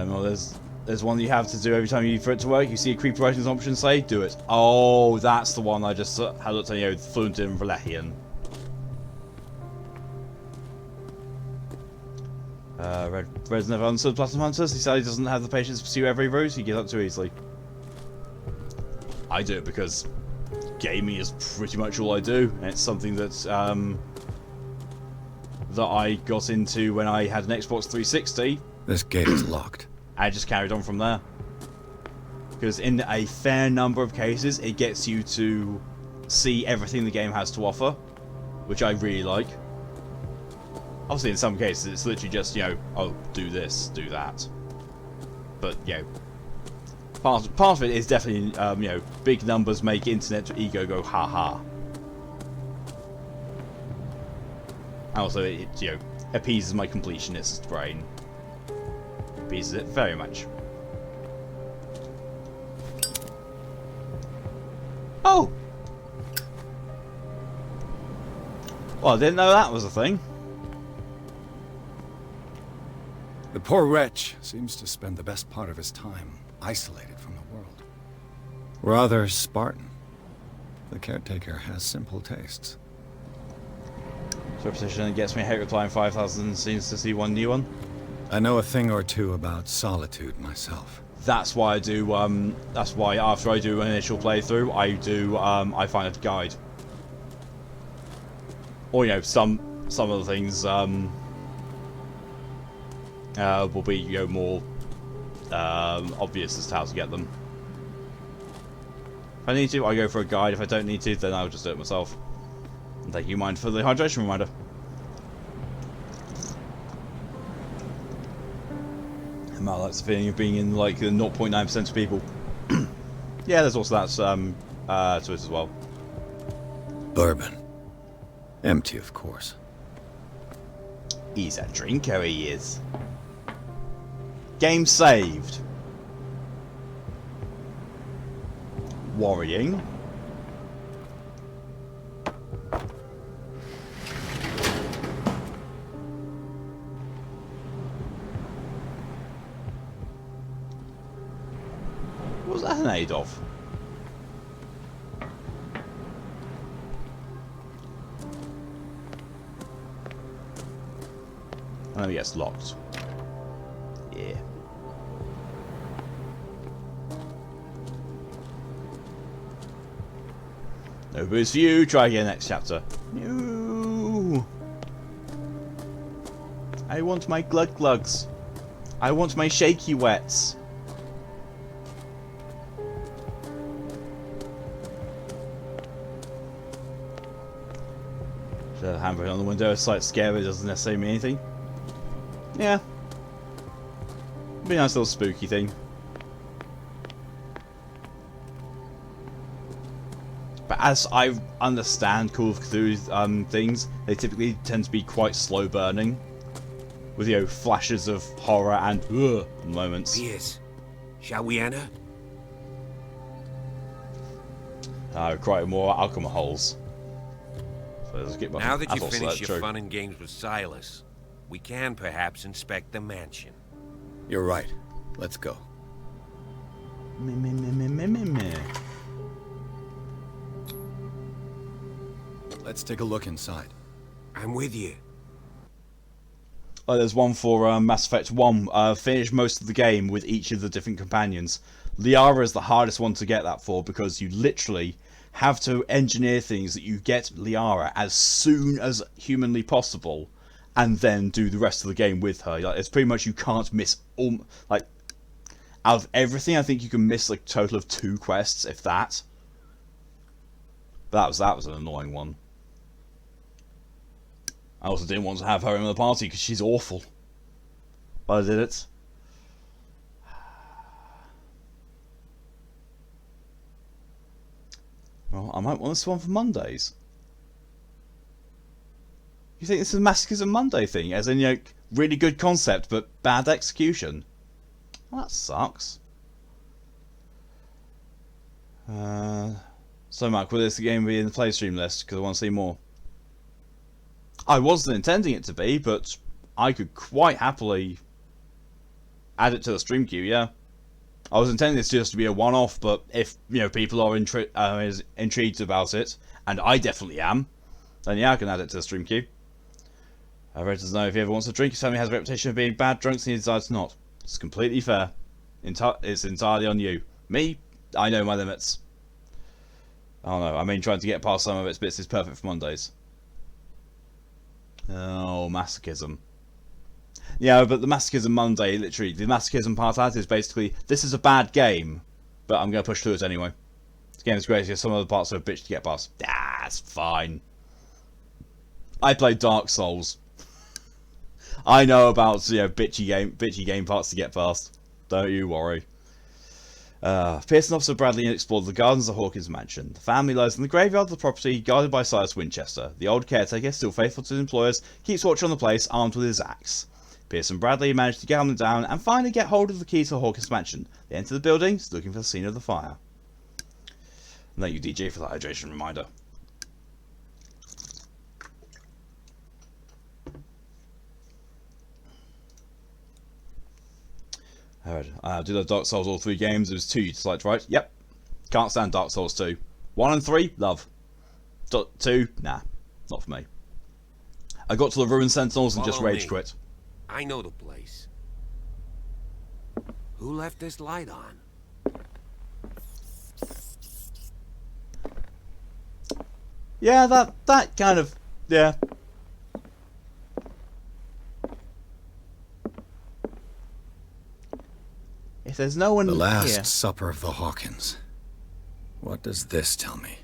Well, there's one you have to do every time you for it to work. You see a creeper writing option, say, do it. Oh, that's the one I just had looked at, you know, fluent in Valachian. Red's never understood Platinum Hunters. He said he doesn't have the patience to pursue every route. He gives up too easily. I do it because gaming is pretty much all I do, and it's something that that I got into when I had an Xbox 360. This gate is locked. I just carried on from there. Because in a fair number of cases, it gets you to see everything the game has to offer, which I really like. Obviously, in some cases, it's literally just, you know, oh, do this, do that. But, you know, part of it is definitely, you know, big numbers make internet ego go ha-ha. And also, it, you know, appeases my completionist brain. Appeases it very much. Oh! Well, I didn't know that was a thing. The poor wretch seems to spend the best part of his time isolated from the world. Rather Spartan. The caretaker has simple tastes. Repetition gets me hate replying 5,000 seems to see one new one. I know a thing or two about solitude myself. That's why I do, that's why after I do an initial playthrough, I find a guide. Or, you know, some of the things, will be, you know, more, obvious as to how to get them. If I need to, I go for a guide. If I don't need to, then I'll just do it myself. And thank you, Mind, for the hydration reminder. Matt likes the feeling of being in like the 0.9% of people. Yeah, there's also that to it as well. Bourbon. Empty, of course. He's a drinker, he is. Game saved. Worrying. What was that an aid of? Oh, yes, locked. Yeah. No boost for you. Try again next chapter. No. I want my glug glugs. I want my shaky wets. The handprint on the window is slightly scary. It doesn't necessarily mean anything. Yeah. Be a nice little spooky thing. But as I understand Call of Cthulhu things, they typically tend to be quite slow burning. With, you know, flashes of horror and moments. Yes. Shall we enter? Quite more alcohol holes. So let's get now that you've finished your fun and games with Silas, we can perhaps inspect the mansion. You're right. Let's go. Let's take a look inside. I'm with you. Oh, there's one for Mass Effect 1. Finish most of the game with each of the different companions. Liara is the hardest one to get that for because you literally have to engineer things that you get Liara as soon as humanly possible and then do the rest of the game with her. Like, it's pretty much you can't miss like out of everything. I think you can miss like a total of 2 quests, if that. But that was an annoying one. I also didn't want to have her in the party because she's awful. But I did it. Well, I might want this one for Mondays. You think this is a Masochism Monday thing? As in, you know, really good concept, but bad execution? Well, that sucks. So, Mark, will this game be in the play stream list? Because I want to see more. I wasn't intending it to be, but I could quite happily add it to the stream queue, yeah. I was intending this just to be a one-off, but if, you know, people are intrigued about it, and I definitely am, then yeah, I can add it to the stream queue. Red doesn't know if he ever wants to drink. His family has a reputation of being bad drunks and he decides not. It's completely fair. It's entirely on you. Me, I know my limits. I don't know. I mean, trying to get past some of its bits is perfect for Mondays. Oh, masochism. Yeah, but the masochism Monday, literally, the masochism part of that is basically, this is a bad game, but I'm going to push through it anyway. This game is great, some other parts are a bitch to get past. That's fine. I played Dark Souls. I know about, bitchy game parts to get past. Don't you worry. Pearson Officer Bradley explored the gardens of Hawkins' mansion. The family lies in the graveyard of the property, guarded by Silas Winchester. The old caretaker, still faithful to his employers, keeps watch on the place, armed with his axe. Pearson Bradley managed to calm them down and finally get hold of the key to Hawkins' mansion. They enter the building, looking for the scene of the fire. And thank you, DJ, for that hydration reminder. Alright, do the Dark Souls all 3 games. It was 2 you disliked, right? Yep. Can't stand Dark Souls 2. 1 and 3, love. 2, nah, not for me. I got to the Ruined Sentinels and just rage quit. I know the place. Who left this light on? Yeah, that kind of, yeah. If there's no one here... The Last here. Supper of the Hawkins. What does this tell me?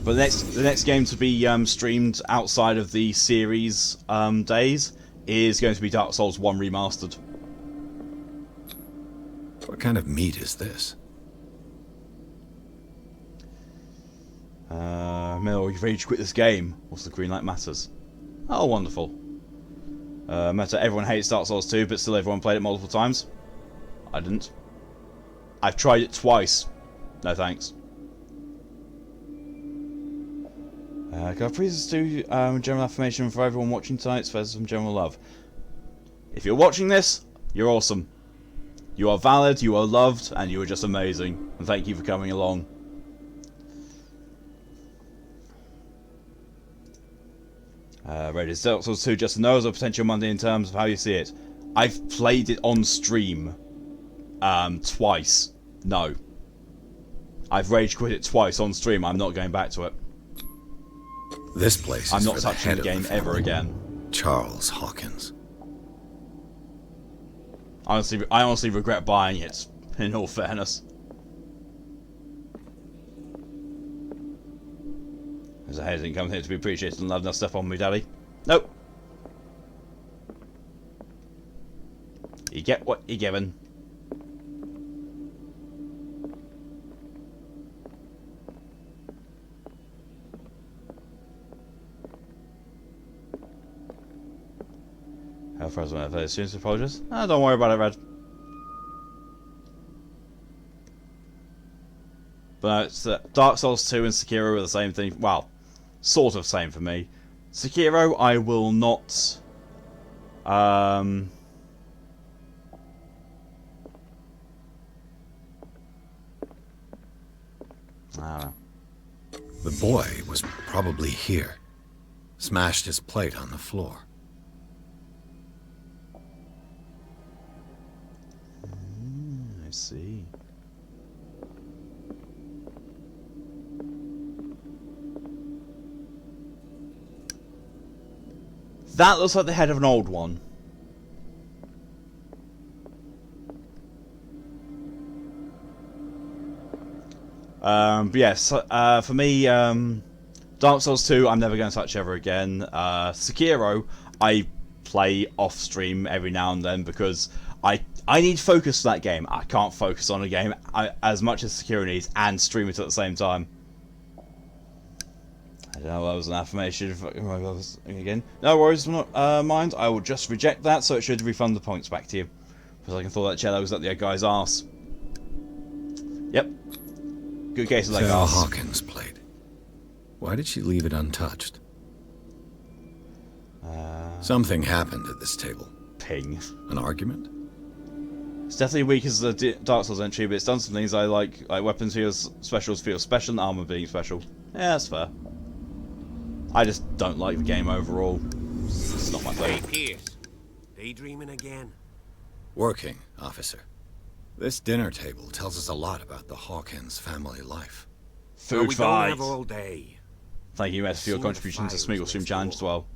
But the next game to be streamed outside of the series days is going to be Dark Souls 1 Remastered. What kind of meat is this? Mel, you've ready to quit this game. What's the green light matters? Oh, wonderful. Meta, everyone hates Dark Souls 2, but still everyone played it multiple times. I didn't. I've tried it twice. No thanks. Can I please do general affirmation for everyone watching tonight, so some general love. If you're watching this, you're awesome. You are valid, you are loved, and you are just amazing. And thank you for coming along. Red, is Dark Souls 2 just a no as a potential Monday in terms of how you see it? I've played it on stream twice. No. I've rage quit it twice on stream. I'm not going back to it. This place is I'm not for touching the the game ever again. Charles Hawkins. I honestly regret buying it, in all fairness. As a head didn't come here to be appreciated and loved, now step on me, daddy. Nope. You get what you're given. How far as when I play students apologize? Oh, don't worry about it, Red. But it's Dark Souls 2 and Sekiro are the same thing. Well, sort of same for me. Sekiro, I will not. I don't know. The boy was probably here. Smashed his plate on the floor. I see. That looks like the head of an old one. But yes, for me, Dark Souls 2, I'm never going to touch ever again. Sekiro, I play off stream every now and then because I need focus for that game. I can't focus on a game as much as Sekiro needs and stream it at the same time. I don't know, that was an affirmation. Again, no worries, mind. I will just reject that, so it should refund the points back to you. Because I can throw that cello was up the guy's arse. Yep. Good case of that Sarah arse. Hawkins played. Why did she leave it untouched? Something happened at this table. Ping. An argument? It's definitely weak as a Dark Souls entry, but it's done some things I like weapons feel specials feel special and armor being special. Yeah, that's fair. I just don't like the game overall. It's not my thing. Hey, Pierce. Daydreaming again? Working, officer. This dinner table tells us a lot about the Hawkins family life. Food we fight. don't have all day. Thank you, Mess, for your contribution to Smiggle Stream Challenge as well.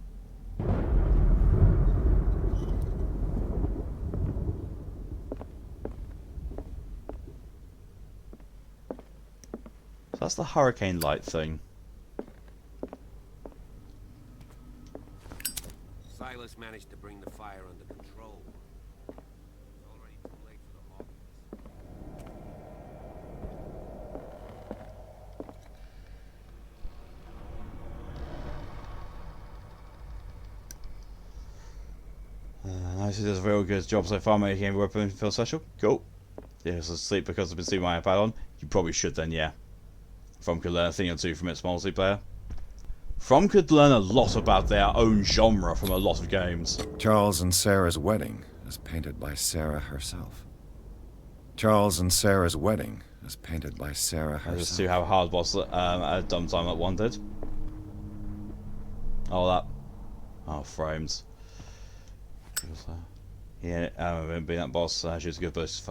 So that's the hurricane light thing. Silas managed to bring the fire under control. It's already too late for the Hawkins. Nice, he does a real good job so far making every weapon feel special. Cool. Yeah, so sleep because I've been seeing my iPad on. You probably should then, yeah. From could learn a thing or two from its multiplayer. From could learn a lot about their own genre from a lot of games. Charles and Sarah's wedding, as painted by Sarah herself. Charles and Sarah's wedding, as painted by Sarah herself. I just see how hard was at a dumb time that one did. Oh, that. Oh, frames. Yeah, I remember being that boss. She was a good boss.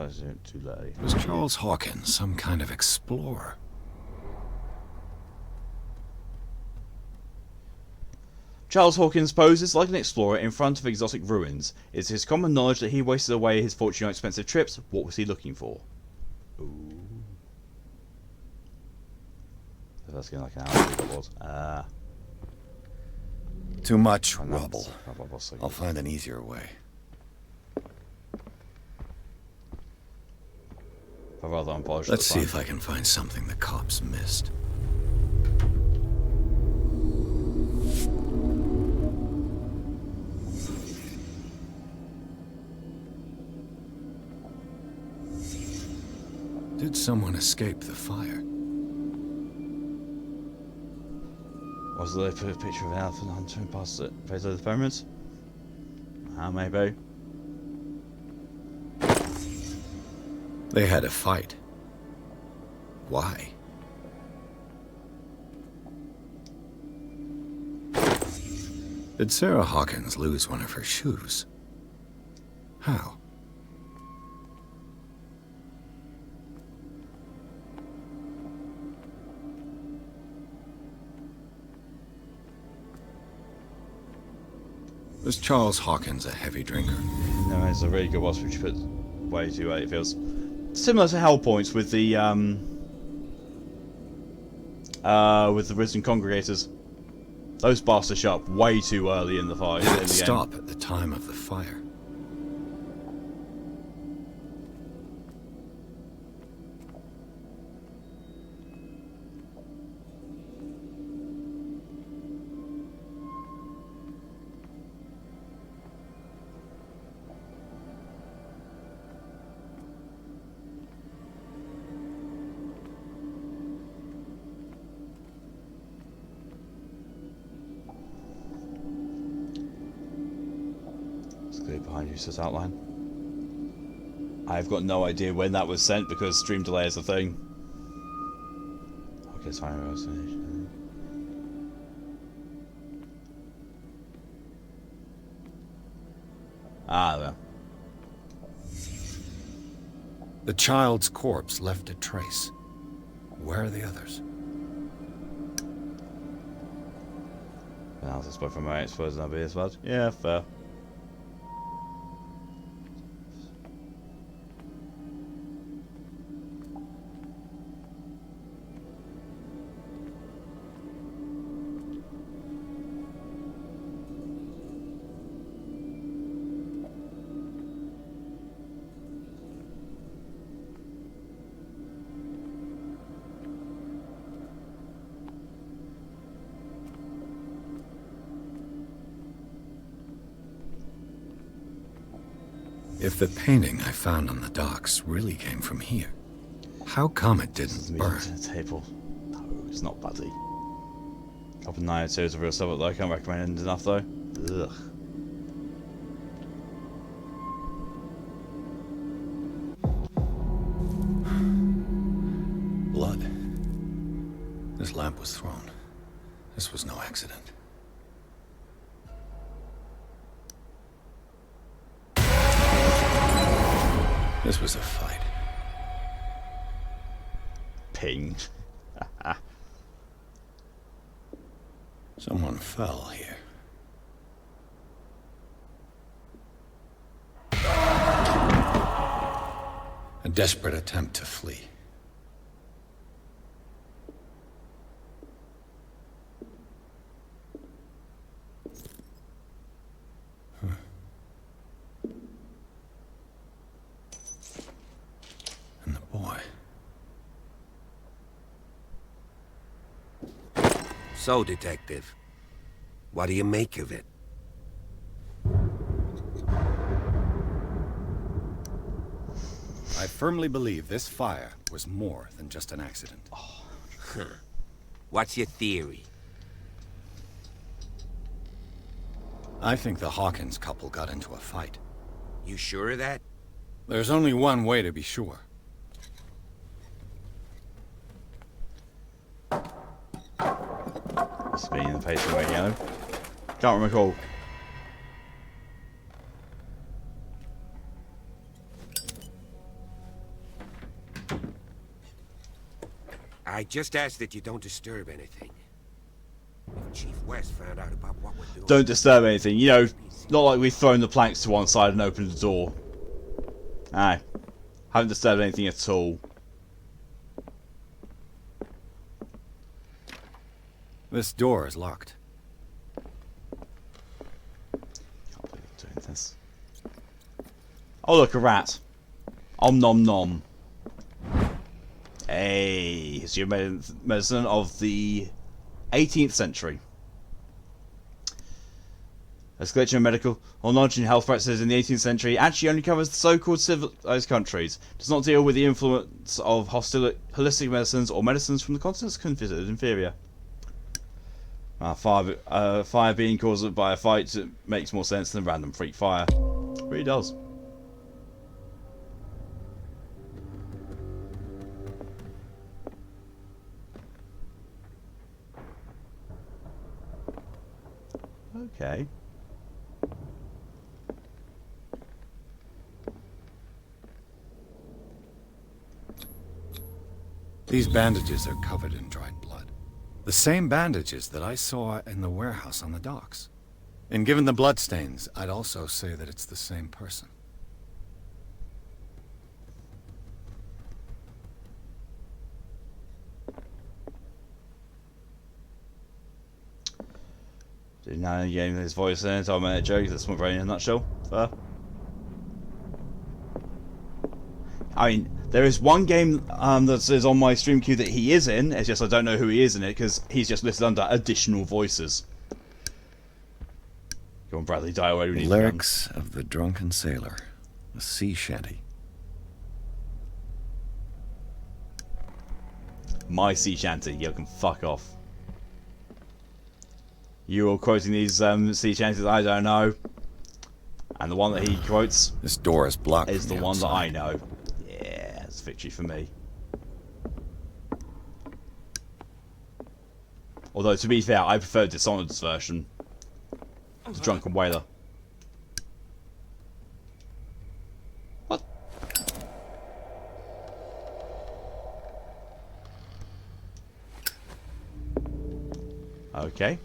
Too late. Was Charles Hawkins some kind of explorer? Charles Hawkins poses like an explorer in front of exotic ruins. It's his common knowledge that he wasted away his fortune on expensive trips. What was he looking for? Ooh. That's getting like an hour. It was. Too much rubble. I'll find an easier way. Let's see if I can find something the cops missed. Did someone escape the fire? Was there a picture of an elephant hunter past it? Face of the pyramids? Maybe. They had a fight. Why? Did Sarah Hawkins lose one of her shoes? How? Was Charles Hawkins a heavy drinker? No, it's a really good boss which puts way too late, it feels. Similar to Hell Points with the Risen Congregators. Those bastards shut up way too early in the fight. Did it stop at the time of the fire? Behind you says outline. I've got no idea when that was sent because stream delay is a thing. Okay, it's fine. There. The child's corpse left a trace. Where are the others? Now this boy from my suppose not be as bad. Yeah, fair. If the painting I found on the docks really came from here, how come it didn't burn? Table. No, it's not buddy. Couple 902 is a real sub, though. I can't recommend it enough, though. Ugh. Harbour's lamp was thrown. This was no accident. This was a fight. Ping. Someone fell here. A desperate attempt to flee. And the boy. So, Detective, what do you make of it? I firmly believe this fire was more than just an accident. What's your theory? I think the Hawkins couple got into a fight. You sure of that? There's only one way to be sure. Speaking in the face of yellow. Can't recall. I just ask that you don't disturb anything. If Chief West found out about what we're doing... Don't disturb anything. You know, not like we've thrown the planks to one side and opened the door. Aye. Haven't disturbed anything at all. This door is locked. Can't believe I'm doing this. Oh look, a rat. Om nom nom. Hey, history of medicine of the 18th century. A collection of medical or knowledge in health practices in the 18th century actually only covers the so-called civilized countries. Does not deal with the influence of holistic medicines or medicines from the continents considered inferior. Fire being caused by a fight makes more sense than random freak fire. It really does. Okay. These bandages are covered in dried blood. The same bandages that I saw in the warehouse on the docks. And given the bloodstains, I'd also say that it's the same person. Did now getting his voice in, so I made a joke. That's my brain in a nutshell. Fair. I mean, there is one game that is on my stream queue that he is in. It's just I don't know who he is in it because he's just listed under additional voices. Go on, Bradley, die away. We need Lyrics of the Drunken Sailor, a sea shanty. My sea shanty. You can fuck off. You all quoting these sea shanties I don't know. And the one that he quotes... This door is blocked is the one that I know. Yeah, it's victory for me. Although, to be fair, I prefer Dishonored's version. The Drunken Whaler. What? Okay.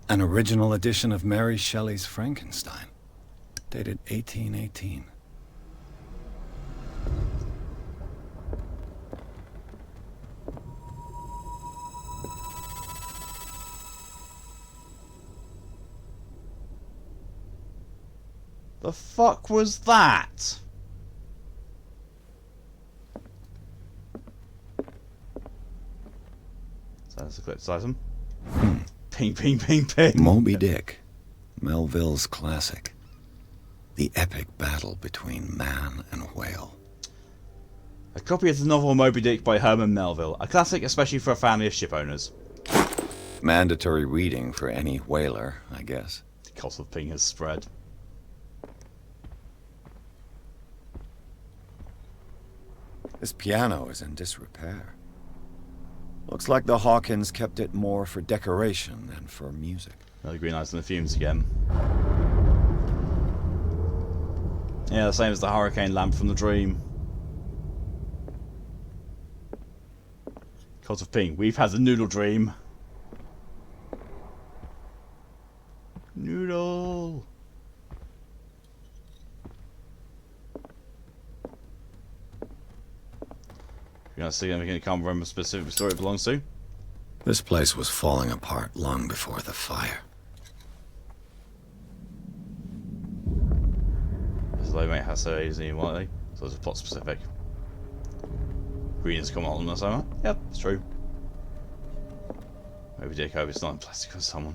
An original edition of Mary Shelley's Frankenstein, dated 1818. The fuck was that? So that's a clip item. Ping, ping, ping, ping. Moby Dick, Melville's classic. The epic battle between man and whale. A copy of the novel Moby Dick by Herman Melville. A classic especially for a family of ship owners. Mandatory reading for any whaler, I guess. The cost of ping has spread. This piano is in disrepair. Looks like the Hawkins kept it more for decoration than for music. Another green lights in the fumes again. Yeah, the same as the hurricane lamp from the dream. Cult of Ping. We've had the noodle dream. Noodle. You're gonna see anything that can't remember a specific story it belongs to? This place was falling apart long before the fire. This low mate has so easy and lightly, so it's plot specific. Green has come on the summer. Yep, it's true. Maybe Dick Hope it's not in plastic for someone.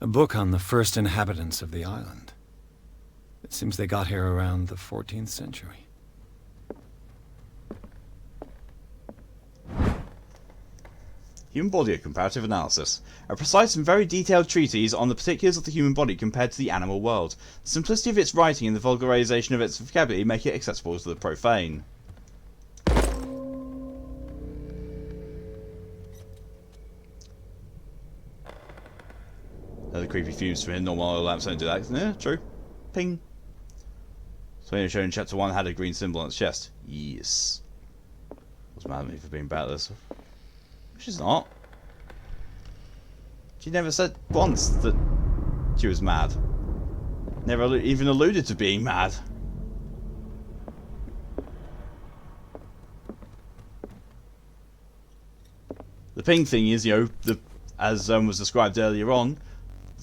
A book on the first inhabitants of the island. It seems they got here around the 14th century. Human Body, a Comparative Analysis. A precise and very detailed treatise on the particulars of the human body compared to the animal world. The simplicity of its writing and the vulgarization of its vocabulary make it accessible to the profane. The creepy fumes from normal oil lamps don't do that. Yeah, true. Ping. So shown in chapter 1 had a green symbol on its chest. Yes. Was mad at me for being bad at this. She's not. She never said once that she was mad. Never even alluded to being mad. The ping thing is, as was described earlier on,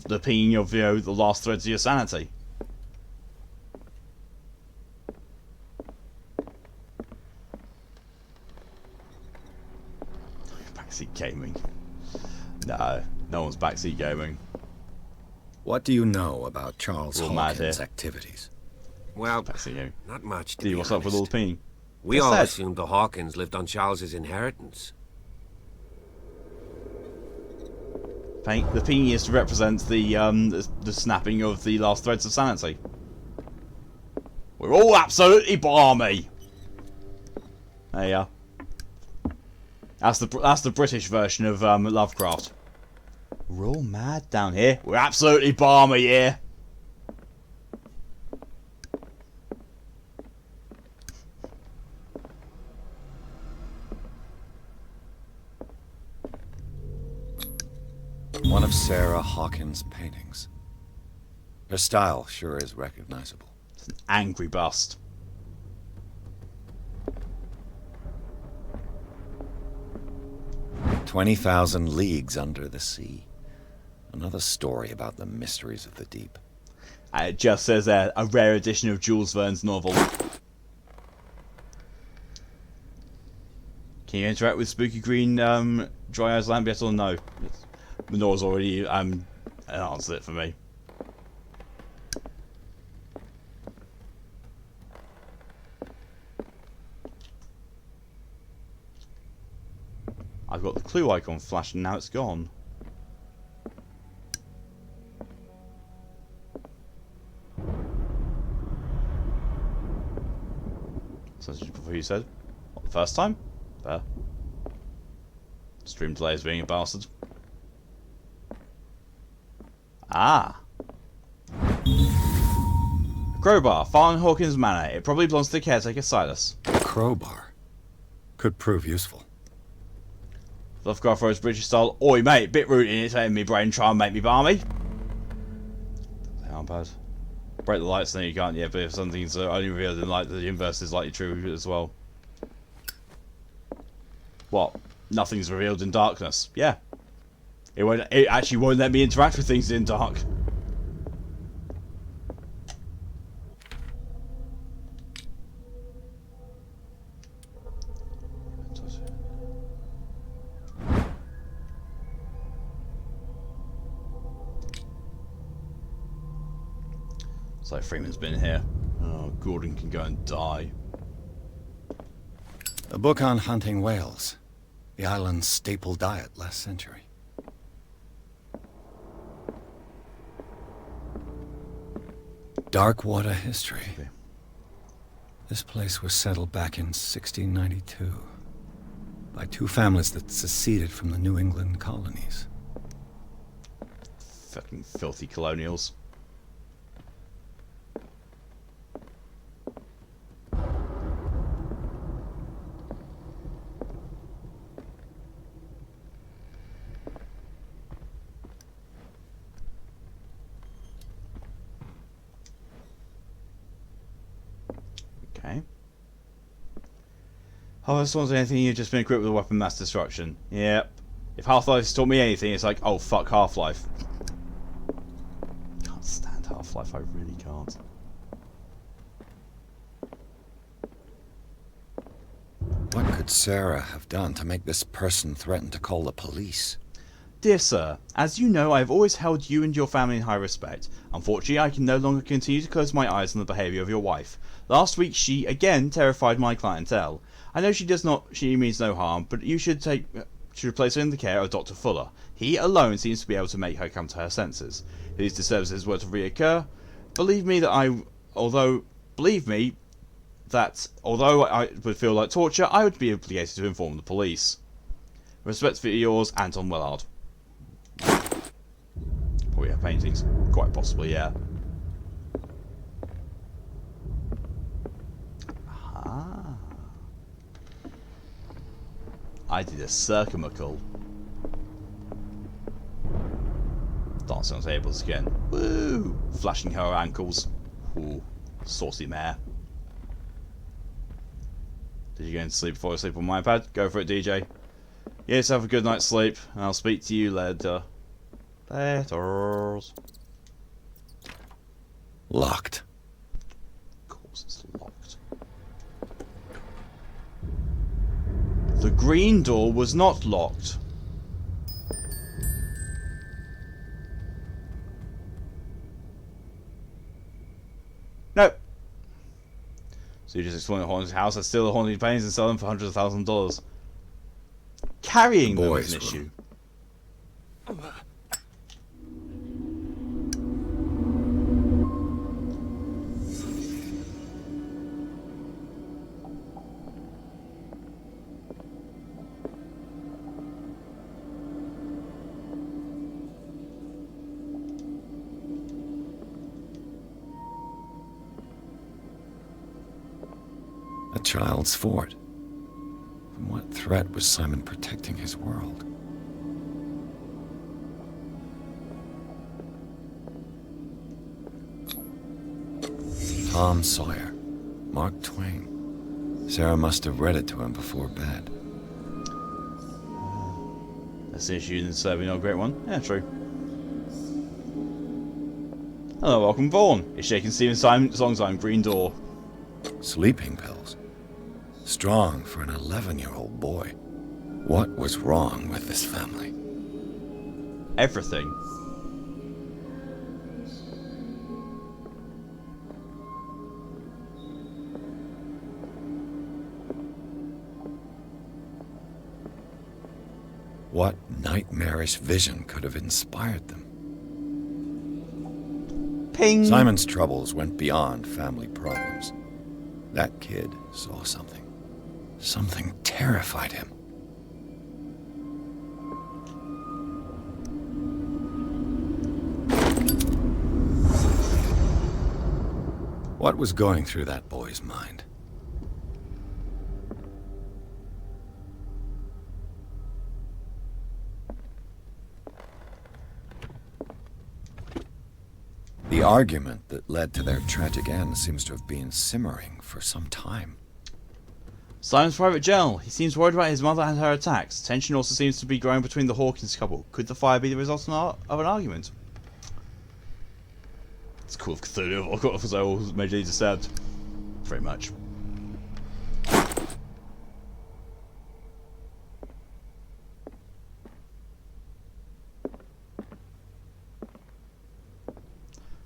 the pinging of, the last threads of your sanity. Backseat gaming. No one's backseat gaming. What do you know about Charles We're all mad Hawkins' here. activities? Well, Backseat gaming. not much, to Dude, be what's up with all honest. the pinging? We What's all that? assumed the Hawkins lived on Charles's inheritance. The pinging is to represent the snapping of the last threads of sanity. We're all absolutely balmy. There you are. That's the British version of Lovecraft. We're all mad down here. We're absolutely balmy here. One of Sarah Hawkins' paintings. Her style sure is recognizable. It's an angry bust. "20,000 Leagues Under the Sea." Another story about the mysteries of the deep. It just says there, a rare edition of Jules Verne's novel. Can you interact with Spooky Green Dry Eyes Lamp, yes or no? Manora's already answered it for me. I've got the clue icon flashed and now it's gone. So before you said, what, the first time? Fair. Stream delay is being a bastard. Ah. A crowbar, found in Hawkins Manor. It probably belongs to the caretaker Silas. A crowbar. Could prove useful. Lovecraft Rose British style. Oi mate, bit rooty in it, ain't me brain, try and make me balmy. They aren't bad. Break the lights, then you can't, yeah, but if something's only revealed in light, the inverse is likely true as well. What? Nothing's revealed in darkness. Yeah. It actually won't let me interact with things in dark. It's like Freeman's been here. Oh, Gordon can go and die. A book on hunting whales. The island's staple diet last century. Darkwater history. Okay. This place was settled back in 1692. by two families that seceded from the New England colonies. Fucking filthy colonials. Okay. Oh, this one's anything, you've just been equipped with a weapon of mass destruction. Yep. If Half-Life's taught me anything, it's like, oh, fuck Half-Life. Can't stand Half-Life, I really can't. What could Sarah have done to make this person threaten to call the police? Dear sir, as you know, I have always held you and your family in high respect. Unfortunately, I can no longer continue to close my eyes on the behaviour of your wife. Last week, she again terrified my clientele. I know she means no harm, but you should place her in the care of Dr. Fuller. He alone seems to be able to make her come to her senses. If these disturbances were to reoccur, believe me that although I would feel like torture, I would be obligated to inform the police. Respect for yours, Anton Wellard. Probably have paintings. Quite possibly, yeah. Ah. I did a circumacule. Dancing on tables again. Woo! Flashing her ankles. Ooh, saucy mare. Did you go to sleep before I sleep on my iPad? Go for it, DJ. Yes, have a good night's sleep, and I'll speak to you later. Laters. Locked. Of course it's locked. The green door was not locked. No. So you just exploring the haunted house, steal the haunted paintings and sell them for hundreds of thousands of dollars. Carrying them is an issue. A child's fort. From what threat was Simon protecting his world? Tom Sawyer. Mark Twain. Sarah must have read it to him before bed. That's the issue in serving no great one. Yeah, true. Hello, welcome Vaughan. It's shaking Stephen Song's on Green Door. Sleeping pills. Strong for an 11-year-old boy. What was wrong with this family? Everything. What nightmarish vision could have inspired them? Ping! Simon's troubles went beyond family problems. That kid saw something. Something terrified him. What was going through that boy's mind? The argument that led to their tragic end seems to have been simmering for some time. Simon's private journal. He seems worried about his mother and her attacks. Tension also seems to be growing between the Hawkins couple. Could the fire be the result of an argument? It's Call of Cthulhu. Of course, I was majorly disturbed. Very much.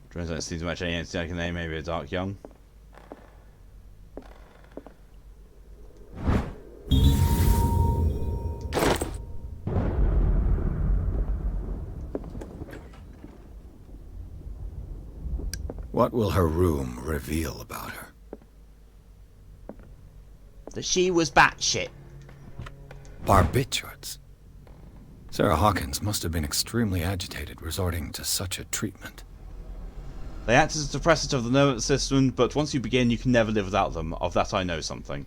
Drones don't seem to match any entity I can name. Maybe a Dark Young. What will her room reveal about her? That she was batshit. Barbiturates? Sarah Hawkins must have been extremely agitated resorting to such a treatment. They act as a depressant of the nervous system, but once you begin, you can never live without them. Of that I know something.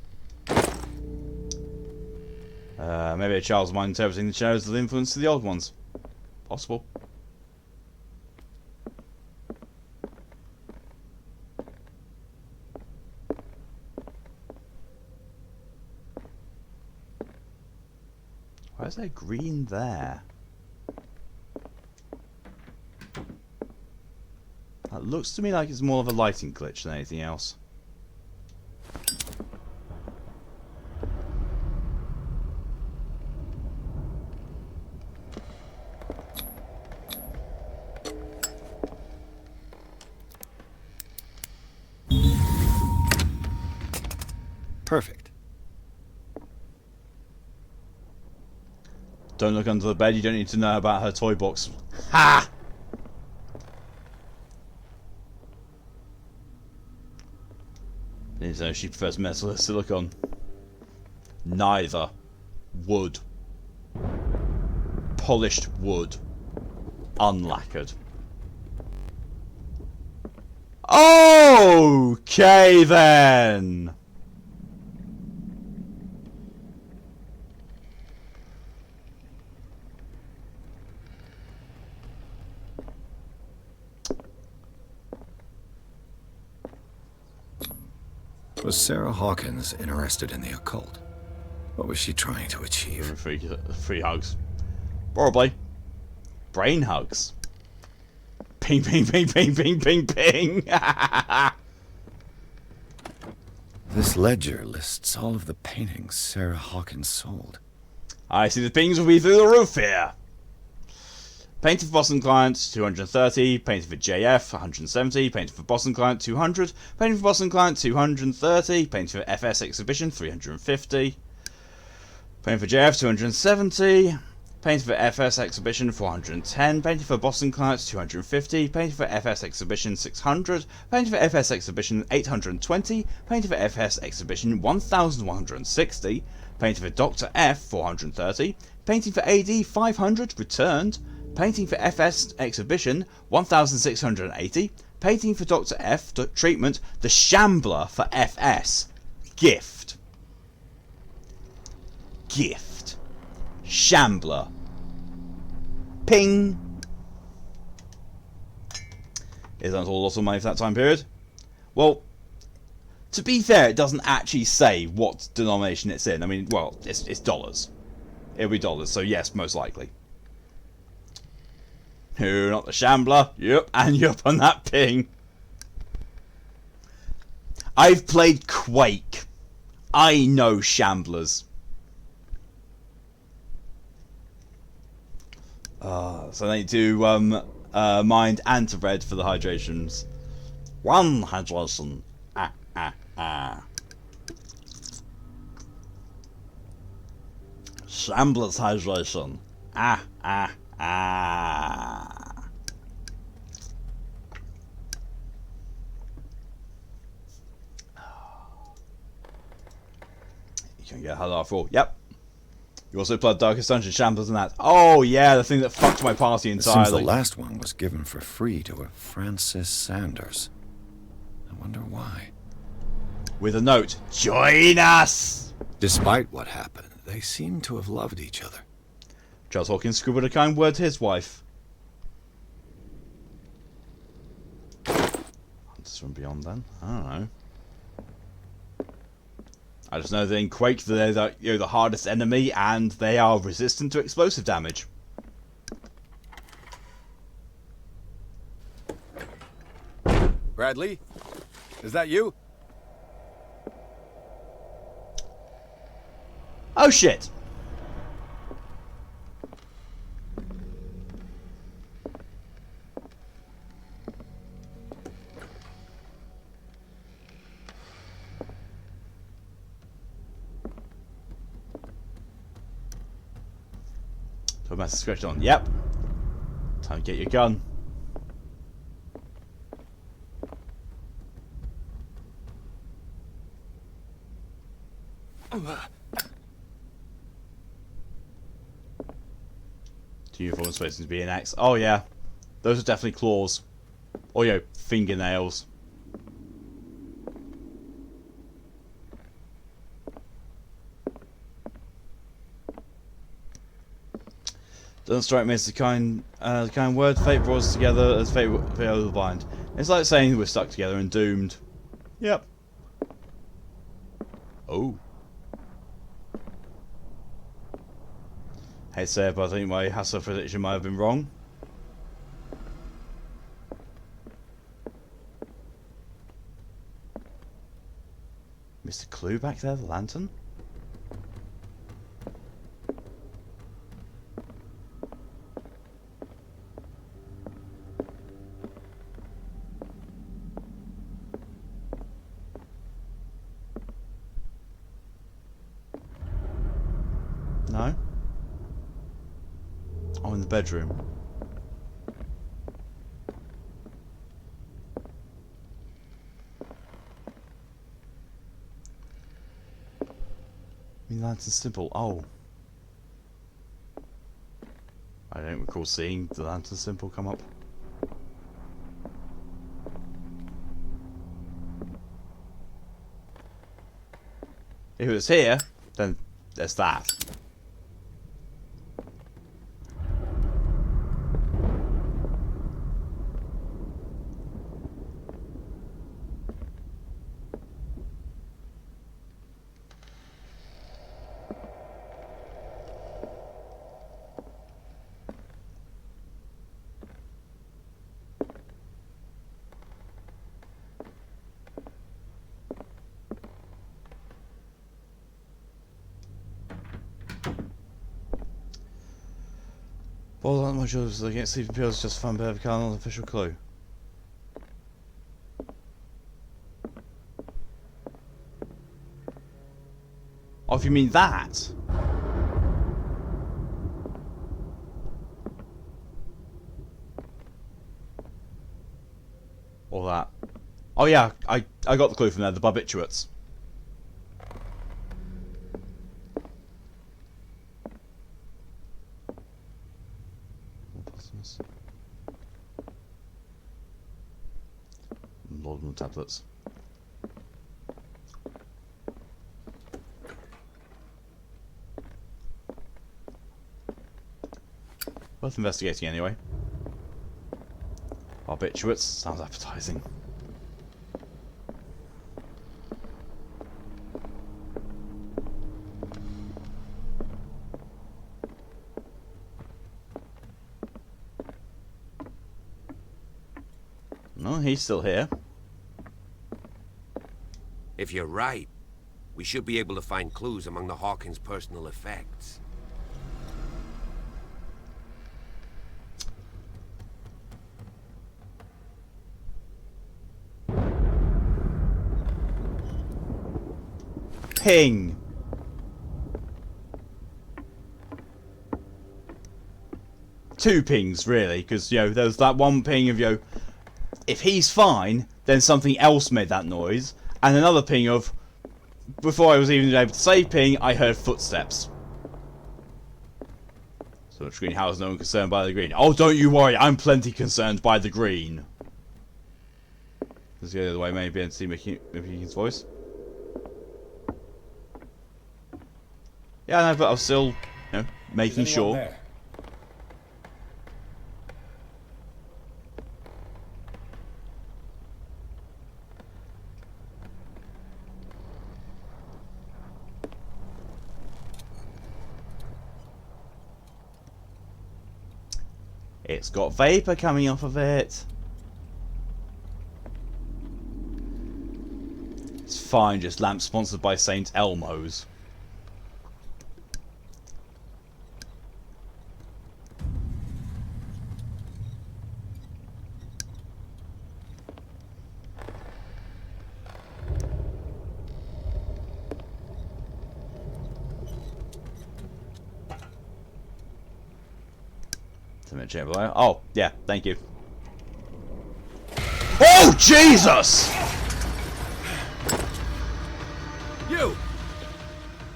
Maybe a child's mind interpreting the shadows of the influence of the old ones. Possible. Why is there green there? That looks to me like it's more of a lighting glitch than anything else. Perfect. Don't look under the bed, you don't need to know about her toy box. Ha! Didn't know she prefers metal or silicon. Neither. Wood. Polished wood. Unlacquered. Okay then! Was Sarah Hawkins interested in the occult? What was she trying to achieve? Free hugs. Probably. Brain hugs. Ping, ping, ping, ping, ping, ping, ping. This ledger lists all of the paintings Sarah Hawkins sold. I see the pings will be through the roof here. Painted for Boston Client, 230. Painted for JF, 170. Painted for Boston Client, 200. Painted for Boston Client, 230. Painted for FS Exhibition, 350. Painted for JF, 270. Painted for FS Exhibition, 410. Painted for Boston Client, 250. Painted for FS Exhibition, 600. Painted for FS Exhibition, 820. Painted for FS Exhibition, 1160. Painted for Dr. F, 430. Painting for AD, 500. Returned. Painting for FS Exhibition, 1680. Painting for Dr. F, Treatment, The Shambler for FS. Gift. Gift. Shambler. Ping. Isn't that a lot of money for that time period? Well, to be fair, it doesn't actually say what denomination it's in. I mean, well, it's dollars. It'll be dollars, so yes, most likely. No, not the Shambler. Yep, and you're up on that ping. I've played Quake. I know Shamblers. So I need to mind and to red for the hydrations. One hydration. Shamblers hydration. You can get hello for. Yep. You also played Darkest Dungeon, Shamblers and that. Oh yeah, the thing that fucked my party entirely. It seems the last one was given for free to a Francis Sanders. I wonder why. With a note, join us! Despite what happened, they seem to have loved each other. Charles Hawkins scribbled a kind word to his wife. Hunters from Beyond then? I don't know. I just know that in Quake they're the hardest enemy and they are resistant to explosive damage. Bradley? Is that you? Oh shit! So master scratch on. Yep. Time to get your gun. The uniform is supposed to be an X. Oh yeah, those are definitely claws. Or fingernails. Doesn't strike me as the kind word fate brought us together as fate will bind. It's like saying we're stuck together and doomed. Yep. Oh. Hey Seb, I think my hassle prediction might have been wrong. Mr. Clue back there, the lantern? No? Oh, in the bedroom. Lantern symbol. Oh. I don't recall seeing the lantern symbol come up. If it was here, then there's that. Well, that much was against sleeping pills, just fun, but have an official clue. Oh, if you mean that. Or that. Oh yeah, I got the clue from there, the barbiturates. Laudanum tablets. Worth investigating anyway. Barbiturates sounds appetizing. No, he's still here. If you're right, we should be able to find clues among the Hawkins' personal effects. Ping! Two pings, really, because, there's that one ping of, if he's fine, then something else made that noise. And another ping of, before I was even able to say ping, I heard footsteps. So much green, how is no one concerned by the green? Oh, don't you worry, I'm plenty concerned by the green. Let's go the other way, maybe, and see Mickey's voice. Yeah, no, but I was still, making sure. There? It's got vapour coming off of it. It's fine, just lamp sponsored by Saint Elmo's. Oh, yeah, thank you. Oh, Jesus! You!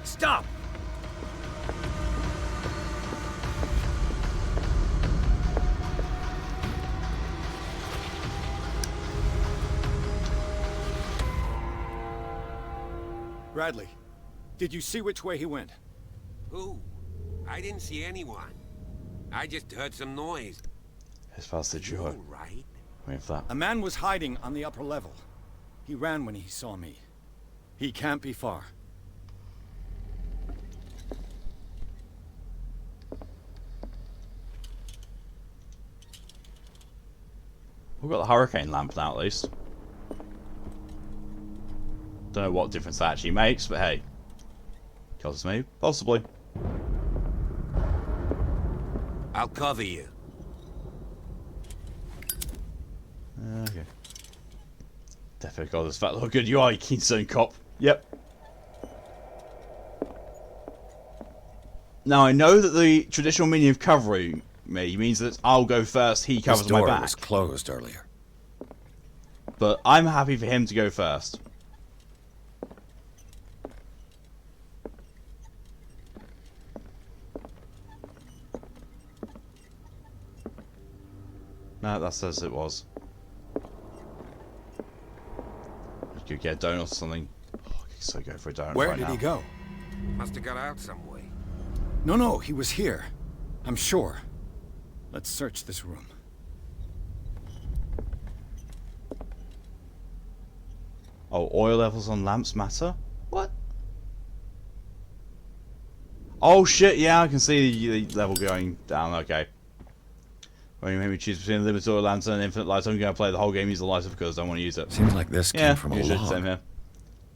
Stop! Bradley, did you see which way he went? Who? I didn't see anyone. I just heard some noise. As fast as you heard. Right? Wait for that. A man was hiding on the upper level. He ran when he saw me. He can't be far. We've got the hurricane lamp now, at least. Don't know what difference that actually makes, but hey. Causes me? Possibly. I'll cover you. Okay. Definitely got this fat look good you are, you Keystone cop. Yep. Now I know that the traditional meaning of covering me means that I'll go first, he covers my back. This door was closed earlier. But I'm happy for him to go first. No, that says it was. You could get a donut or something. Oh, so go for a donut. Where right did now. he go? Must have got out some way. No, he was here. I'm sure. Let's search this room. Oh, oil levels on lamps matter? What? Oh shit, yeah, I can see the level going down, okay. When you make me choose between a limited oil lantern and infinite light, I'm going to play the whole game use the lighter because I don't want to use it. Seems like this came from a usually log. Same here.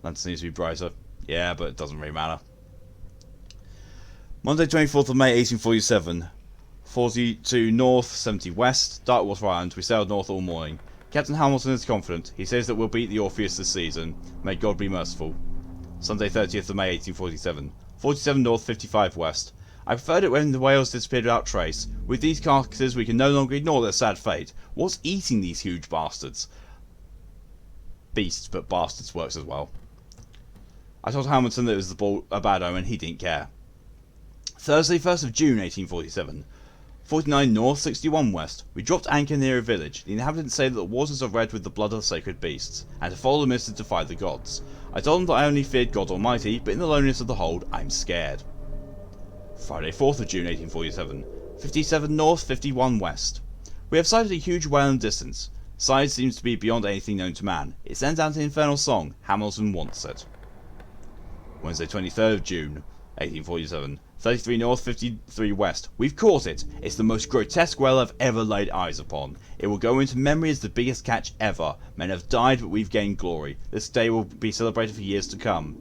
Lantern needs to be brighter. Yeah, but it doesn't really matter. Monday 24th of May 1847. 42 north, 70 west, Darkwater Island. We sailed north all morning. Captain Hamilton is confident. He says that we'll beat the Orpheus this season. May God be merciful. Sunday 30th of May 1847. 47 north, 55 west. I preferred it when the whales disappeared without trace. With these carcasses we can no longer ignore their sad fate. What's eating these huge bastards? Beasts, but bastards works as well. I told Hamilton that it was a bad omen, he didn't care. Thursday 1st of June 1847. 49 north, 61 west. We dropped anchor near a village. The inhabitants say that the waters are red with the blood of the sacred beasts, and to follow them is to defy the gods. I told them that I only feared God Almighty, but in the loneliness of the hold, I'm scared. Friday 4th of June 1847. 57 north, 51 west. We have sighted a huge whale in the distance. Size seems to be beyond anything known to man. It sends out an infernal song. Hamilton wants it. Wednesday 23rd of June 1847. 33 north, 53 west. We've caught it. It's the most grotesque whale I've ever laid eyes upon. It will go into memory as the biggest catch ever. Men have died, but we've gained glory. This day will be celebrated for years to come.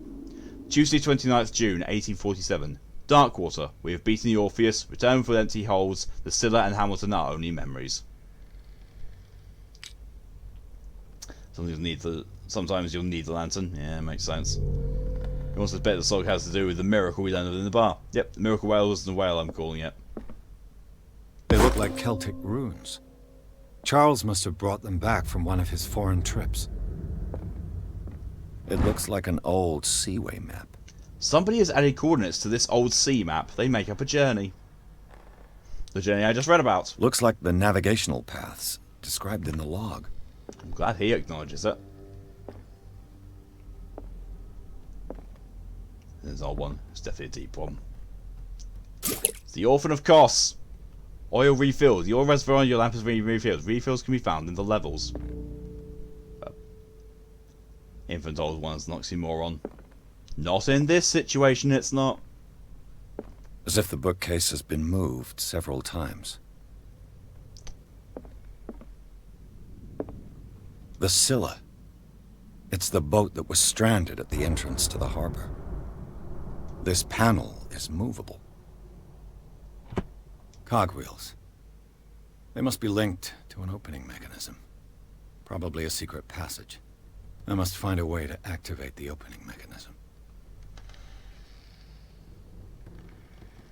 Tuesday 29th June 1847. Darkwater. We have beaten the Orpheus. Returned with empty holes. The Scylla and Hamilton are only memories. Sometimes you'll need the lantern. Yeah, makes sense. He wants to bet the song has to do with the miracle we landed in the bar. Yep, the miracle whale was the whale I'm calling it. They look like Celtic runes. Charles must have brought them back from one of his foreign trips. It looks like an old seaway map. Somebody has added coordinates to this old sea map. They make up a journey. The journey I just read about. Looks like the navigational paths described in the log. I'm glad he acknowledges it. There's an old one. It's definitely a deep one. It's the Orphan of Kos. Oil refills. Your reservoir on your lamp is being refilled. Refills can be found in the levels. Infant old one's an oxymoron. Not in this situation, it's not. As if the bookcase has been moved several times. The Scylla. It's the boat that was stranded at the entrance to the harbor. This panel is movable. Cogwheels. They must be linked to an opening mechanism. Probably a secret passage. I must find a way to activate the opening mechanism.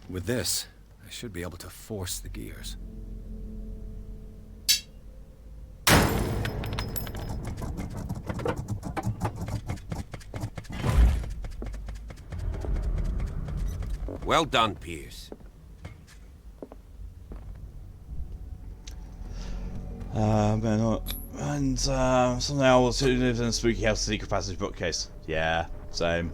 With this, I should be able to force the gears. Well done, Pierce. And something else who lives in a spooky house, secret passage bookcase. Yeah, same.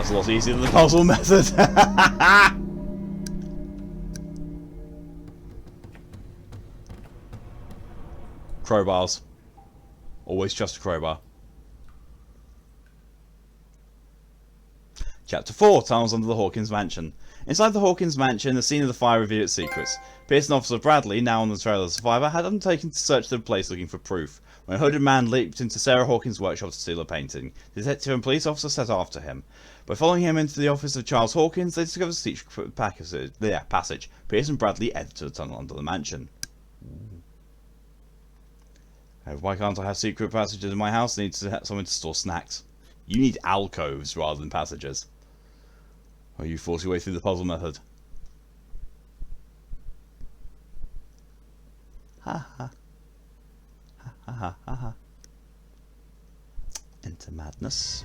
That's a lot easier than the puzzle method. Crowbars. Always trust a crowbar. Chapter 4, Tunnels Under the Hawkins Mansion. Inside the Hawkins Mansion, the scene of the fire revealed its secrets. Pearson Officer Bradley, now on the trail of the survivor, had undertaken to search the place looking for proof, when a hooded man leaped into Sarah Hawkins' workshop to steal a painting. The detective and police officer set after him. By following him into the office of Charles Hawkins, they discovered a secret passage. Pearson and Bradley entered the tunnel under the mansion. Why can't I have secret passages in my house? I need to have someone to store snacks. You need alcoves rather than passages. Or you force your way through the puzzle method. Ha ha. Ha ha ha ha. Enter madness.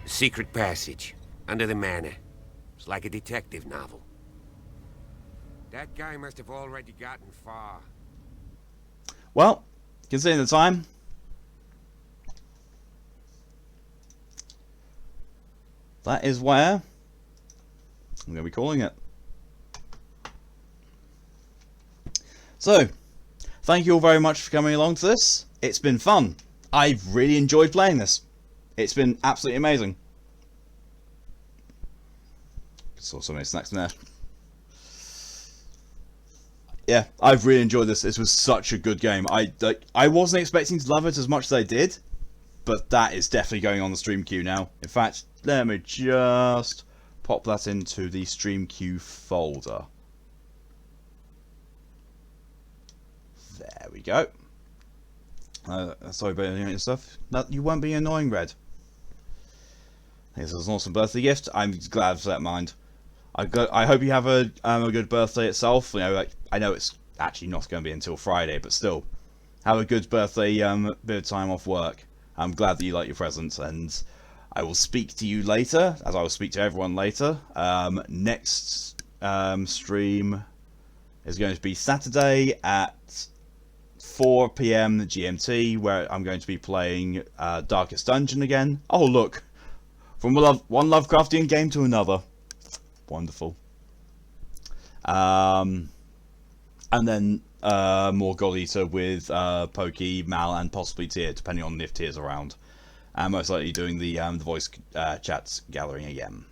Secret passage. Under the manor. It's like a detective novel. That guy must have already gotten far. Well, considering the time, that is where I'm going to be calling it. So, thank you all very much for coming along to this. It's been fun. I've really enjoyed playing this. It's been absolutely amazing. Saw so many snacks in there. Yeah, I've really enjoyed this. This was such a good game. I wasn't expecting to love it as much as I did, but that is definitely going on the stream queue now. In fact, let me just pop that into the stream queue folder. There we go. Sorry about any stuff. No, you won't be annoying, Red. This is an awesome birthday gift. I'm glad for that mind. I hope you have a good birthday itself. You know, I know it's actually not going to be until Friday, but still, have a good birthday. Bit of time off work. I'm glad that you like your presents, and I will speak to you later, as I will speak to everyone later. Next stream is going to be Saturday at 4 PM GMT, where I'm going to be playing Darkest Dungeon again. Oh look, from one Lovecraftian game to another. Wonderful. And then more God Eater with Pokey, Mal, and possibly Tyr, depending on if Tyr's around. And most likely doing the voice chats gathering again,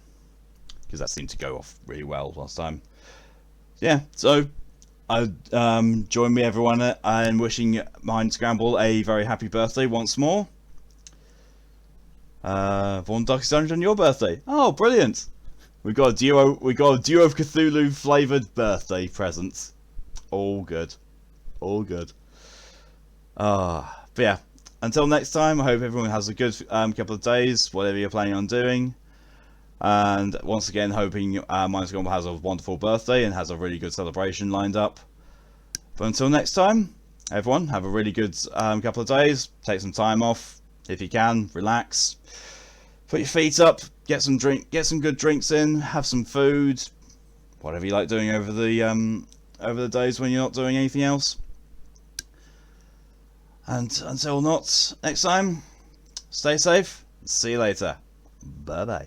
because that seemed to go off really well last time. Yeah, so join me everyone in wishing Mind Scramble a very happy birthday once more. Vaughn Darkest Dungeon, your birthday. Oh, brilliant! We got a duo of Cthulhu flavoured birthday presents. All good. All good. But yeah, until next time, I hope everyone has a good couple of days, whatever you're planning on doing. And once again, hoping Mind Scramble has a wonderful birthday and has a really good celebration lined up. But until next time, everyone, have a really good couple of days. Take some time off if you can. Relax. Put your feet up. Get some good drinks in. Have some food. Whatever you like doing over the days when you're not doing anything else. And until next time, stay safe. See you later. Bye bye.